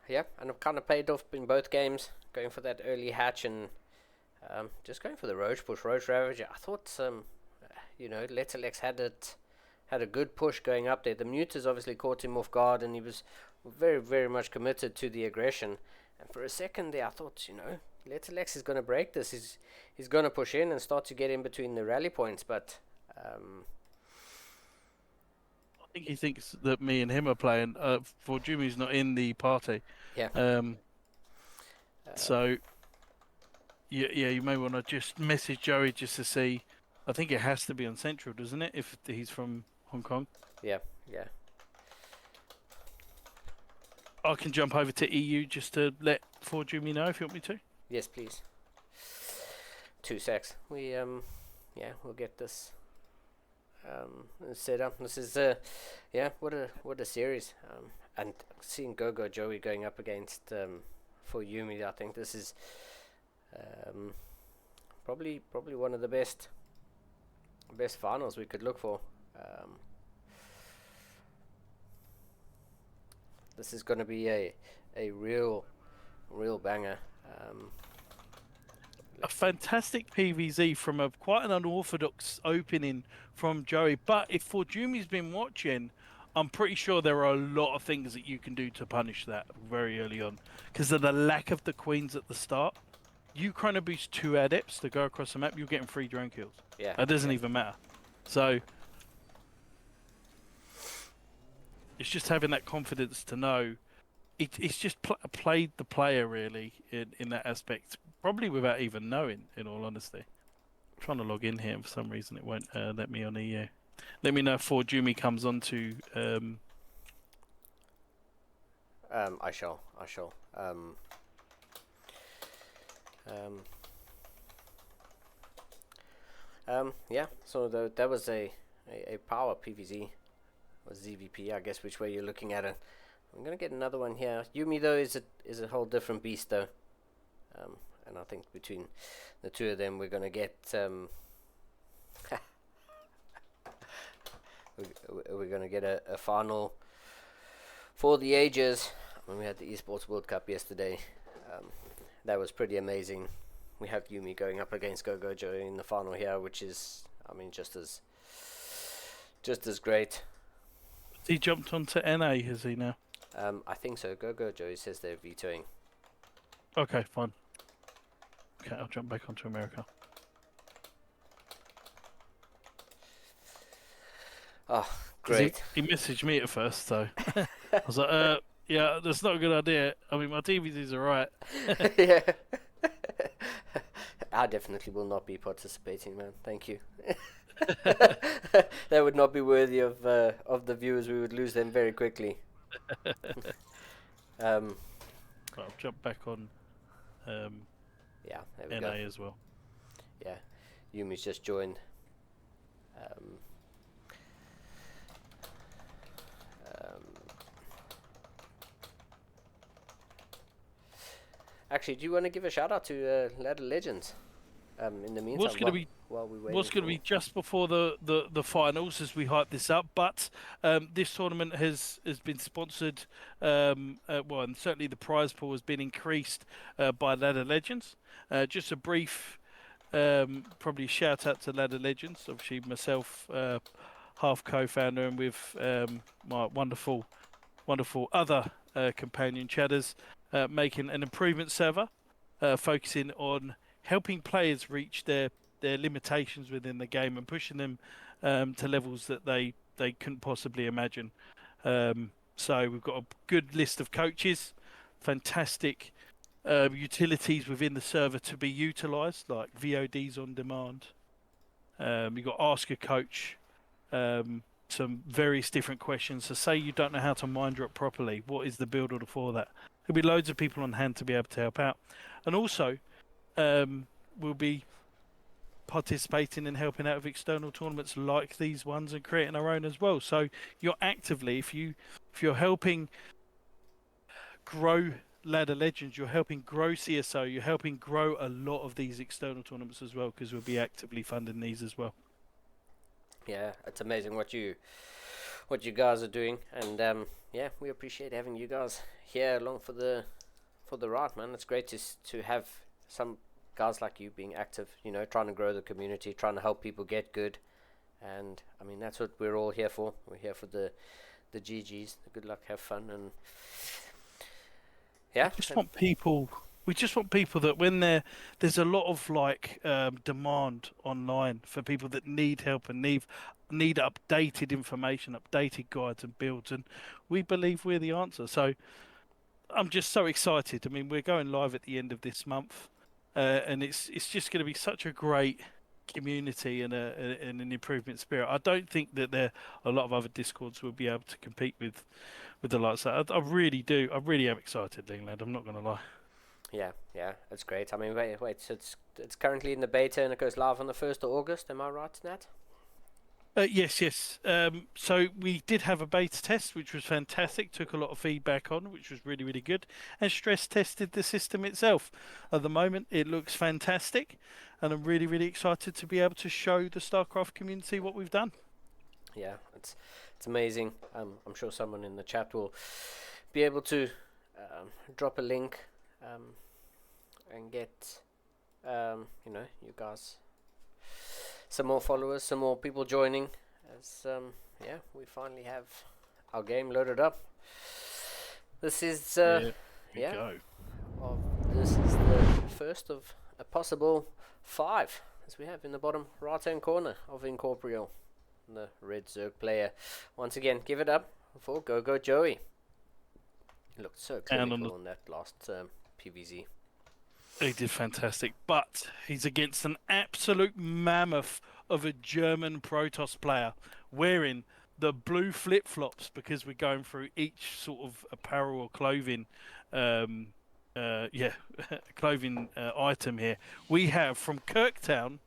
yeah, and I've kind of paid off in both games, going for that early hatch and just going for the Roach push, Roach Ravager. I thought, Letterlex had a good push going up there. The Muters obviously caught him off guard, and he was very, very much committed to the aggression. And for a second there, I thought, Letterlex is going to break this. He's going to push in and start to get in between the rally points, but I think he thinks that me and him are playing. For Jimmy's not in the party. Yeah. So, yeah, you may want to just message Joey just to see. I think it has to be on Central, doesn't it? If he's from Hong Kong. Yeah. I can jump over to EU just to let Jimmy know if you want me to. Yes, please. 2 secs. We'll get this set up. This is what a series. And seeing Go-Go Joey going up against for Yumi, I think this is probably one of the best finals we could look for. This is going to be a real banger. A fantastic PVZ from quite an unorthodox opening from Joey. But if Forjumi's been watching, I'm pretty sure there are a lot of things that you can do to punish that very early on. Because of the lack of the queens at the start. You chrono boost 2 adepts to go across the map, you're getting 3 drone kills. Yeah. It doesn't even matter. So it's just having that confidence to know it's just played the player really in that aspect, probably without even knowing. In all honesty, I'm trying to log in here and for some reason it won't let me on EU. Let me know if Jumi comes on to. I shall. Yeah. So that was a power PVZ or ZVP, I guess, which way you're looking at it. I'm gonna get another one here. Yumi though is a whole different beast though, and I think between the two of them we're gonna get we're gonna get a final for the ages. When we had the Esports World Cup yesterday, that was pretty amazing. We have Yumi going up against Gogojo in the final here, which is, I mean, just as great. He jumped onto NA, has he now? I think so. Gogojo says they're vetoing. Okay, fine. Okay, I'll jump back onto America. Oh, great. He messaged me at first, so I was like, yeah, that's not a good idea. I mean, my DVDs are right. Yeah. I definitely will not be participating, man. Thank you. That would not be worthy of the viewers. We would lose them very quickly. I'll jump back on yeah, there we NA go. as well. Yeah, Yumi's just joined. Actually, do you want to give a shout out to Ladder Legends? In the meantime, while we wait. What's going to be just before the finals as we hype this up, but this tournament has been sponsored, and certainly the prize pool has been increased by Ladder Legends. Just a brief, probably shout out to Ladder Legends. Obviously, myself, half co-founder, and with my wonderful other companion chatters, making an improvement server, focusing on helping players reach their limitations within the game and pushing them to levels that they couldn't possibly imagine. So we've got a good list of coaches, fantastic utilities within the server to be utilised, like VODs on demand. You've got Ask a Coach, some various different questions. So say you don't know how to mind drop properly, what is the build order for that? There'll be loads of people on hand to be able to help out. And also, we'll be participating and helping out with external tournaments like these ones and creating our own as well. So you're actively, if you're helping grow Ladder Legends, you're helping grow CSO, you're helping grow a lot of these external tournaments as well, because we'll be actively funding these as well. Yeah, it's amazing what you guys are doing, and yeah, we appreciate having you guys here along for the ride, man. It's great to have some guys like you being active, trying to grow the community, trying to help people get good, and I mean that's what we're all here for. We're here for the GGs, the good luck, have fun, and yeah. We just want people that when there's a lot of demand online for people that need help and need updated information, updated guides and builds, and we believe we're the answer. So I'm just so excited. I mean, we're going live at the end of this month, and it's just going to be such a great community and an improvement spirit. I don't think that there are a lot of other Discords will be able to compete with the likes of that. I really do. I really am excited, England. I'm not going to lie. Yeah, that's great. I mean, wait. So it's currently in the beta and it goes live on the 1st of August. Am I right, Nat? Yes. So we did have a beta test, which was fantastic. Took a lot of feedback on, which was really, really good, and stress tested the system itself. At the moment, it looks fantastic, and I'm really, really excited to be able to show the StarCraft community what we've done. Yeah, it's amazing. I'm sure someone in the chat will be able to drop a link and get you guys some more followers, some more people joining, as we finally have our game loaded up. This is Go. This is the first of a possible 5, as we have in the bottom right hand corner of Incorporeal. the red Zerg player. Once again, give it up for Go Joey. He looked so clinical on that last PVZ. He did fantastic, but he's against an absolute mammoth of a German Protoss player wearing the blue flip-flops, because we're going through each sort of apparel or clothing clothing item here. We have from Kirktown,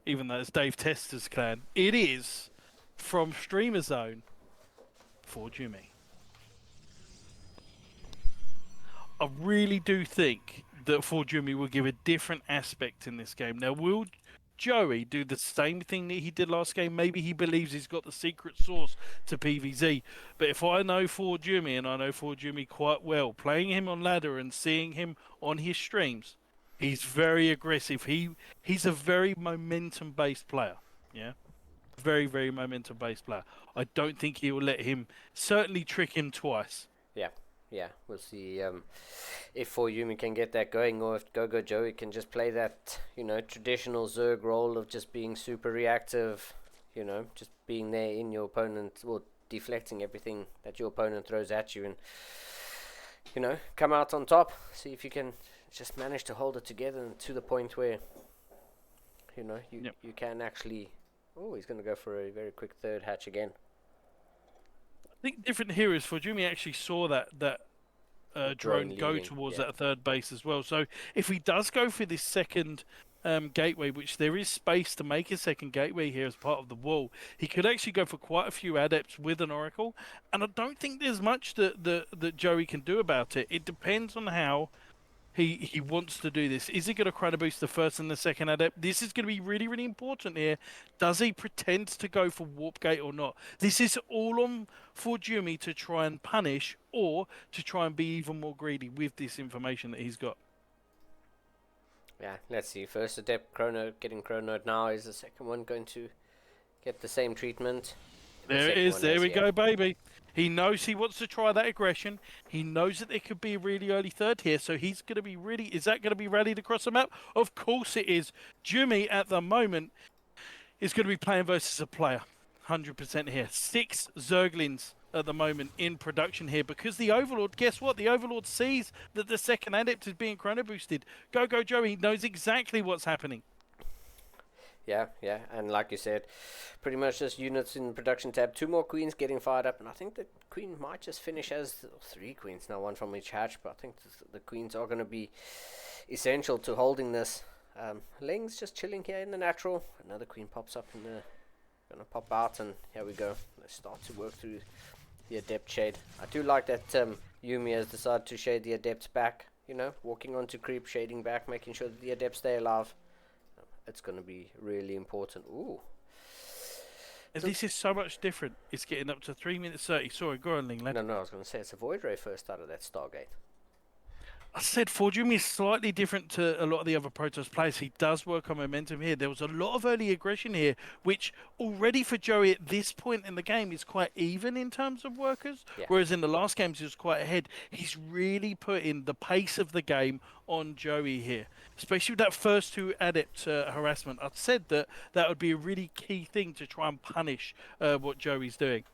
even though it's Dave Tester's clan, it is from Streamer Zone for Jimmy. I really do think that for Jimmy will give a different aspect in this game. Now, will Joey do the same thing that he did last game? Maybe he believes he's got the secret sauce to PvZ. But if I know for Jimmy, and I know for Jimmy quite well, playing him on ladder and seeing him on his streams, he's very aggressive. He's a very momentum-based player. Yeah, very, very momentum-based player. I don't think he will let him certainly trick him twice. Yeah, we'll see if For Yumi can get that going, or if Go Joey can just play that, traditional Zerg role of just being super reactive, just being there in your opponent, or deflecting everything that your opponent throws at you, and, come out on top. See if you can just manage to hold it together and to the point where, you can actually... Oh, he's going to go for a very quick third hatch again. I think different here is for Jimmy actually saw that drone go towards that third base as well. So if he does go for this second gateway, which there is space to make a second gateway here as part of the wall, he could actually go for quite a few adepts with an oracle. And I don't think there's much that Joey can do about it. It depends on how he wants to do this. Is he going to chrono boost the first and the second adept? This is going to be really, really important here. Does he pretend to go for warp gate or not? This is all on for Jimmy to try and punish, or to try and be even more greedy with this information that he's got. Yeah, let's see. First adept getting chronoed now. Is the second one going to get the same treatment? There it is. There we go, baby. He knows he wants to try that aggression. He knows that there could be a really early third here, so he's going to be really... Is that going to be rallied across the map? Of course it is. Jimmy, at the moment, is going to be playing versus a player. 100% here. 6 Zerglings at the moment in production here, because the Overlord, guess what? The Overlord sees that the second adept is being chrono boosted. Go Joey knows exactly what's happening. Yeah, and like you said, pretty much just units in the production tab. 2 more queens getting fired up, and I think the queen might just finish as 3 queens now, 1 from each hatch, but I think the queens are going to be essential to holding this. Ling's just chilling here in the natural. Another queen pops up in the... Going to pop out, and here we go. Let's start to work through the adept shade. I do like that Yumi has decided to shade the adepts back, walking onto creep, shading back, making sure that the adepts stay alive. It's going to be really important. Ooh. So this is so much different. It's getting up to 3 minutes 30. Sorry, go on, Ling. No, I was going to say it's a Void Ray first out of that Stargate. I said for Jimmy is slightly different to a lot of the other Protoss players. He does work on momentum here. There was a lot of early aggression here, which already for Joey at this point in the game is quite even in terms of workers. Yeah. Whereas in the last games he was quite ahead. He's really putting the pace of the game on Joey here, especially with that first 2 adept harassment. I said that would be a really key thing to try and punish what Joey's doing.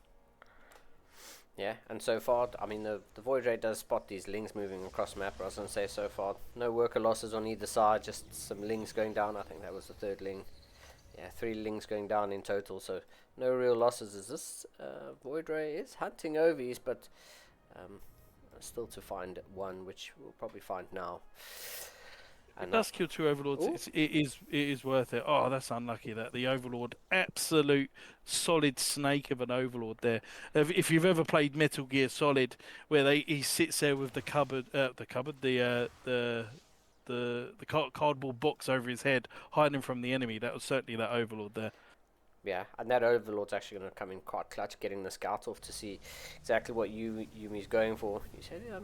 Yeah, and so far, I mean, the Void Ray does spot these Lings moving across the map, but I was going to say so far, no worker losses on either side, just some Lings going down. I think that was the 3rd Ling. Yeah, 3 Lings going down in total, so no real losses as this Void Ray is hunting Ovies, but still to find 1, which we'll probably find now. It does kill 2 Overlords. It is worth it. Oh, that's unlucky. That the Overlord, absolute solid snake of an Overlord there. If you've ever played Metal Gear Solid, where he sits there with the cardboard box over his head, hiding from the enemy. That was certainly that Overlord there. Yeah, and that Overlord's actually going to come in quite clutch, getting the scout off to see exactly what Yumi's going for. He said, it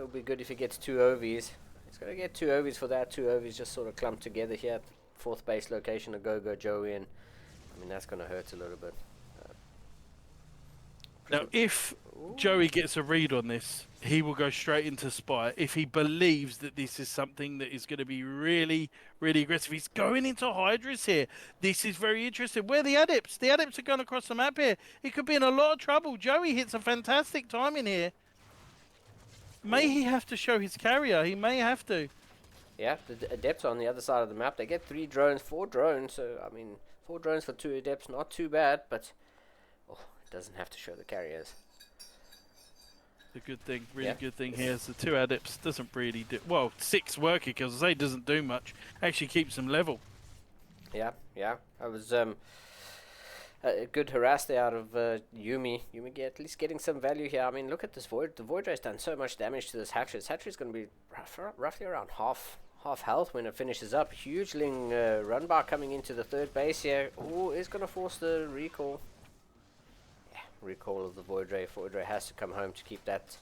would be good if he gets 2 OVs. He's going to get 2 OVs for that. 2 OVs just sort of clumped together here at 4th base location of Go Joey, and I mean that's going to hurt a little bit. Now, if Joey gets a read on this, he will go straight into Spire. If he believes that this is something that is going to be really, really aggressive, he's going into Hydras here. This is very interesting. Where are the Adepts? The Adepts are going across the map here. He could be in a lot of trouble. Joey hits a fantastic timing here. May he have to show his carrier? He may have to. Yeah, the Adepts are on the other side of the map. They get 3 drones, 4 drones. So, I mean, 4 drones for 2 Adepts, not too bad, but it doesn't have to show the carriers. A good thing, really good thing here is the 2 Adepts doesn't really do... Well, 6 worker kills, I say doesn't do much. Actually keeps them level. Yeah. I was a good harass there out of Yumi. Yumi at least getting some value here. I mean, look at this Void. The Void Ray's done so much damage to this Hatchery. This Hatchery's going to be roughly around half health when it finishes up. Huge Ling run bar coming into the 3rd base here. Oh, is going to force the recall. Yeah, recall of the Void Ray. Void Ray has to come home to keep that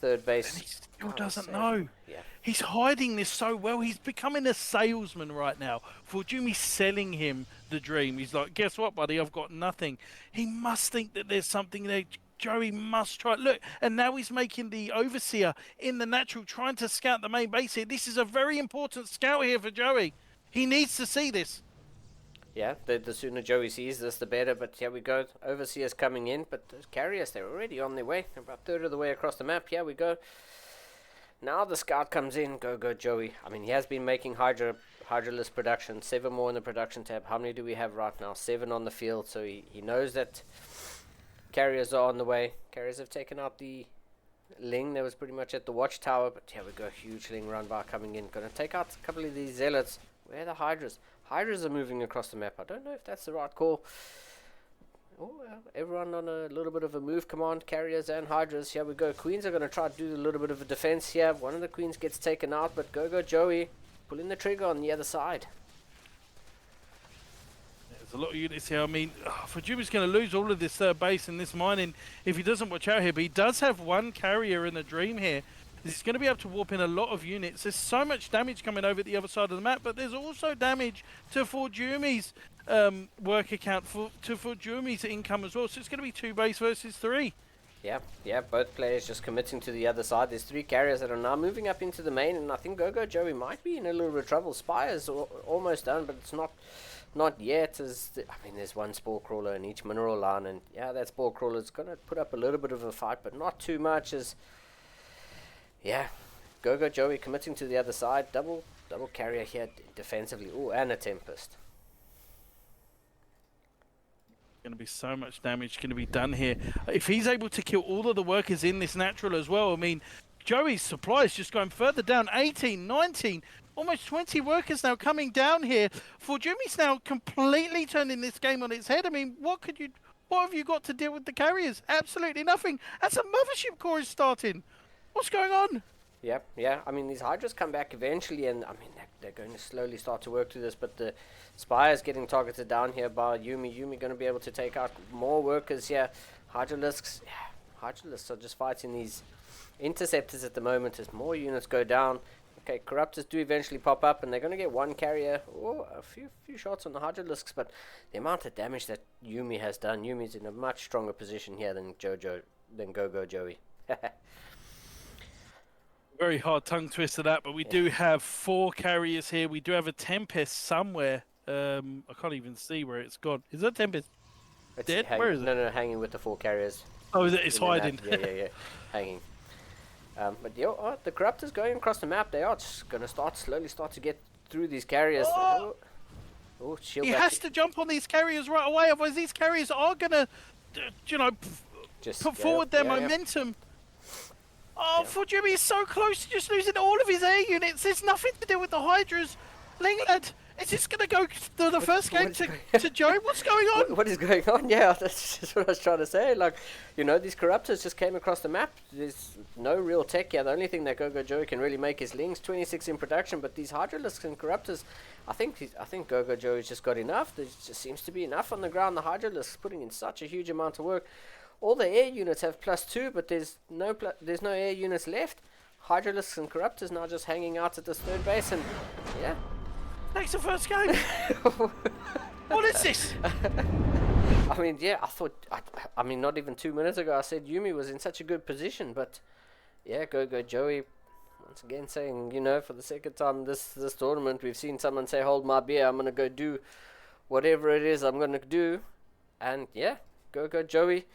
3rd base. And he still doesn't know. Yeah. He's hiding this so well. He's becoming a salesman right now. Forjumi's selling him the dream. He's like, guess what, buddy? I've got nothing. He must think that there's something there. Joey must try. Look, and now he's making the Overseer in the natural, trying to scout the main base here. This is a very important scout here for Joey. He needs to see this. Yeah, the sooner Joey sees this, the better. But here we go. Overseers coming in, but those carriers, they're already on their way. They're about 1/3 of the way across the map. Here we go. Now the scout comes in. Go Joey. I mean, he has been making Hydralist production. 7 more in the production tab. How many do we have right now? 7 on the field. So he knows that carriers are on the way. Carriers have taken out the Ling. That was pretty much at the watchtower. But here we go. Huge Ling run bar coming in. Going to take out a couple of these Zealots. Where are the Hydras? Hydras are moving across the map. I don't know if that's the right call. Oh, everyone on a little bit of a move command. Carriers and Hydras. Here we go. Queens are going to try to do a little bit of a defense here. One of the Queens gets taken out, but go Joey. Pulling the trigger on the other side. There's a lot of units here. I mean, Forjumi's going to lose all of this 3rd base and this mining if he doesn't watch out here. But he does have 1 carrier in the dream here. He's going to be able to warp in a lot of units. There's so much damage coming over the other side of the map, but there's also damage to Forjumi's work account, to Forjumi's income as well. So it's going to be 2 base versus 3. Yeah, both players just committing to the other side. There's 3 carriers that are now moving up into the main, and I think Go Joey might be in a little bit of trouble. Spire's almost done, but it's not yet. I mean, there's 1 Spore Crawler in each mineral line, and yeah, that Spore Crawler is going to put up a little bit of a fight, but not too much. Yeah, Go Joey committing to the other side. Double carrier here defensively. Oh, and a Tempest. Going to be so much damage going to be done here. If he's able to kill all of the workers in this natural as well, I mean, Joey's supply is just going further down. 18, 19, almost 20 workers now coming down here. Forjumi's now completely turning this game on its head. I mean, what have you got to deal with the carriers? Absolutely nothing. That's a mothership core is starting. What's going on? Yeah. I mean, these Hydras come back eventually, and I mean, they're going to slowly start to work through this, but the Spire's getting targeted down here by Yumi. Yumi going to be able to take out more workers here. Hydralisks are just fighting these interceptors at the moment as more units go down. Okay, Corruptors do eventually pop up, and they're going to get 1 carrier. Oh, a few shots on the Hydralisks, but the amount of damage that Yumi has done, Yumi's in a much stronger position here than Go Joey. Very hard tongue twister that, but we do have 4 carriers here. We do have a Tempest somewhere. I can't even see where it's gone. Is that Tempest dead? Where is it? No, hanging with the 4 carriers. Oh, it's hiding. Yeah, hanging. But the Corruptors going across the map. They are just going to slowly start to get through these carriers. Oh, shield he back. has to jump on these carriers right away, otherwise these carriers are going to, put forward their momentum. Oh, Forjumi is so close to just losing all of his air units. There's nothing to do with the Hydras. Linglad, is this going to go to the first game to Joe? What's going on? What is going on? Yeah, that's just what I was trying to say. Like, these Corruptors just came across the map. There's no real tech here. The only thing that Go Joey can really make is Lings, 26 in production. But these Hydralisks and Corruptors, I think Go Joey's just got enough. There just seems to be enough on the ground. The Hydralisks putting in such a huge amount of work. All the air units have +2, but there's no air units left. Hydralisks and Corruptors now just hanging out at this 3rd base, and yeah. Next the first game. What is this? I mean, yeah, I thought, I mean, not even 2 minutes ago, I said Yumi was in such a good position, but yeah, Go Joey, once again saying, for the second time this tournament, we've seen someone say, hold my beer, I'm going to go do whatever it is I'm going to do, and yeah, Go Joey,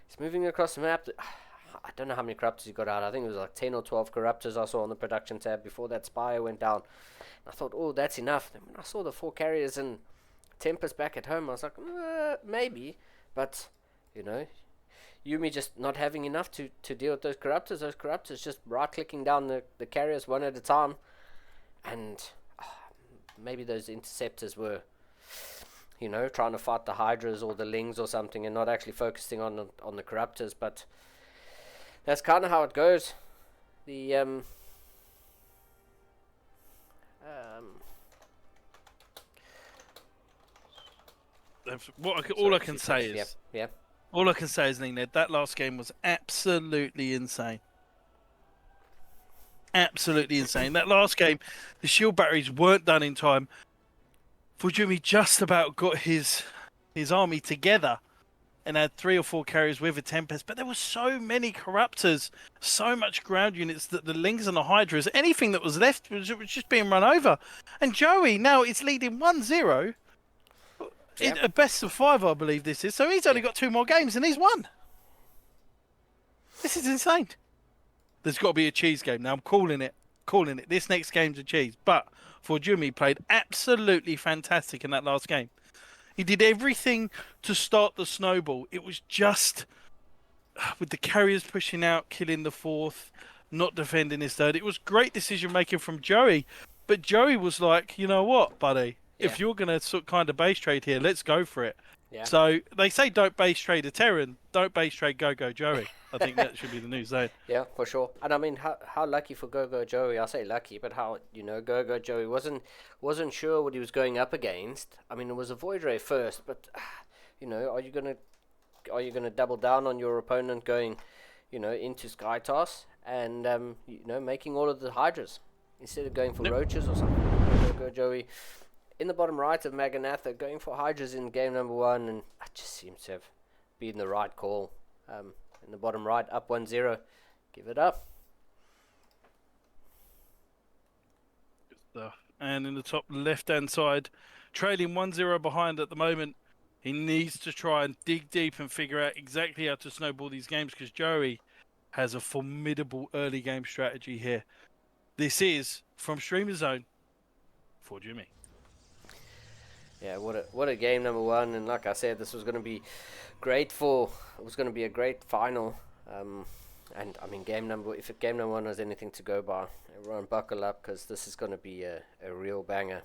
he's moving across the map. I don't know how many corruptors he got out. I think it was like 10 or 12 corruptors I saw on the production tab before that Spire went down. I thought, oh, that's enough. Then when I saw the 4 carriers and Tempest back at home, I was like, maybe. But, Yumi just not having enough to deal with those corruptors just right-clicking down the carriers one at a time. And maybe those interceptors were, trying to fight the Hydras or the Lings or something and not actually focusing on the corruptors. But that's kind of how it goes. The all I can say is, yeah. All I can say is, Ned, that last game was absolutely insane. Absolutely insane. That last game, the shield batteries weren't done in time. Fujimi just about got his army together and had 3 or 4 carriers with a Tempest, but there were so many corruptors, so much ground units that the Lings and the Hydras, anything that was left was just being run over. And Joey now is leading 1-0. Yeah. A best of 5, I believe this is. So he's only got 2 more games and he's won. This is insane. There's got to be a cheese game. Now I'm calling it. This next game's a cheese. But Fujimi played absolutely fantastic in that last game. He did everything to start the snowball. It was just with the carriers pushing out, killing the 4th, not defending his 3rd. It was great decision making from Joey. But Joey was like, you know what, buddy? Yeah. If you're going to kind of base trade here, let's go for it. Yeah. So they say don't base trade a Terran, don't base trade Go Joey. I think that should be the news zone. Yeah, for sure. And I mean, how lucky for Go Joey? I say lucky, but how Go Joey wasn't sure what he was going up against. I mean, it was a Void Ray first, but are you gonna double down on your opponent going, into Sky Toss and making all of the Hydras instead of going for Roaches or something? Go Joey. In the bottom right of Maganatha, going for Hydras in game number 1, and that just seems to have been the right call. In the bottom right, up 1-0. Give it up. Good stuff. And in the top left-hand side, trailing 1-0 behind at the moment, he needs to try and dig deep and figure out exactly how to snowball these games because Joey has a formidable early game strategy here. This is from Streamer Zone for Jimmy. Yeah, what a game number 1, and like I said, this was going to be great it was going to be a great final, and I mean if game number 1 was anything to go by, everyone buckle up because this is going to be a real banger.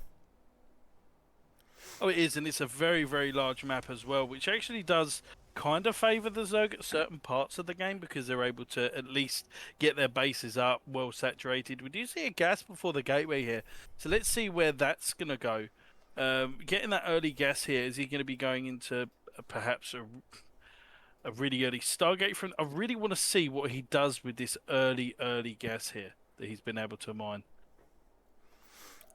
Oh, it is, and it's a very, very large map as well, which actually does kind of favour the Zerg at certain parts of the game because they're able to at least get their bases up, well saturated. We do see a gas before the gateway here, so let's see where that's going to go. Getting that early gas here, is he going to be going into perhaps a really early Stargate? I really want to see what he does with this early gas here that he's been able to mine.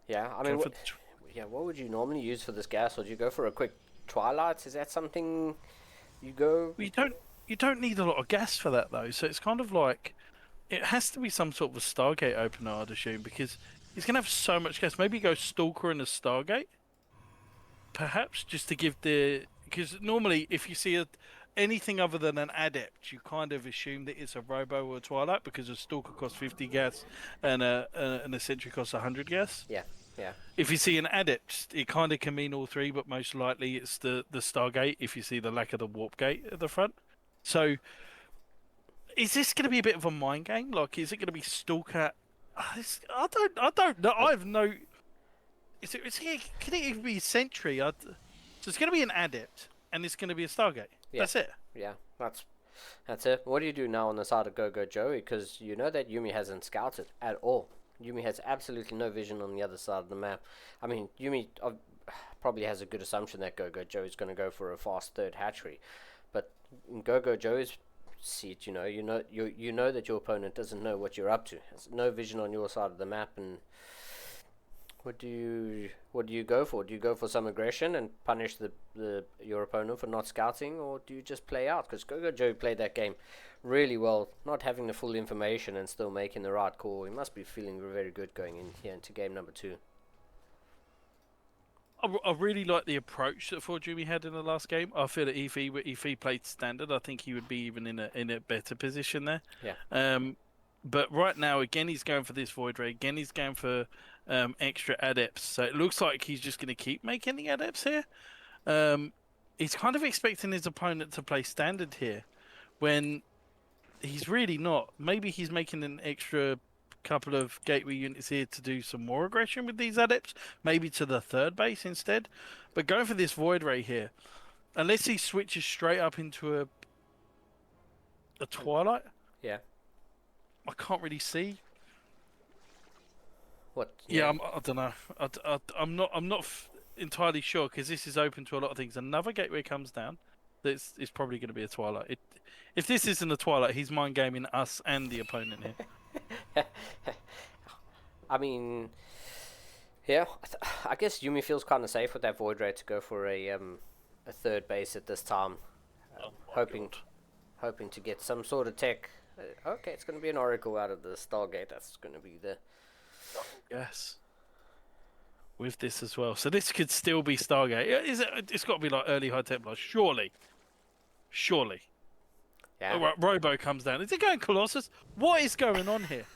Yeah, I mean, what would you normally use for this gas? Would you go for a quick Twilight? Is that something you go? Well, you don't need a lot of gas for that though, so it's kind of like it has to be some sort of a Stargate opener, I'd assume, because he's going to have so much gas. Maybe go Stalker and a Stargate? Perhaps just to give because normally if you see anything other than an Adept, you kind of assume that it's a Robo or a Twilight because a Stalker costs 50 gas and a Sentry costs 100 gas. Yeah. If you see an Adept, it kind of can mean all 3, but most likely it's the Stargate if you see the lack of the Warp Gate at the front. So, is this going to be a bit of a mind game? Like, is it going to be Stalker? I don't know. I have no. Can it even be a Sentry? So it's going to be an Adept, and it's going to be a Stargate. Yeah. That's it. Yeah, that's it. What do you do now on the side of Go Joey? Because you know that Yumi hasn't scouted at all. Yumi has absolutely no vision on the other side of the map. I mean, Yumi probably has a good assumption that Go Joey's going to go for a fast 3rd hatchery, but in Go Joey's seat, you know that your opponent doesn't know what you're up to. Has no vision on your side of the map, and What do you go for? Do you go for some aggression and punish your opponent for not scouting, or do you just play out? Because Gogo Joe played that game really well, not having the full information and still making the right call. He must be feeling very good going in here into game number 2. I really like the approach that Forjumi had in the last game. I feel that if he played standard, I think he would be even in a better position there. Yeah. But right now, again, he's going for this Void Ray. Again, he's going for extra adepts. So it looks like he's just going to keep making the adepts here. He's kind of expecting his opponent to play standard here, when he's really not. Maybe he's making an extra couple of gateway units here to do some more aggression with these adepts, maybe to the third base instead. But going for this Void Ray here, unless he switches straight up into a Twilight, Yeah. I can't really see. What? Yeah, I don't know. I'm not entirely sure, because this is open to a lot of things. Another gateway comes down. It's probably going to be a Twilight. If this isn't a Twilight, he's mind gaming us and the opponent here. I mean, yeah, I guess Yumi feels kind of safe with that Void Ray to go for a third base at this time, hoping to get some sort of tech. Okay, it's going to be an Oracle out of the Stargate. That's going to be the... Yes. With this as well. So this could still be Stargate. It's got to be like early High Templar. Surely. Yeah. All right, Robo comes down. Is it going Colossus? What is going on here?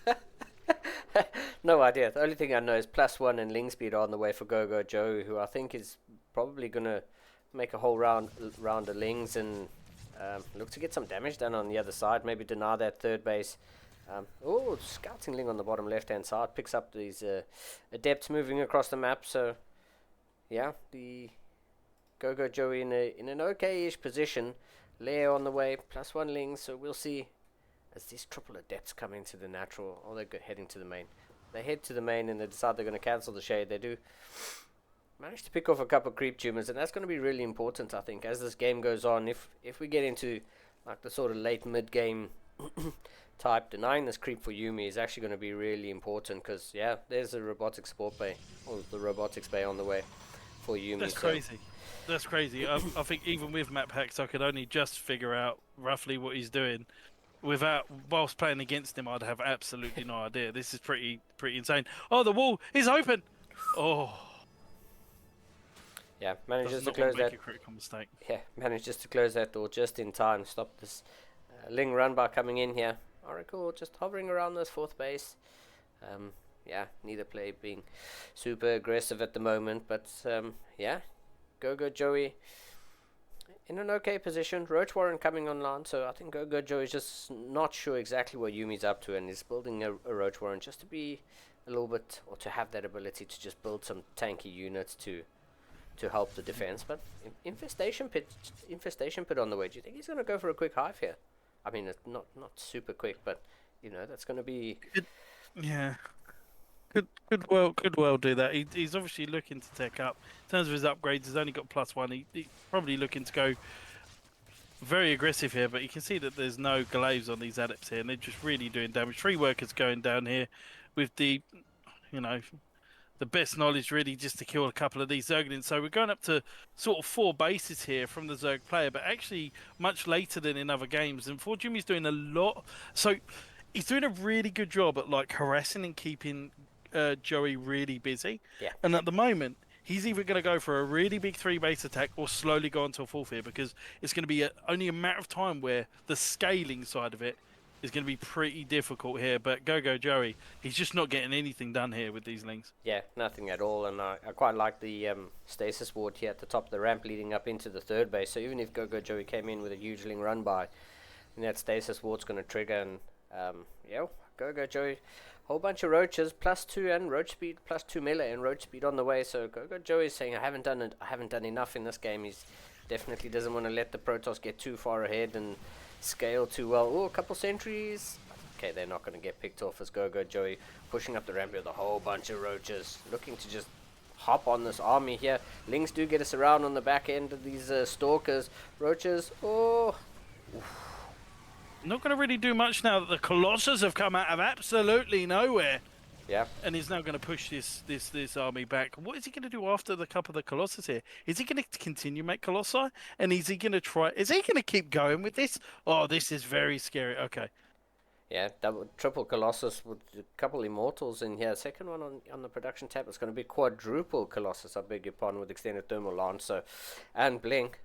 No idea. The only thing I know is +1 and Ling Speed are on the way for Gogo Joe, who I think is probably going to make a whole round of Lings and look to get some damage done on the other side. Maybe deny that third base. Scouting Ling on the bottom left-hand side picks up these adepts moving across the map. So, yeah, the Gogo Joey in an okay-ish position. Leo on the way, +1 Lings. So we'll see as these triple adepts come into the natural. Or they're heading to the main. They head to the main and they decide they're going to cancel the shade. They do manage to pick off a couple of creep tumors, and that's going to be really important, I think, as this game goes on. If we get into like the sort of late mid-game type, denying this creep for Yumi is actually going to be really important, because yeah, there's a robotics support bay, or the robotics bay on the way for Yumi. That's crazy. I think even with map hacks, I could only just figure out roughly what he's doing. Whilst playing against him, I'd have absolutely no idea. This is pretty insane. Oh, the wall is open. Oh. Yeah, manages to close that. A critical mistake. Yeah, manages to close that door just in time. Stop this Ling run by coming in here. Oracle just hovering around this fourth base. Yeah, neither player being super aggressive at the moment, but yeah, Gogo Joey in an okay position. Roach Warren coming online, so I think Gogo Joey is just not sure exactly what Yumi's up to, and is building a Roach Warren just to be a little bit, or to have that ability to just build some tanky units to help the defense. But infestation pit on the way. Do you think he's going to go for a quick hive here? I mean, it's not super quick, but you know, that's going to be... Yeah. Could well do that. He's obviously looking to tech up. In terms of his upgrades, he's only got +1. He's probably looking to go very aggressive here, but you can see that there's no glaives on these adepts here, and they're just really doing damage. 3 workers going down here with the best knowledge really just to kill a couple of these Zerglings. So we're going up to sort of 4 bases here from the Zerg player, but actually much later than in other games. And Forjumi's doing a lot. So he's doing a really good job at like harassing and keeping Joey really busy. Yeah. And at the moment, he's either going to go for a really big 3-base attack or slowly go into a 4th here, because it's going to be only a matter of time where the scaling side of it is going to be pretty difficult here. But Gogo Joey, he's just not getting anything done here with these Lings. Yeah, nothing at all. And I quite like the stasis ward here at the top of the ramp leading up into the 3rd base. So even if Gogo Joey came in with a huge Ling run by, then that stasis ward's going to trigger. And yeah, Gogo Joey, whole bunch of roaches, +2 and roach speed, +2 melee and roach speed on the way. So Gogo Joey is saying, I haven't done enough in this game. He's definitely doesn't want to let the Protoss get too far ahead and scale too well. Oh, a couple sentries. Okay, they're not going to get picked off as Gogo Joey pushing up the ramp with a whole bunch of roaches, looking to just hop on this army here. Lings do get us around on the back end of these stalkers. Roaches, oh. Oof. Not going to really do much now that the Colossus have come out of absolutely nowhere. Yeah. And he's now going to push this army back. What is he going to do after the Cup of the Colossus here? Is he going to continue make Colossi? And is he going to try? Is he going to keep going with this? Oh, this is very scary. Okay. Yeah, triple Colossus with a couple Immortals in here. Second one on the production tab. It's going to be quadruple Colossus, I beg your pardon, with extended thermal lance. So, and Blink.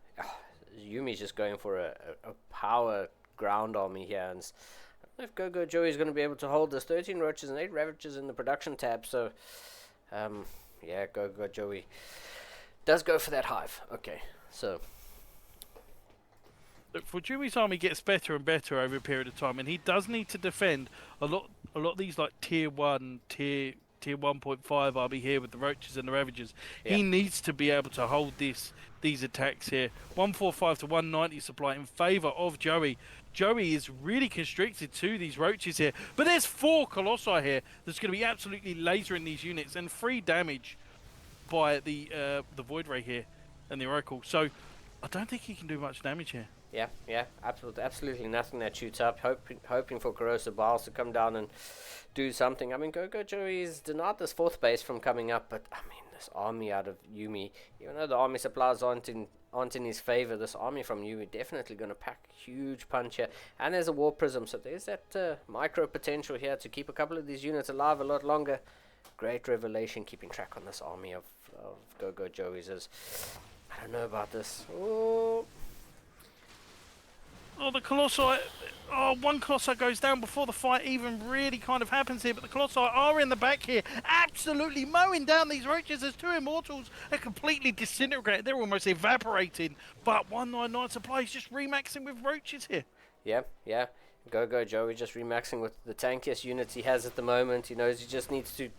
Yumi's just going for a power ground army here. And I don't know if Go-Go Joey's going to be able to hold this. 13 Roaches and 8 Ravagers in the production tab. So, yeah, Go-Go Joey does go for that hive. Okay, so... Look, Fujumi's army gets better and better over a period of time, and he does need to defend a lot of these like tier 1.5 army here with the Roaches and the Ravagers. Yeah. He needs to be able to hold these attacks here. 145 to 190 supply in favour of Joey. Joey is really constricted to these Roaches here, but there's 4 Colossi here that's going to be absolutely lasering these units, and 3 damage by the Void Ray here and the Oracle. So I don't think he can do much damage here. Yeah, absolutely nothing that shoots up. Hoping for Corrosive Biles to come down and do something. I mean, Go-Go Joey's denied this 4th base from coming up, but I mean, this army out of Yumi, even though the army supplies aren't in his favor, this army from Yumi definitely going to pack huge punch here. And there's a War Prism, so there's that micro potential here to keep a couple of these units alive a lot longer. Great revelation keeping track on this army of Go-Go Joey's. I don't know about this. Oh, the Colossi. Oh, one Colossi goes down before the fight even really kind of happens here, but the Colossi are in the back here, absolutely mowing down these Roaches. There's 2 Immortals. They're completely disintegrated. They're almost evaporating. But 199 supply is just remaxing with Roaches here. Yeah. Go-Go Joey just remaxing with the tankiest units he has at the moment. He knows he just needs to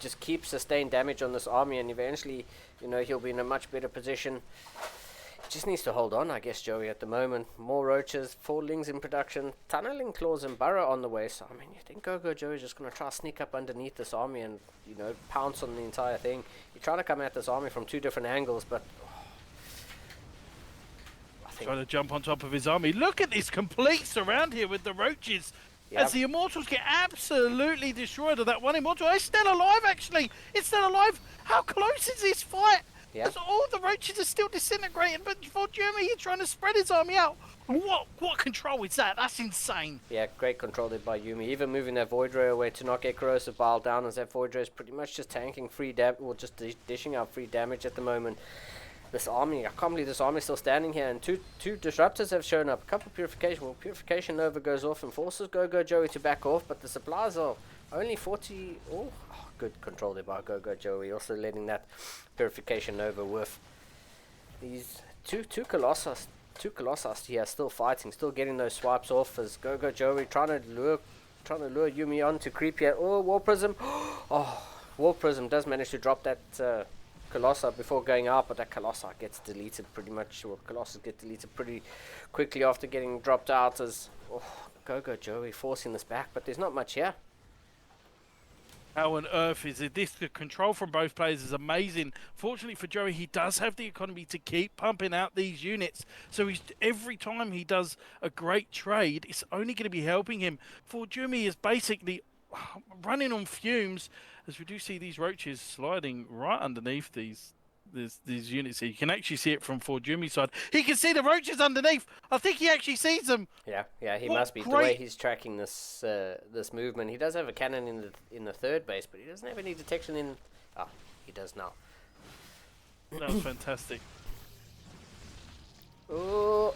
just keep sustained damage on this army, and eventually, he'll be in a much better position. Just needs to hold on, I guess, Joey, at the moment. More Roaches, 4 Lings in production, Tunneling Claws and Burrow on the way. So, I mean, you think Go-Go Joey's just going to try to sneak up underneath this army and, pounce on the entire thing. You're trying to come at this army from 2 different angles, but... Trying to jump on top of his army. Look at this complete surround here with the Roaches. Yep. As the Immortals get absolutely destroyed. Of that one Immortal. It's still alive, actually. It's still alive. How close is this fight? Yeah. All the Roaches are still disintegrating, but for Jeremy, he's trying to spread his army out. What control is that? That's insane. Yeah, great control there by Yumi. Even moving that Void Ray away to not get Corrosive Bile down, as that Void Ray is pretty much just tanking free damage, or just dishing out free damage at the moment. This army, I can't believe this army is still standing here, and two Disruptors have shown up. A couple of Purification, Purification Nova goes off and forces Go-Go Joey to back off, but the supplies are only 40... Oh, good control there by Go-Go Joey, also letting that Purification Nova whiff. These two Colossus here still fighting, still getting those swipes off, as Go-Go Joey trying to lure Yumi on to creep here. Oh, War Prism! Oh, War Prism does manage to drop that Colossus before going out, but that Colossus gets deleted pretty much, or Colossus get deleted pretty quickly after getting dropped out, as Go-Go Joey forcing this back, but there's not much here. How on earth is it? The control from both players is amazing. Fortunately for Joey, he does have the economy to keep pumping out these units. So every time he does a great trade, it's only going to be helping him. For Jeremy is basically running on fumes, as we do see these Roaches sliding right underneath these units here. You can actually see it from Jumi's side. He can see the Roaches underneath. I think he actually sees them. Yeah, he must be. The way he's tracking this this movement. He does have a cannon in the 3rd base, but he doesn't have any detection in... Ah, he does now. That was fantastic. Oh,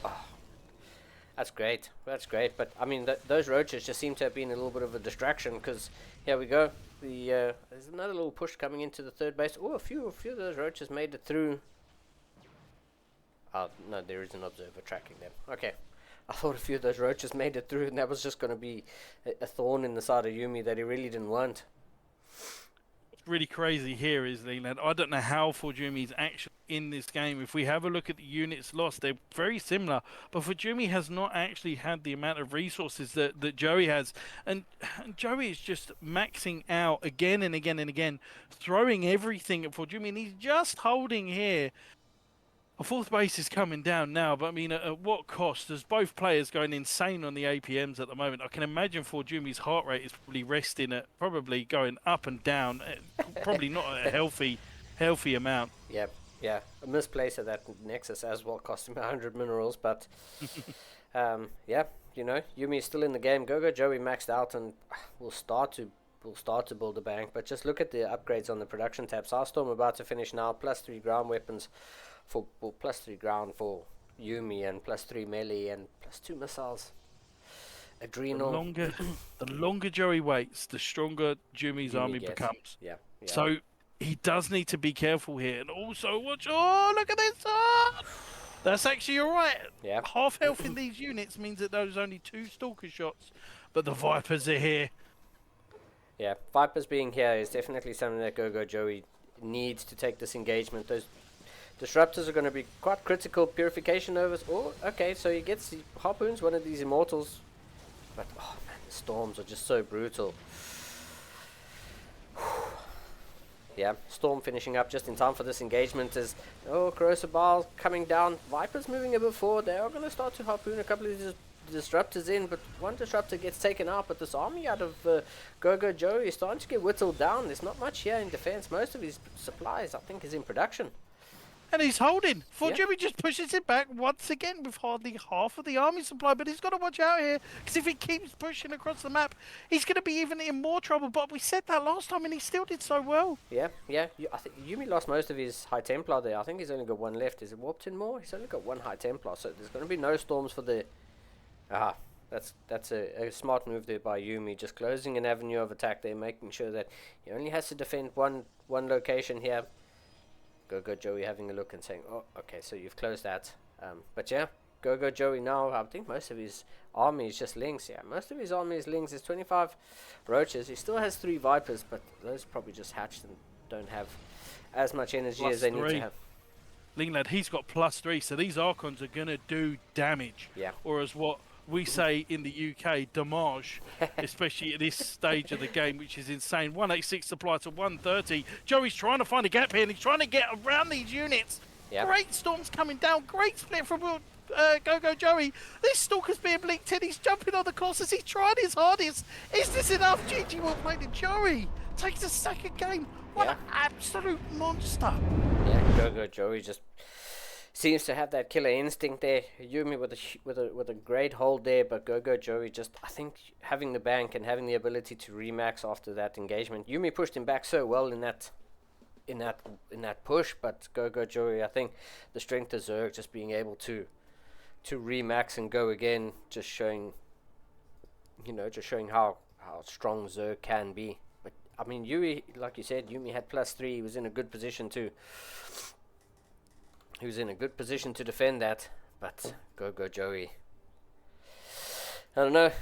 that's great. But, I mean, those Roaches just seem to have been a little bit of a distraction, because here we go. There's another little push coming into the 3rd base. Oh, a few of those Roaches made it through. Oh, no, there is an observer tracking them. Okay. I thought a few of those Roaches made it through, and that was just going to be a thorn in the side of Yumi that he really didn't want. What's really crazy here is, Leland, I don't know how Fujumi is actually in this game. If we have a look at the units lost, they're very similar, but Fujumi has not actually had the amount of resources that Joey has, and Joey is just maxing out again and again and again, throwing everything at Fujumi, and he's just holding here. A fourth base is coming down now, but I mean, at what cost? There's both players going insane on the APMs at the moment. I can imagine for Jumi's heart rate is probably resting at probably going up and down, probably not at a healthy amount. Yeah, yeah. A misplace of that Nexus as well cost him 100 minerals, but yeah, you know, Yumi's still in the game. Go Joey maxed out, and we'll start to build a bank. But just look at the upgrades on the production tab. Starstorm about to finish now. +3 ground weapons for +3 ground for Yumi, and +3 melee, and +2 missiles. Adrenal. The longer Joey waits, the stronger Jumi's Yumi army gets. becomes. Yeah. So he does need to be careful here, and also watch. Oh, look at this! Oh, that's actually all right. Yeah. Half health in these units means that there's only 2 stalker shots, but the Vipers are here. Yeah, Vipers being here is definitely something that Go Joey needs to take this engagement. Those disruptors are going to be quite critical. Purification overs. Oh, okay, so he gets the harpoons, one of these immortals. But, oh man, the storms are just so brutal. Yeah, Storm finishing up just in time for this engagement as, Corrosive Bile coming down. Vipers moving a bit forward. They are going to start to harpoon a couple of these disruptors in, but one disruptor gets taken out. But this army out of Go Joey is starting to get whittled down. There's not much here in defense. Most of his supplies, I think, is in production. And he's holding. Yeah. Jimmy just pushes it back once again with hardly half of the army supply. But he's got to watch out here, because if he keeps pushing across the map, he's going to be even in more trouble. But we said that last time, and he still did so well. Yeah. I think Yumi lost most of his High Templar there. I think he's only got one left. Is it warped in more? He's only got one High Templar, so there's going to be no storms for the... That's a smart move there by Yumi, just closing an avenue of attack there, making sure that he only has to defend one location here. Go Joey having a look and saying, oh, okay, so you've closed that. But yeah, Go Joey now, I think most of his army is just Lynx. Yeah, most of his army is Lynx. There's 25 Roaches. He still has 3 Vipers, but those probably just hatched and don't have as much energy as they need to have. Linglad, he's got +3, so these Archons are going to do damage. Yeah. Or as what we say in the UK, damage, especially at this stage of the game, which is insane. 186 supply to 130. Joey's trying to find a gap here, and he's trying to get around these units. Yep. Great storms coming down. Great split from Go Joey. This Stalker's being blinked in. He's jumping on the courses. He's trying his hardest. Is this enough? GG will play to Joey. Takes a second game. What an absolute monster. Yeah, Go Joey just seems to have that killer instinct there. Yumi with a great hold there, but Go Joey just, I think, having the bank and having the ability to remax after that engagement. Yumi pushed him back so well in that push, but Go Joey, I think the strength of Zerg just being able to remax and go again, just showing how strong Zerg can be. But I mean, Yumi, like you said, Yumi had +3. He was in a good position to defend that, but Go Joey, I don't know.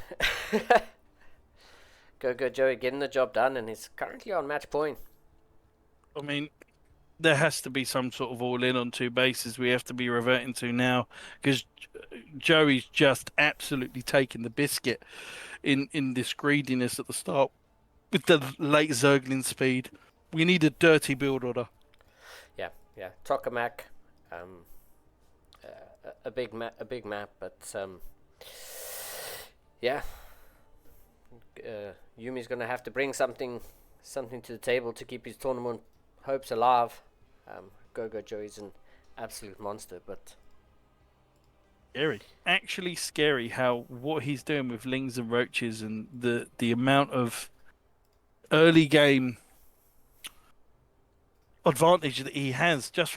Go Joey getting the job done, and he's currently on match point. I mean, there has to be some sort of all-in on 2 bases we have to be reverting to now, because Joey's just absolutely taking the biscuit in this greediness at the start with the late Zergling speed. We need a dirty build order. Yeah. Tokamak, a big map, but yeah. Yumi's gonna have to bring something to the table to keep his tournament hopes alive. Go Joey's an absolute monster, but scary. Actually scary how what he's doing with Lings and Roaches and the amount of early game advantage that he has just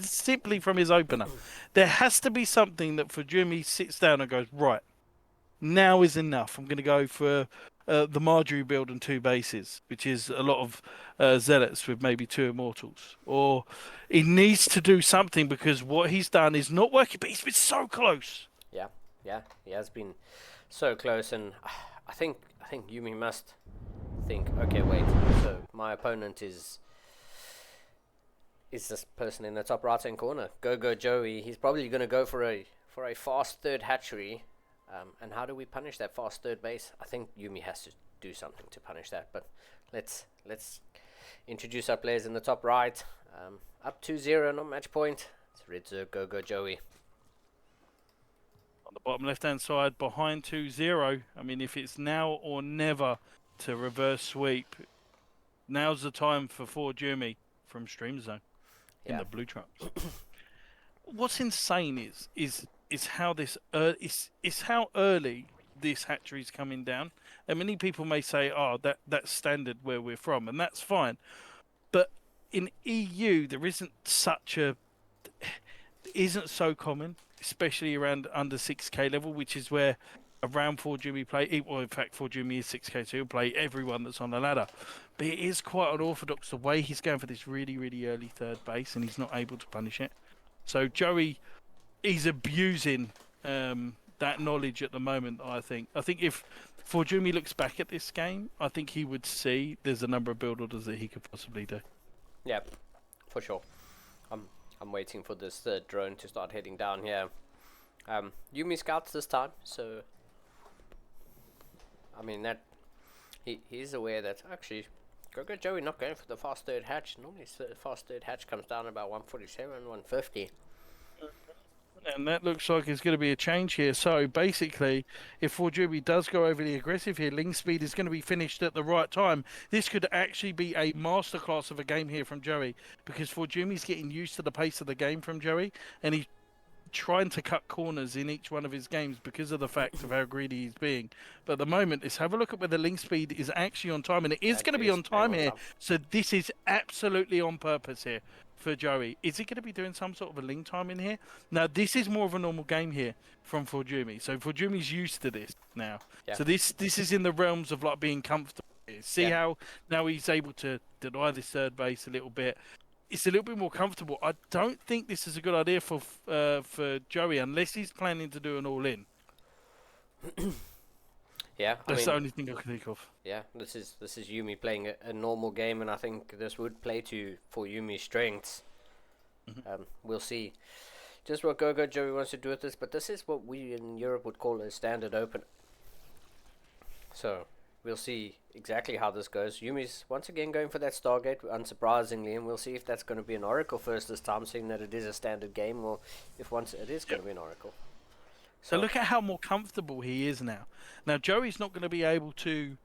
simply from his opener. There has to be something that for Jimmy sits down and goes, right, now is enough. I'm going to go for the Marjorie build and 2 bases, which is a lot of zealots with maybe 2 immortals. Or he needs to do something, because what he's done is not working, but he's been so close. Yeah, he has been so close, and I think Yumi must think, okay, wait, so my opponent is this person in the top right hand corner, Go Joey. He's probably going to go for a fast third hatchery. And how do we punish that fast third base? I think Yumi has to do something to punish that. But let's introduce our players in the top right. Up 2-0, not match point. It's Ritsu, go Joey. On the bottom left-hand side, behind 2-0. I mean, if it's now or never to reverse sweep, now's the time for Jimmy from Stream Zone in the blue trucks. What's insane is how this is how early this hatchery's coming down. And many people may say, "Oh, that's standard where we're from," and that's fine. But in EU, there isn't so common, especially around under 6k level, which is where around 4Jimmy play. Well, in fact, 4Jimmy is 6k, so he'll play everyone that's on the ladder. But it is quite unorthodox the way he's going for this really, really early third base, and he's not able to punish it. So Joey, he's abusing that knowledge at the moment. I think if 4Jimmy looks back at this game, I think he would see there's a number of build orders that he could possibly do. Yeah, for sure. I'm waiting for this third drone to start heading down here. Yumi scouts this time, so I mean that he's aware that actually Go Joey not going for the fast third hatch. Normally the fast third hatch comes down about 147, 150. And that looks like it's going to be a change here. So basically, if 4Jimmy does go overly aggressive here, Ling speed is going to be finished at the right time. This could actually be a masterclass of a game here from Joey, because 4Jimmy's getting used to the pace of the game from Joey, and he's trying to cut corners in each one of his games because of the fact of how greedy he's being. But at the moment, let's have a look at where the Ling speed is actually on time, and it is going to be on time here. So this is absolutely on purpose here for Joey. Is he going to be doing some sort of a Ling time in here? Now, this is more of a normal game here from 4Jimmy. So 4Jimmy's used to this now. Yeah. So this is in the realms of like being comfortable here. See how now he's able to deny this third base a little bit. It's a little bit more comfortable. I don't think this is a good idea for Joey unless he's planning to do an all-in. Yeah, that's the only thing I can think of. Yeah, this is Yumi playing a normal game, and I think this would play for Yumi's strengths. We'll see just what Go Joey wants to do with this, but this is what we in Europe would call a standard open. So we'll see exactly how this goes. Yumi's once again going for that Stargate, unsurprisingly, and we'll see if that's going to be an Oracle first this time, seeing that it is a standard game, or if once it is going to be an Oracle. So look at how more comfortable he is now. Now, Joey's not going to be able to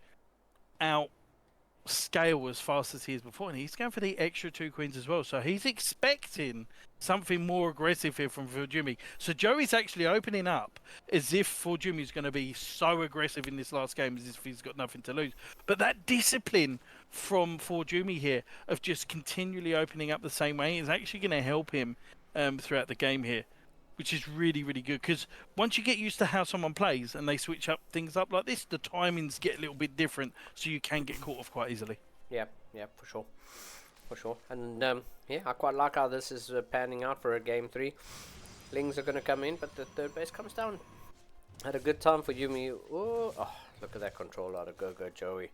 outscale as fast as he is before, and he's going for the extra 2 queens as well. So he's expecting something more aggressive here from 4Jimmy. So Joey's actually opening up as if 4Jimmy's going to be so aggressive in this last game as if he's got nothing to lose. But that discipline from 4Jimmy here of just continually opening up the same way is actually going to help him throughout the game here, which is really, really good, because once you get used to how someone plays and they switch up things up like this, the timings get a little bit different, so you can get caught off quite easily. Yeah, for sure. And yeah, I quite like how this is panning out for a game 3. Lings are going to come in, but the third base comes down. Had a good time for Yumi. Oh, look at that control out of Go Joey.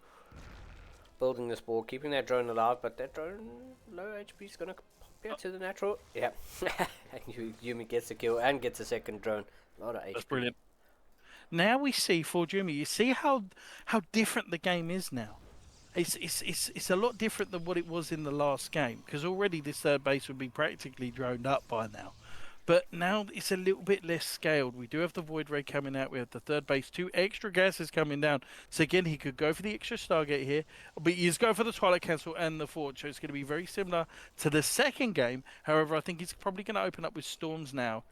Building this ball, keeping that drone alive, but that drone, low HP, is going to pop to the natural. Yeah. Yumi gets the kill and gets a second drone. A lot of HP. That's brilliant. Now we see 4Jimmy. You see how different the game is now. It's a lot different than what it was in the last game, because already this third base would be practically droned up by now. But now it's a little bit less scaled. We do have the Void Ray coming out. We have the third base. 2 extra gases coming down. So again, he could go for the extra Stargate here. But he's going for the Twilight Cancel and the Forge. So it's going to be very similar to the second game. However, I think he's probably going to open up with Storms now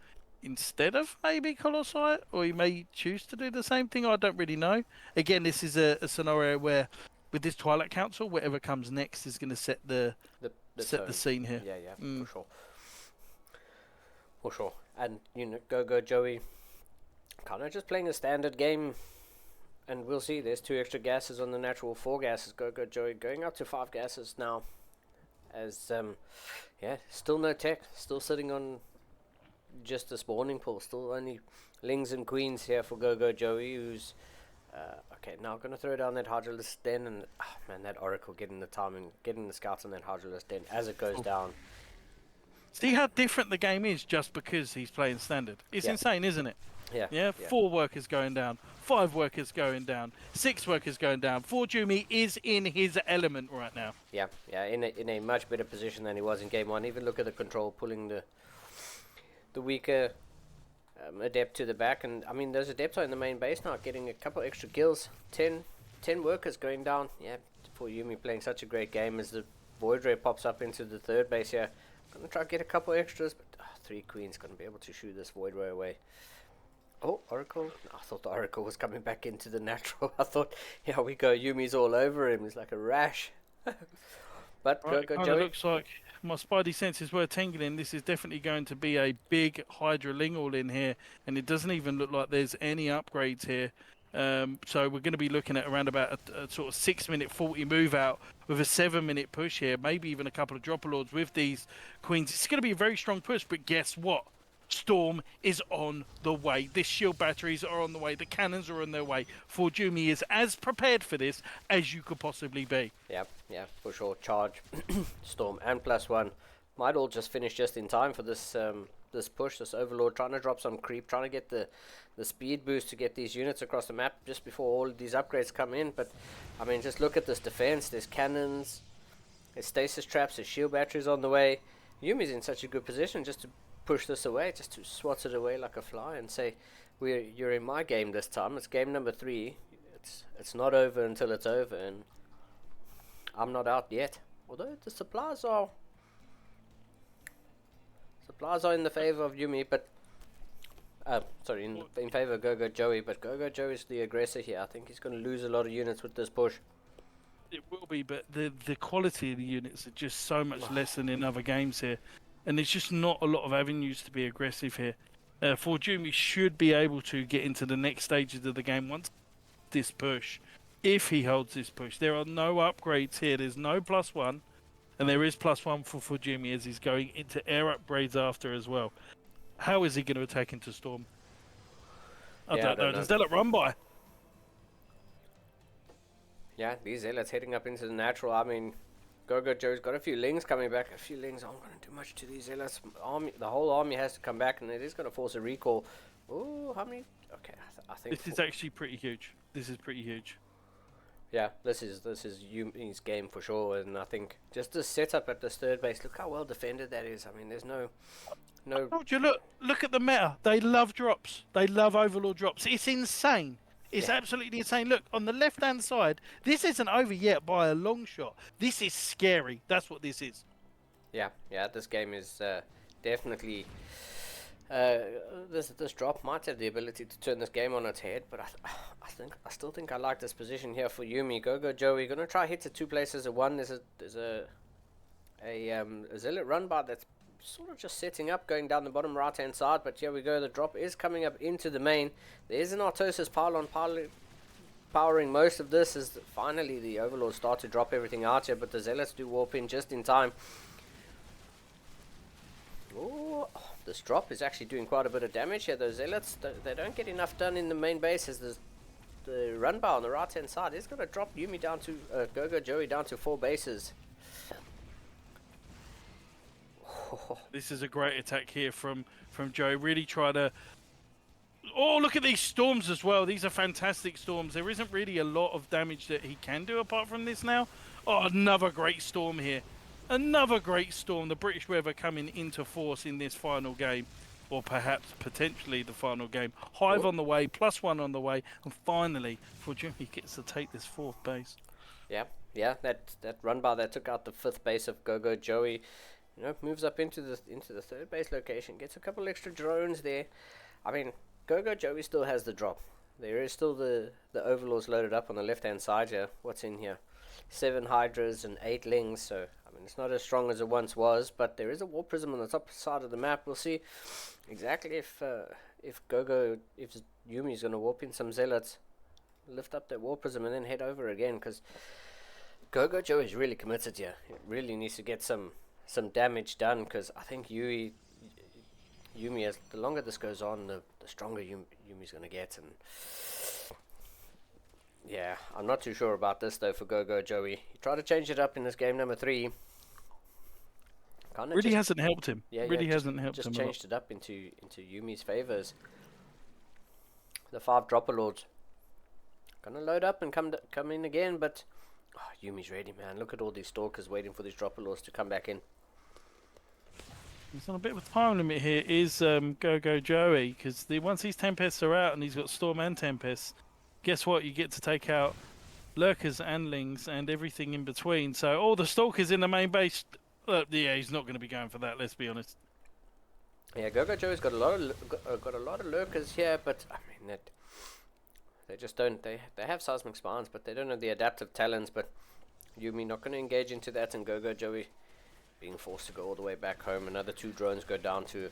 instead of maybe Colossi. Or he may choose to do the same thing. I don't really know. Again, this is a scenario where with this Twilight Council, whatever comes next is going to set the scene here. Yeah, for sure. For sure. And, Go Joey kind of just playing a standard game. And we'll see, there's 2 extra gases on the natural, 4 gases. Go Joey going up to 5 gases now. As, still no tech. Still sitting on just a spawning pool. Still only Lings and Queens here for Go Joey, who's... okay, now I'm going to throw down that Hydralisk Den, and, that Oracle getting the timing, getting the scouts on that Hydralisk Den as it goes down. See how different the game is just because he's playing standard. It's insane, isn't it? Yeah. 4 workers going down, 5 workers going down, 6 workers going down. 4Jimmy is in his element right now. Yeah, in a much better position than he was in game 1. Even look at the control, pulling the the weaker adept to the back. And I mean, those adepts are in the main base now, getting a couple extra kills. 10 workers going down. Yeah, for Yumi playing such a great game as the Void Ray pops up into the third base here. Gonna try to get a couple extras, but 3 queens gonna be able to shoot this Void Ray away. Oh, Oracle. I thought the Oracle was coming back into the natural. I thought, here we go, Yumi's all over him. It's like a rash. But Right, go kind of Joey. looks like my spidey senses were tingling. This is definitely going to be a big Hydra Ling all in here, and it doesn't even look like there's any upgrades here. So we're going to be looking at around about a sort of 6-minute 40 move out with a 7-minute push here, maybe even a couple of dropper lords with these queens. It's going to be a very strong push, but guess what? Storm is on the way. The shield batteries are on the way. The cannons are on their way. Forjumi is as prepared for this as you could possibly be. Yeah, for sure. Charge, Storm, and +1 might all just finish just in time for this this push, this Overlord, trying to drop some creep, trying to get the speed boost to get these units across the map just before all of these upgrades come in. But, I mean, just look at this defense. There's cannons, there's stasis traps, there's shield batteries on the way. Yumi's in such a good position just to push this away, just to swat it away like a fly and say, you're in my game this time. It's game number 3. It's not over until it's over, and I'm not out yet. Although the supplies are in the favor of Yumi, but sorry, in favor of Go Joey. But Go Joey's the aggressor here. I think he's going to lose a lot of units with this push. It will be, but the quality of the units are just so much less than in other games here. And there's just not a lot of avenues to be aggressive here. Forjumi should be able to get into the next stages of the game once this push, if he holds this push. There are no upgrades here. There's no +1, and there is +1 for Forjumi as he's going into air upgrades after as well. How is he going to attack into Storm? I don't know. Does that look run by? Yeah, these zealots heading up into the natural. I mean, Go Joe's got a few lings coming back. A few lings aren't going to do much to these zealots. The whole army has to come back, and it is going to force a recall. Oh, how many? Okay, I think this is actually pretty huge. This is pretty huge. Yeah, this is Yumi's game for sure, and I think just the setup at this third base. Look how well defended that is. I mean, there's no. I told you, look at the meta. They love drops. They love Overlord drops. It's insane. It's absolutely insane. Look, on the left-hand side, this isn't over yet by a long shot. This is scary. That's what this is. Yeah, this game is definitely... this drop might have the ability to turn this game on its head, but I still think I like this position here for Yumi. Go Joey. Gonna try hit to 2 places at 1. There's a zealot run bar that's sort of just setting up, going down the bottom right hand side, but here we go. The drop is coming up into the main. There's an Artosis pylon powering most of this as finally the Overlords start to drop everything out here, but the zealots do warp in just in time. Oh, this drop is actually doing quite a bit of damage here. Those zealots, they don't get enough done in the main base as the run bar on the right hand side is going to drop Yumi down to Go Joey down to 4 bases. This is a great attack here from Joe. Really try to... Oh, look at these storms as well. These are fantastic storms. There isn't really a lot of damage that he can do apart from this now. Oh, another great storm here. Another great storm. The British weather coming into force in this final game. Or perhaps potentially the final game. Hive on the way, +1 on the way. And finally, Forjumi gets to take this 4th base. Yeah, that run bar that took out the 5th base of Go Joey. Moves up into the 3rd base location, gets a couple extra drones there. I mean, Go Joey still has the drop. There is still the Overlords loaded up on the left-hand side here. What's in here? 7 Hydras and 8 Lings, so, I mean, it's not as strong as it once was, but there is a War Prism on the top side of the map. We'll see exactly if Yumi's going to warp in some Zealots, lift up that War Prism, and then head over again, because Go Joey is really committed here. It really needs to get some damage done, because I think Yumi, as the longer this goes on, the stronger Yumi's going to get. And yeah, I'm not too sure about this though for Go Joey. He tried to change it up in this game number 3. Really hasn't helped him. Hasn't helped him. Just changed it up into Yumi's favors. The 5 Dropper Lords gonna load up and come in again, but Yumi's ready, man. Look at all these Stalkers waiting for these Dropper Lords to come back in. He's on a bit of a time limit here. Is Go Joey, because once these Tempests are out and he's got Storm and Tempest, guess what? You get to take out Lurkers, Anlings, and everything in between. So all the Stalkers in the main base. Yeah, he's not going to be going for that. Let's be honest. Yeah, Go Joey's got a lot of lurkers here, but I mean they just don't. They have seismic spawns, but they don't have the adaptive talents. But Yumi not going to engage into that, and Go Joey being forced to go all the way back home. Another 2 drones go down to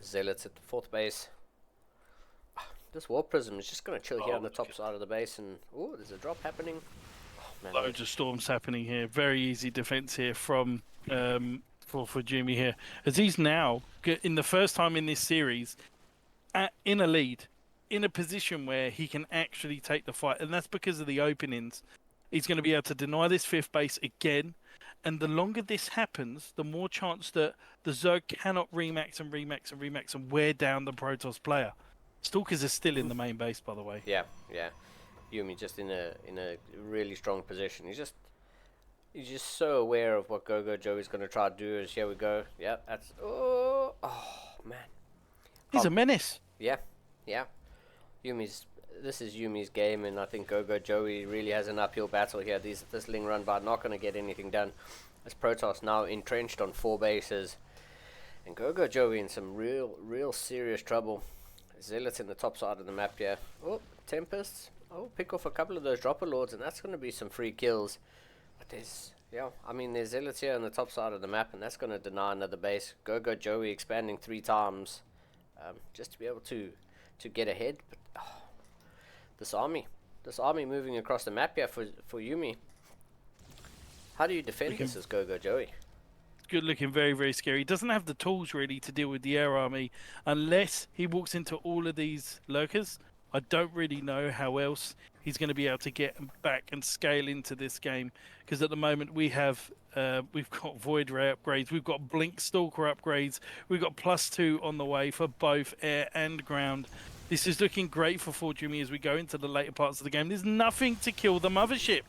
Zealots at the 4th base. This Warp Prism is just going to chill here on the top side of the base, and oh, there's a drop happening. Oh, man, loads of storms happening here. Very easy defense here from for Jimmy here, as he's now in the first time in this series in a lead, in a position where he can actually take the fight, and that's because of the openings. He's going to be able to deny this 5th base again, and the longer this happens, the more chance that the Zerg cannot remax and wear down the Protoss player. Stalkers are still in the main base, by the way. Yeah. Yumi just in a really strong position. He's just so aware of what Go Joey's going to try to do. Is here we go. Yeah, that's oh man. He's a menace. Yeah. This is Yumi's game, and I think Go Joey really has an uphill battle here. This Ling run by not going to get anything done. As Protoss now entrenched on 4 bases, and Go Joey in some real serious trouble. Zealots in the top side of the map here. Oh, Tempests. Oh, pick off a couple of those Dropper Lords, and that's going to be some free kills. But there's Zealots here on the top side of the map, and that's going to deny another base. Go Joey expanding 3 times, just to be able to get ahead. But this army moving across the map here for Yumi. How do you defend this as Go Joey? Good looking, very, very scary. He doesn't have the tools really to deal with the air army unless he walks into all of these lurkers. I don't really know how else he's going to be able to get back and scale into this game, because at the moment we've got Void Ray upgrades, we've got Blink Stalker upgrades, we've got +2 on the way for both air and ground. This is looking great for Fortumi as we go into the later parts of the game. There's nothing to kill the mothership.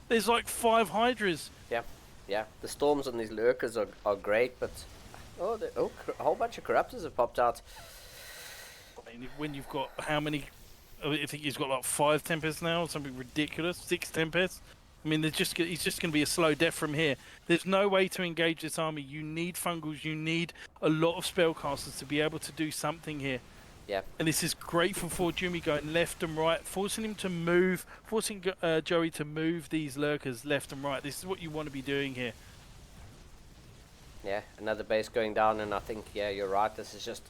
There's like 5 Hydras. Yeah, the storms on these lurkers are great, but a whole bunch of corruptors have popped out. I mean, when you've got how many? I think he's got like 5 Tempests now, something ridiculous. 6 Tempests. I mean, he's just going to be a slow death from here. There's no way to engage this army. You need fungals. You need a lot of spellcasters to be able to do something here. Yeah. And this is great for Fortumi going left and right, forcing him to move, forcing Joey to move these lurkers left and right. This is what you want to be doing here. Yeah, another base going down, and I think, yeah, you're right. This is just...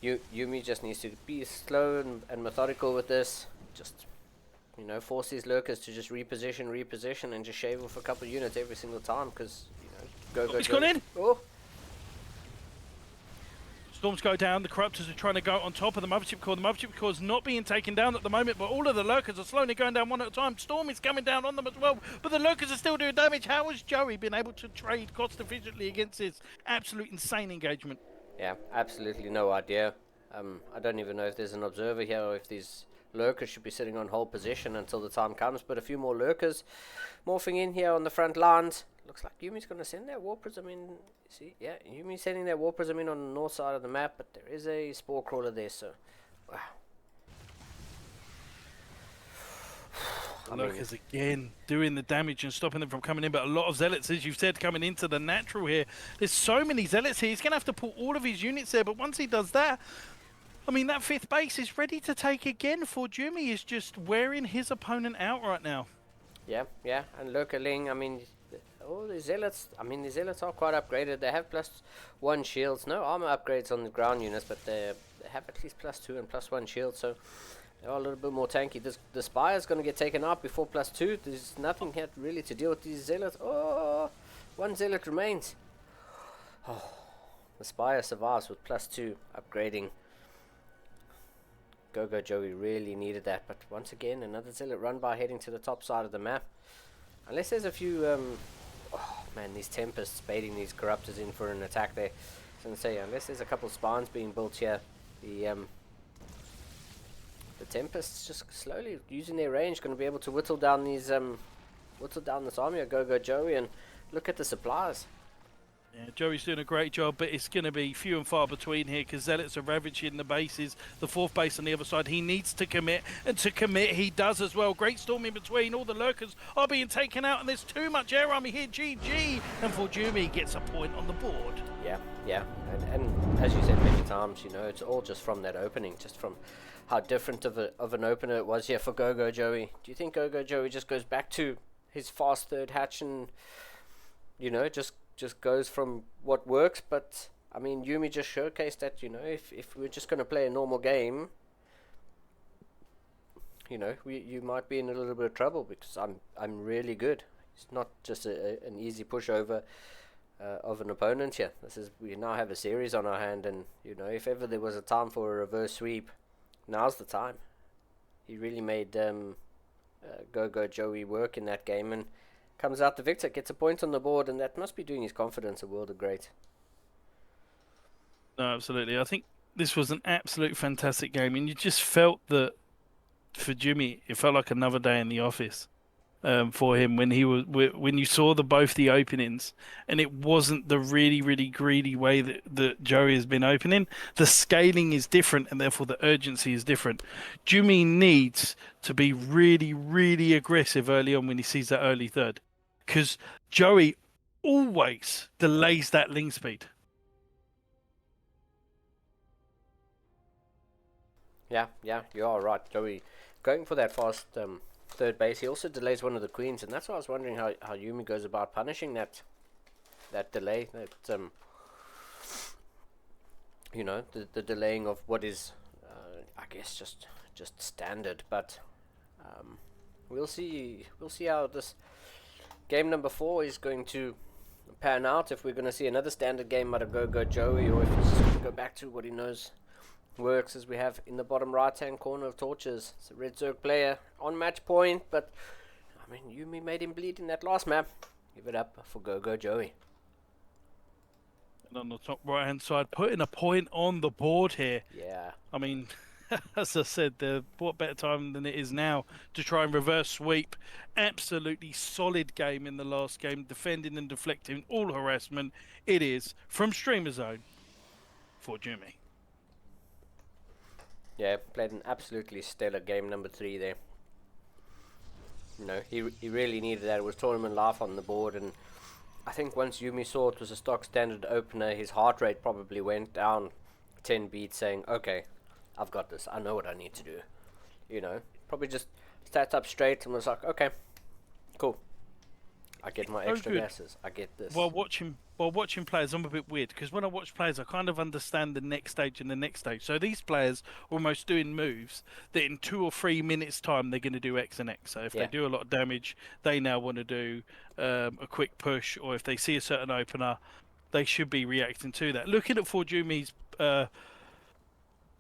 Yumi just needs to be slow and methodical with this. Just, force these lurkers to just reposition, and just shave off a couple of units every single time, because, go. He's gone in! Oh! Storms go down, the Corruptors are trying to go on top of the Mothership Core. The Mothership Core is not being taken down at the moment, but all of the Lurkers are slowly going down one at a time. Storm is coming down on them as well, but the Lurkers are still doing damage. How has Joey been able to trade cost efficiently against this absolute insane engagement? Yeah, absolutely no idea. I don't even know if there's an observer here or if these Lurkers should be sitting on hold position until the time comes, but a few more Lurkers morphing in here on the front lines. Looks like Yumi's going to send that War Prism in. See, yeah, Yumi's sending that War Prism in on the north side of the map, but there is a Spore Crawler there, so... Wow. Lurkers again doing the damage and stopping them from coming in, but a lot of Zealots, as you've said, coming into the natural here. There's so many Zealots here. He's going to have to pull all of his units there, but once he does that, I mean, that 5th base is ready to take again. For Jimmy is just wearing his opponent out right now. Yeah, and Lurkerling, I mean... Oh, the Zealots, the Zealots are quite upgraded. They have +1 shields. No armor upgrades on the ground units, but they have at least +2 and +1 shields, so they are a little bit more tanky. The Spire is going to get taken out before +2. There's nothing here really to deal with these Zealots. Oh, 1 Zealot remains. Oh, the Spire survives with +2 upgrading. Go Joey really needed that, but once again, another Zealot run by heading to the top side of the map. Unless there's a few... oh man, these Tempests baiting these Corruptors in for an attack there. I was going to say, unless there's a couple of spawns being built here, the Tempests just slowly using their range going to be able to whittle down these this army of Go Joey, and look at the supplies. Yeah, Joey's doing a great job, but it's going to be few and far between here because Zealots are ravaging the bases. The fourth base on the other side, he needs to commit, and to commit he does as well. Great storm in between, all the lurkers are being taken out, and there's too much air army here. GG, and Forjumi gets a point on the board. Yeah, and as you said many times, you know, it's all just from that opening, just from how different of an opener it was here for Go-Go Joey. Do you think Go-Go Joey just goes back to his fast third hatch and, you know, just goes from what works? But I mean, Yumi just showcased that, you know, if we're just going to play a normal game, you know, you might be in a little bit of trouble because I'm really good. It's not just an easy pushover of an opponent here. We now have a series on our hand, and you know, if ever there was a time for a reverse sweep, now's the time. He really made Go-Go Joey work in that game and comes out the victor, gets a point on the board, and that must be doing his confidence a world of great. No, absolutely. I think this was an absolute fantastic game, and you just felt that for Jimmy, it felt like another day in the office for him when you saw both the openings, and it wasn't the really greedy way that Joey has been opening. The scaling is different, and therefore the urgency is different. Jimmy needs to be really aggressive early on when he sees that early third, because Joey always delays that link speed. Yeah, you are right. Joey going for that fast third base. He also delays one of the queens, and that's why I was wondering how Yumi goes about punishing that delay. That you know, the delaying of what is, I guess, just standard. But we'll see how this game number 4 is going to pan out. If we're going to see another standard game out of Go-Go Joey, or if he's just going to go back to what he knows works, as we have in the bottom right hand corner of Torches. It's a Red Zerg player on match point, but I mean, Yumi made him bleed in that last map. Give it up for Go-Go Joey. And on the top right hand side, putting a point on the board here. Yeah. I mean, as I said, what better time than it is now to try and reverse sweep. Absolutely solid game in the last game, defending and deflecting all harassment. It is from Streamer Zone for Jimmy. Yeah, played an absolutely stellar game number 3 there. You know, he really needed that. It was tournament life on the board, and I think once Yumi saw it was a stock standard opener, his heart rate probably went down 10 beats, saying, okay, I've got this. I know what I need to do. You know, probably just sat up straight and was like, okay, cool. I get my extra gases. I get this. While watching players, I'm a bit weird because when I watch players, I kind of understand the next stage and the next stage. So these players are almost doing moves that in 2 or 3 minutes' time they're going to do X and X. So if they do a lot of damage, they now want to do a quick push, or if they see a certain opener, they should be reacting to that. Looking at Forjumi's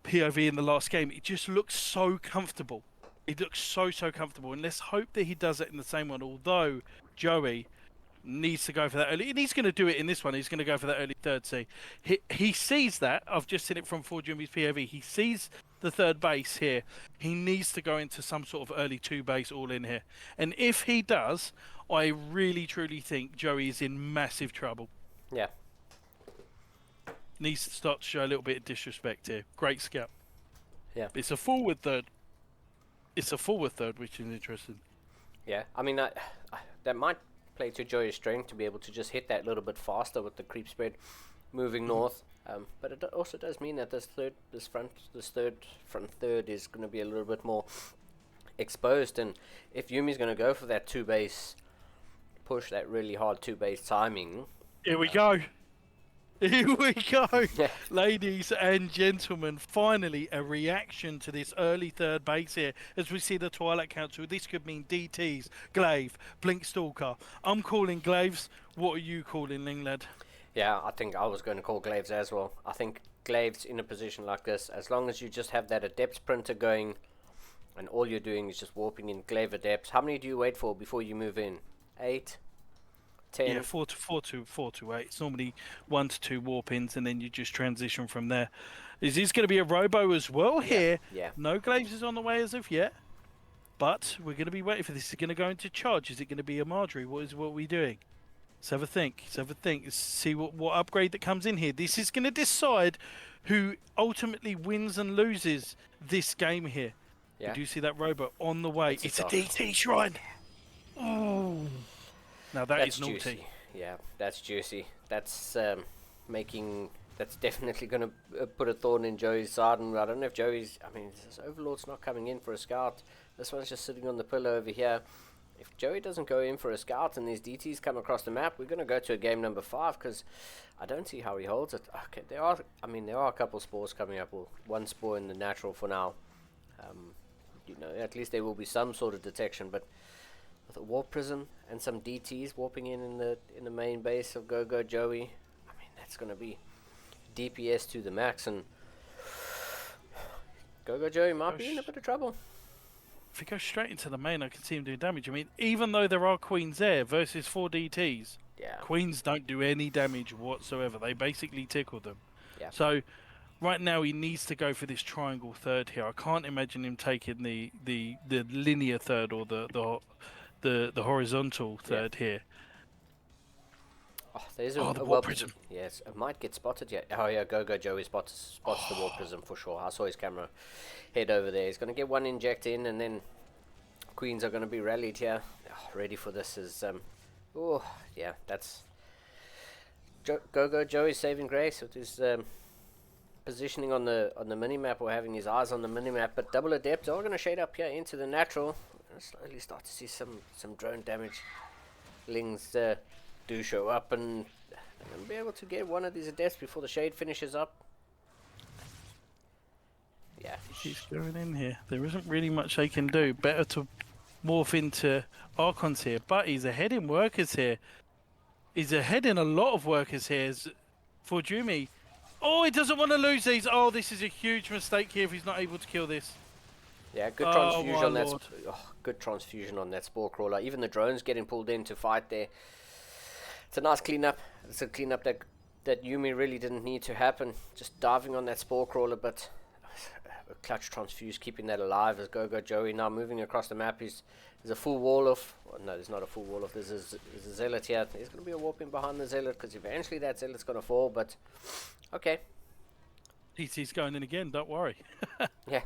POV in the last game, it just looks so comfortable. It looks so comfortable, and let's hope that he does it in the same one. Although Joey needs to go for that early, and he's going to do it in this one. He's going to go for that early third C. He sees that. I've just seen it from Forjumi's POV. He sees the third base here. He needs to go into some sort of early 2 base all in here, and if he does, I really truly think Joey is in massive trouble. Yeah. Needs to start to show a little bit of disrespect here. Great scout. Yeah. It's a forward third. Which is interesting. Yeah, I mean, that might play to Joey's strength to be able to just hit that little bit faster with the creep spread moving north. But it also does mean that this third front third is going to be a little bit more exposed. And if Yumi's going to go for that 2 base push, that really hard 2 base timing. Here we go. Here we go, ladies and gentlemen. Finally, a reaction to this early third base here as we see the Twilight Council. This could mean DTs, Glaive, Blink Stalker. I'm calling Glaives. What are you calling, Linglad? Yeah, I think I was going to call Glaives as well. I think Glaives in a position like this, as long as you just have that adept sprinter going and all you're doing is just warping in Glaive adepts. How many do you wait for before you move in? 8? 10? Yeah, 4 to 8. It's normally 1 to 2 warp-ins, and then you just transition from there. Is this going to be a robo as well here? Yeah. No Glaives is on the way as of yet, but we're going to be waiting for this. Is it going to go into charge? Is it going to be a Marjorie? What are we doing? Let's have a think. Let's have a think. Let's see what upgrade that comes in here. This is going to decide who ultimately wins and loses this game here. Yeah. But do you see that robot on the way? It's a DT shrine. Oh. Now that's naughty. Juicy. Yeah, that's juicy. That's that's definitely going to put a thorn in Joey's side. And I don't know if Joey's... I mean, this Overlord's not coming in for a scout. This one's just sitting on the pillar over here. If Joey doesn't go in for a scout and these DTs come across the map, we're going to go to a game number 5 because I don't see how he holds it. Okay, there are a couple spores coming up. Well, one spore in the natural for now. You know, at least there will be some sort of detection. But with a warp prism and some DTs warping in the main base of Go Joey, I mean that's going to be DPS to the max, and Go Joey might be in a bit of trouble. If he goes straight into the main, I can see him doing damage. I mean, even though there are queens there versus 4 DTs, queens don't do any damage whatsoever. They basically tickle them. Yeah. So right now he needs to go for this triangle third here. I can't imagine him taking the linear third or the horizontal third here. Oh, there's the warp prism. Yes, it might get spotted yet. Oh yeah, Go Joey spots the warp prism for sure. I saw his camera head over there. He's going to get one inject in, and then queens are going to be rallied here. Oh, ready for this is oh yeah, that's Go Joey's saving grace with his positioning on the mini map, or having his eyes on the mini map. But double adept are going to shade up here into the natural. We're slowly start to see some drone damage. Lings do show up, and they're going to be able to get one of these adepts before the shade finishes up. Yeah. He's going in here. There isn't really much they can do. Better to morph into Archons here, but he's ahead in workers here. He's ahead in a lot of workers here for Jumi. Oh, he doesn't want to lose these. Oh, this is a huge mistake here if he's not able to kill this. Yeah, good transfusion on that. Good transfusion on that spore crawler. Even the drones getting pulled in to fight there. It's a nice cleanup. It's a cleanup that Yumi really didn't need to happen. Just diving on that spore crawler, but a clutch transfuse, keeping that alive as Go Joey now moving across the map. There's a full wall of... Well, no, there's not a full wall of... There's a zealot here. There's going to be a warping behind the zealot, because eventually that zealot's going to fall, but... Okay. He's going in again, don't worry. Yeah.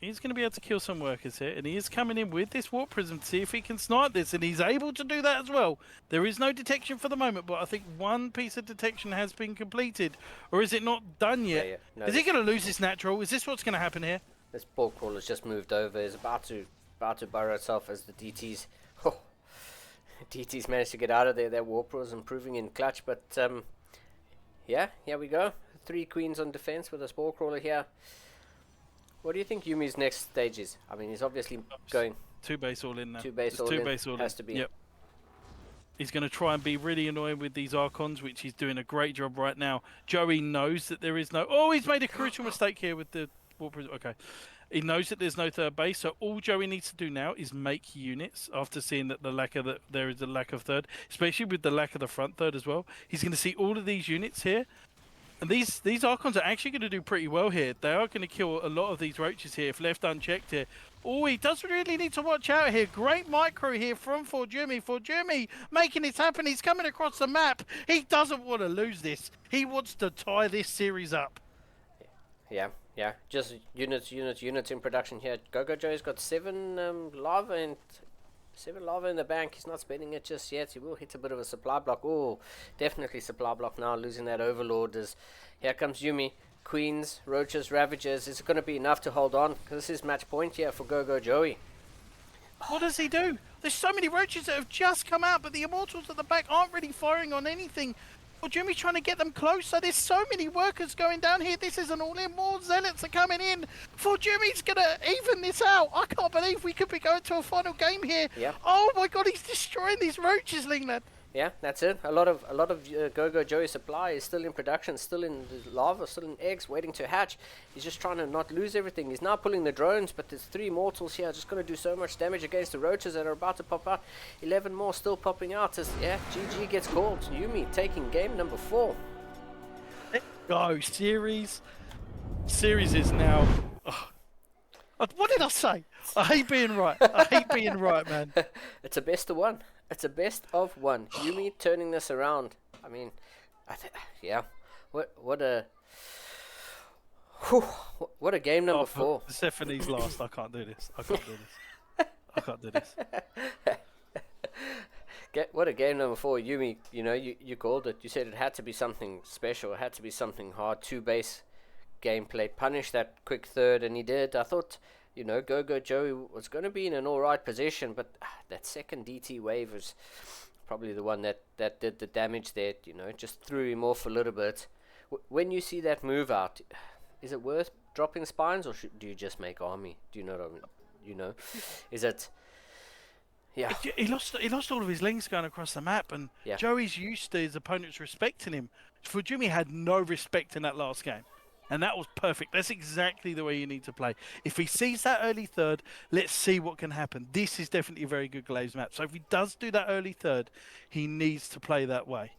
He's going to be able to kill some workers here, and he is coming in with this warp prism to see if he can snipe this, and he's able to do that as well. There is no detection for the moment, but I think one piece of detection has been completed, or is it not done yet? Yeah. No, is he going to lose this natural? Is this what's going to happen here? This spore crawler's just moved over. Is about to burrow itself as the DTs. Oh, DTs managed to get out of there. Their warp was improving in clutch, but yeah, here we go. 3 queens on defense with a spore crawler here. What do you think Yumi's next stage is? I mean, he's obviously going 2 base all in now. 2 base all in. Has to be. Yep. He's going to try and be really annoying with these Archons, which he's doing a great job right now. Joey knows that there is no... Oh, he's made a crucial mistake here with the... Okay. He knows that there's no 3rd base, so all Joey needs to do now is make units after seeing that there is a lack of 3rd, especially with the lack of the front 3rd as well. He's going to see all of these units here. And these Archons are actually going to do pretty well here. They are going to kill a lot of these roaches here if left unchecked here. Oh, he does really need to watch out here. Great micro here from Forjumi. Forjumi making it happen. He's coming across the map. He doesn't want to lose this. He wants to tie this series up. Yeah. Just units in production here. Go Joey's got 7 lava in the bank. He's not spending it just yet. He will hit a bit of a supply block. Oh, definitely supply block now, losing that overlord. As here comes Yumi. Queens, roaches, ravagers. Is it going to be enough to hold on? Because this is match point here for Go Joey. What does he do? There's so many roaches that have just come out, but the immortals at the back aren't really firing on anything. Well, Jimmy's trying to get them closer. There's so many workers going down here. This is an all-in. More zealots are coming in. For Jimmy's going to even this out. I can't believe we could be going to a final game here. Yeah. Oh my god, he's destroying these roaches, Lingland. Yeah, that's it. A lot of Go Joey supply is still in production, still in the lava, still in eggs, waiting to hatch. He's just trying to not lose everything. He's now pulling the drones, but there's 3 mortals here, just going to do so much damage against the roaches that are about to pop out. 11 more still popping out as GG gets called. Yumi taking game number 4. Let's go, series is now. Oh. What did I say? I hate being right. I hate being right, man. It's a best of one. It's a best of one. Yumi turning this around. I mean, yeah. What a whew, what a game number 4. Stephanie's last. I can't do this. I can't do this. I can't do this. What a game number 4. Yumi, you called it. You said it had to be something special. It had to be something hard. 2-base gameplay. Punish that quick third, and he did. I thought, Go Joey was going to be in an alright position, but that second DT wave was probably the one that did the damage there. Just threw him off a little bit. When you see that move out, is it worth dropping spines, or do you just make army? Do you know what I mean? Is it? Yeah. He lost all of his links going across the map, and Joey's used to his opponents respecting him. Fujimi had no respect in that last game, and that was perfect. That's exactly the way you need to play. If he sees that early third, let's see what can happen. This is definitely a very good Glaives map. So if he does do that early third, he needs to play that way.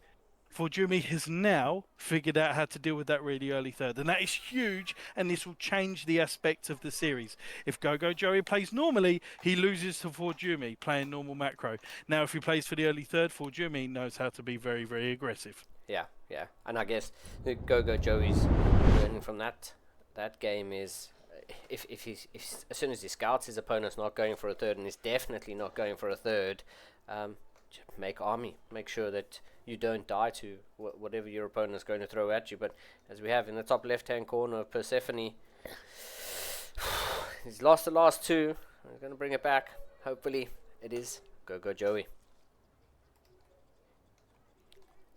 Fujimi has now figured out how to deal with that really early third, and that is huge, and this will change the aspect of the series. If Go Joey plays normally, he loses to Fujimi playing normal macro. Now if he plays for the early third, Fujimi knows how to be very, very aggressive. Yeah. And I guess the Go Joey's learning from that game is if as soon as he scouts his opponent's not going for a third, and he's definitely not going for a third, make army. Make sure that you don't die to whatever your opponent is going to throw at you. But as we have in the top left-hand corner of Persephone, he's lost the last 2. I'm going to bring it back. Hopefully it is Go Joey.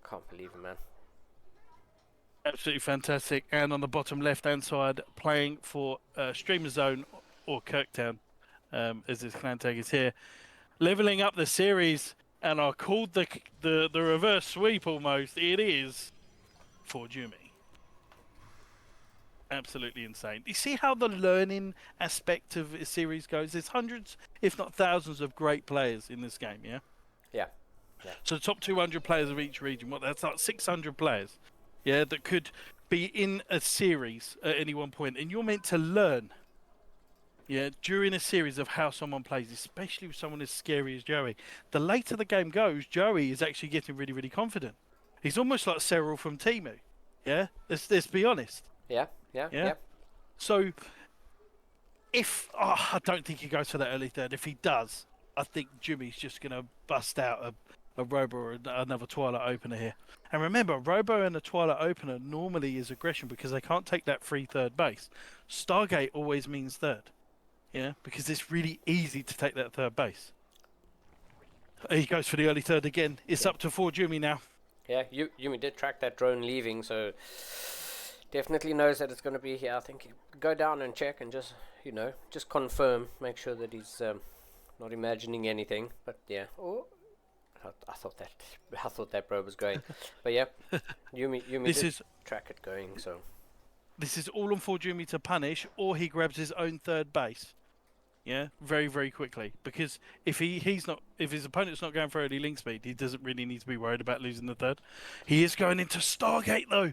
Can't believe it, man. Absolutely fantastic. And on the bottom left-hand side, playing for Streamer Zone or Kirktown, as his clan tag is here, leveling up the series. And I called the reverse sweep almost. It is for Jimmy. Absolutely insane. You see how the learning aspect of a series goes? There's hundreds, if not thousands, of great players in this game, yeah? Yeah. So the top 200 players of each region, that's like 600 players, yeah, that could be in a series at any one point. And you're meant to learn, during a series of how someone plays, especially with someone as scary as Joey. The later the game goes, Joey is actually getting really, really confident. He's almost like Cyril from Temu. Yeah? Let's be honest. Yeah. So, I don't think he goes for that early third. If he does, I think Jimmy's just going to bust out a Robo or another Twilight Opener here. And remember, Robo and a Twilight Opener normally is aggression because they can't take that free third base. Stargate always means third. Yeah, because it's really easy to take that third base. He goes for the early third again. It's up to 4 Jimmy now. Yeah, Yumi did track that drone leaving, so definitely knows that it's going to be here. I think go down and check and just confirm, make sure that he's not imagining anything. But yeah, I thought that bro was going. But yeah, Yumi did track it going. So this is all on 4 Jimmy to punish, or he grabs his own third base. Yeah, very, very quickly. Because if his opponent's not going for early link speed, he doesn't really need to be worried about losing the third. He is going into Stargate though.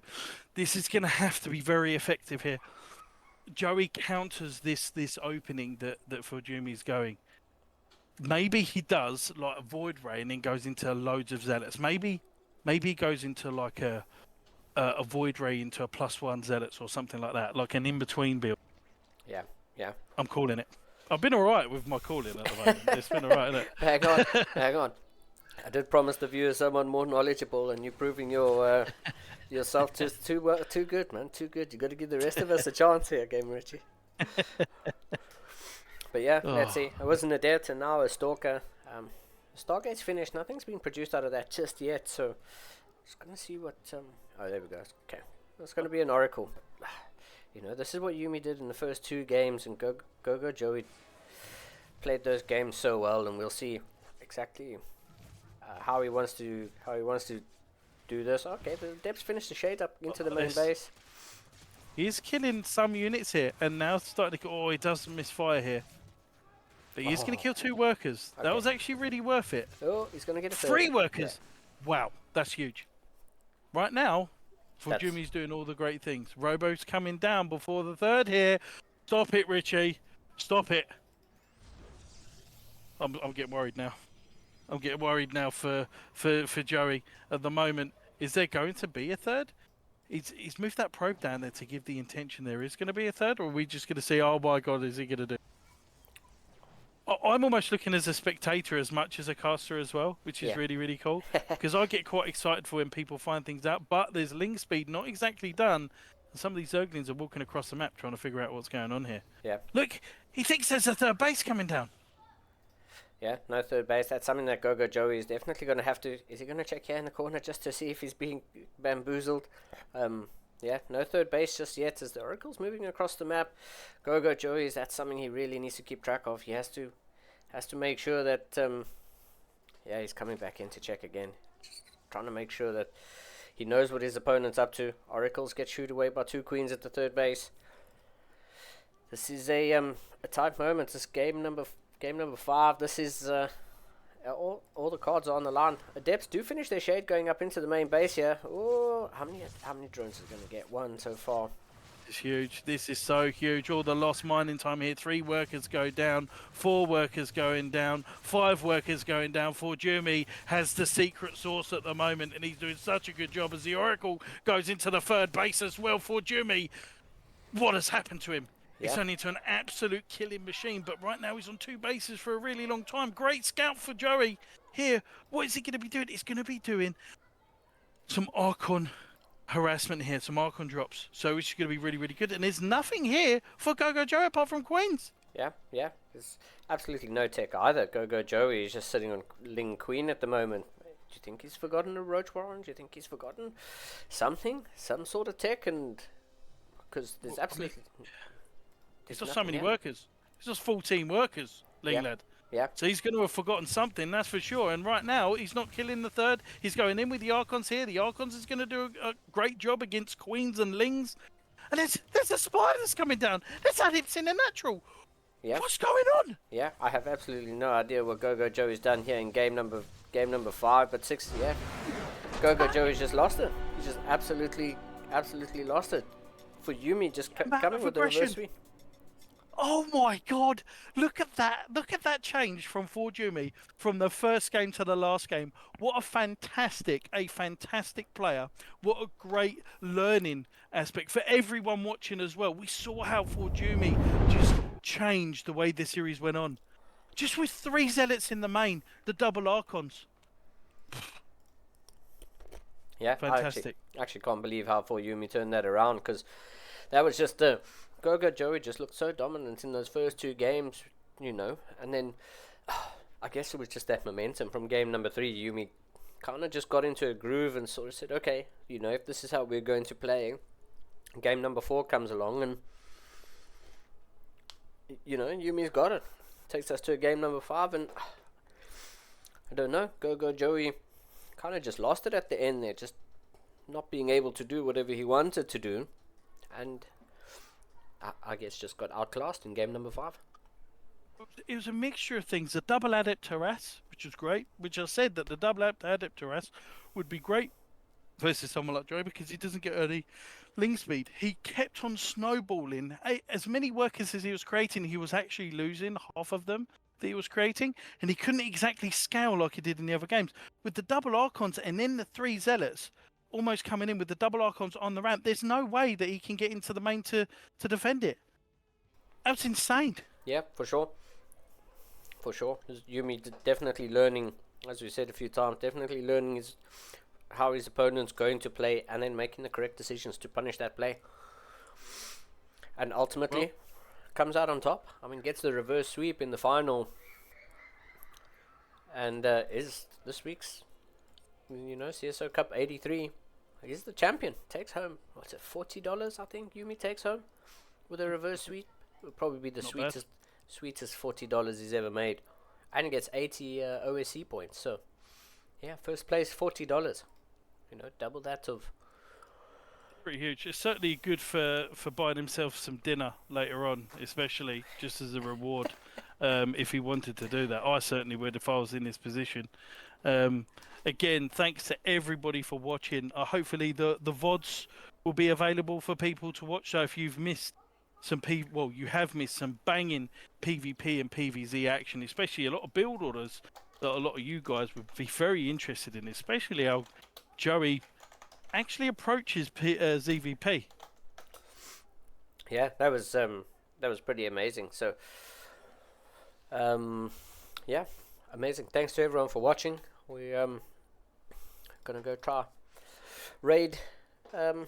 This is going to have to be very effective here. Joey counters this opening that Fujumi's going. Maybe he does like a Void Ray and then goes into loads of Zealots. Maybe he goes into like a Void Ray into a +1 Zealots or something like that, like an in-between build. Yeah. I'm calling it. I've been alright with my calling at the moment. It's been alright, isn't it? Hang on. I did promise the viewers someone more knowledgeable, and you're proving yourself just too good, man. Too good. You got to give the rest of us a chance here, Game Richie. But yeah, let's see. I was an Adept and now a Stalker. Stargate's finished. Nothing's been produced out of that just yet, so just gonna see what. Oh, there we go. Okay, that's gonna be an Oracle. This is what Yumi did in the first 2 games, and Go Joey played those games so well, and we'll see exactly how he wants to do this. Okay, the Depths finished the shade up into the main base. He's killing some units here, and now starting to. He does misfire here, but he's going to kill 2 workers. Okay. That was actually really worth it. Oh, he's going to get a 3 workers. Yeah. Wow, that's huge. Right now, Fujumi's doing all the great things. Robo's coming down before the third here. Stop it, Richie. Stop it. I'm getting worried now. I'm getting worried now for Joey at the moment. Is there going to be a third? He's moved that probe down there to give the intention there is going to be a third, or are we just going to say, oh my god, is he going to do? I'm almost looking as a spectator as much as a caster as well, which is Yeah. really, really cool. Because I get quite excited for when people find things out, but there's Ling speed not exactly done. And some of these Zerglings are walking across the map trying to figure out what's going on here. Yeah. Look, he thinks there's a third base coming down. Yeah, no third base. That's something that Go-Go Joey is definitely going to have to... Is he going to check here in the corner just to see if he's being bamboozled? Yeah, no third base just yet as the Oracle's moving across the map. Go-Go Joey, that's something he really needs to keep track of. He has to make sure that... yeah, he's coming back in to check again. Just trying to make sure that he knows what his opponent's up to. Oracles get shooed away by 2 queens at the third base. This is a tight moment. This game number 5. This is all the cards are on the line. Adepts do finish their shade going up into the main base here. Oh, how many drones is going to get? 1 so far. It's huge. This is so huge. All the lost mining time here. 3 workers go down. 4 workers going down. 5 workers going down. Forjumi has the secret source at the moment, and he's doing such a good job as the Oracle goes into the third base as well. Forjumi, what has happened to him? Yeah. He's turned into an absolute killing machine, but right now he's on 2 bases for a really long time. Great scout for Joey here. What is he going to be doing? He's going to be doing some Archon harassment here, some Archon drops. So it's going to be really, really good. And there's nothing here for Go-Go Joey apart from Queens. Yeah. There's absolutely no tech either. Go-Go Joey is just sitting on Ling Queen at the moment. Do you think he's forgotten a Roach Warren? Do you think he's forgotten something? Some sort of tech? And because there's absolutely... There's just so many workers. It's just 14 workers, Ling lad. Yeah. So he's going to have forgotten something, that's for sure. And right now, he's not killing the third. He's going in with the Archons here. The Archons is going to do a great job against Queens and Lings. And there's a spider that's coming down. There's Adepts in the natural. Yeah. What's going on? Yeah, I have absolutely no idea what Go-Go Joey's done here in game number 5, but 6, yeah. Go-Go Joey's just lost it. He just absolutely lost it. For Yumi just coming with the reverse sweep. Oh my god, look at that change from Forjumi from the first game to the last game. What a fantastic player. What a great learning aspect for everyone watching as well. We saw how Forjumi just changed the way the series went on. Just with 3 zealots in the main, the double Archons. Yeah, fantastic. I actually can't believe how Forjumi turned that around, because that was just Go-Go Joey just looked so dominant in those first 2 games, you know, and then I guess it was just that momentum from game number 3. Yumi kind of just got into a groove and sort of said, okay, you know, if this is how we're going to play, game number 4 comes along and, you know, Yumi's got it. Takes us to game number 5, and I don't know, Go-Go Joey kind of just lost it at the end there, just not being able to do whatever he wanted to do, and I guess just got outclassed in game number 5. It was a mixture of things. The double Adept harass, which was great, which I said that the double Adept harass would be great versus someone like Joey because he doesn't get any Ling speed. He kept on snowballing. As many workers as he was creating, he was actually losing half of them that he was creating, and he couldn't exactly scale like he did in the other games. With the double Archons and then the 3 Zealots almost coming in with the double Archons on the ramp, there's no way that he can get into the main to defend it. That's insane. Yeah, for sure. For sure. Yumi definitely learning, as we said a few times, definitely learning how his opponent's going to play and then making the correct decisions to punish that play. And ultimately, comes out on top. I mean, gets the reverse sweep in the final. And is this week's, you know, CSO Cup 83. He's the champion. Takes home, what's it, $40 I think Yumi takes home with a reverse sweep. Will probably be the sweetest $40 he's ever made. And he gets 80 OSC points. So, yeah, first place $40. You know, double that of... Pretty huge. It's certainly good for buying himself some dinner later on, especially just as a reward. If he wanted to do that, I certainly would if I was in his position. Again, thanks to everybody for watching. Hopefully the VODs will be available for people to watch. So if you've missed you have missed some banging PvP and PvZ action, especially a lot of build orders that a lot of you guys would be very interested in, especially how Joey actually approaches ZVP. Yeah, that was pretty amazing. So, yeah, amazing. Thanks to everyone for watching. We gonna go try raid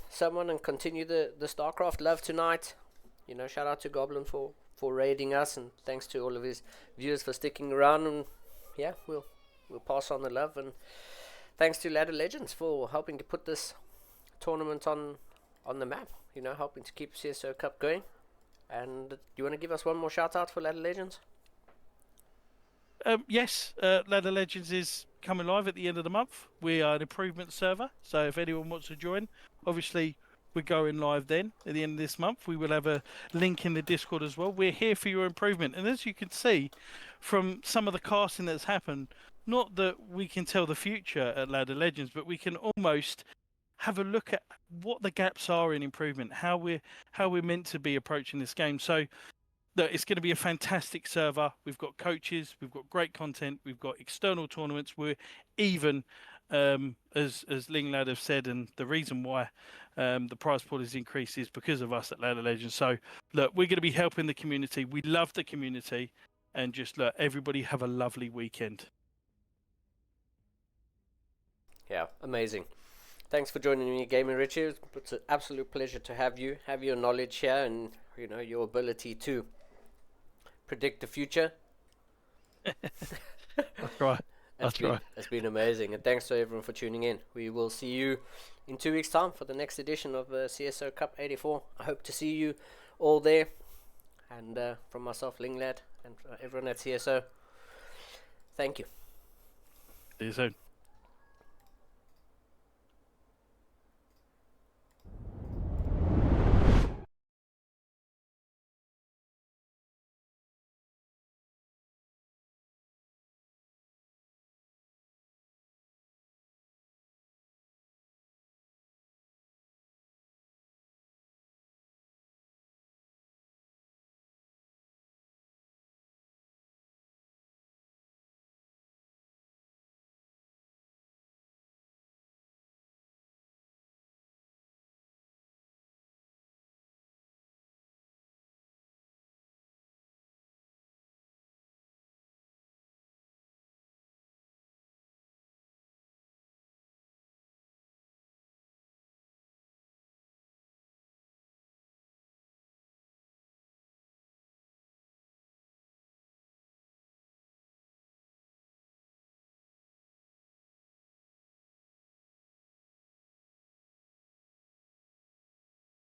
someone and continue the StarCraft love tonight. You know, shout out to Goblin for raiding us, and thanks to all of his viewers for sticking around. And yeah, we'll pass on the love, and thanks to Ladder Legends for helping to put this tournament on the map. You know, helping to keep CSO Cup going. And do you want to give us one more shout out for Ladder Legends? Yes, Ladder Legends is coming live at the end of the month. We are an improvement server, so if anyone wants to join, obviously we're going live then at the end of this month. We will have a link in the Discord as well. We're here for your improvement, and as you can see from some of the casting that's happened, not that we can tell the future at Ladder Legends, but we can almost have a look at what the gaps are in improvement, how we're meant to be approaching this game. So look, it's going to be a fantastic server. We've got coaches, we've got great content, we've got external tournaments. We're even, as Linglad have said, and the reason why the prize pool has increased is because of us at Ladder Legends. So look, we're going to be helping the community. We love the community, and just look, everybody have a lovely weekend. Yeah, amazing. Thanks for joining me, Gaming Richard. It's an absolute pleasure to have your knowledge here, and you know, your ability to predict the future. That's right. It's been amazing, and thanks to everyone for tuning in. We will see you in 2 weeks' time for the next edition of CSO Cup 84. I hope to see you all there, and from myself, Linglad, and everyone at CSO, thank you. See you soon.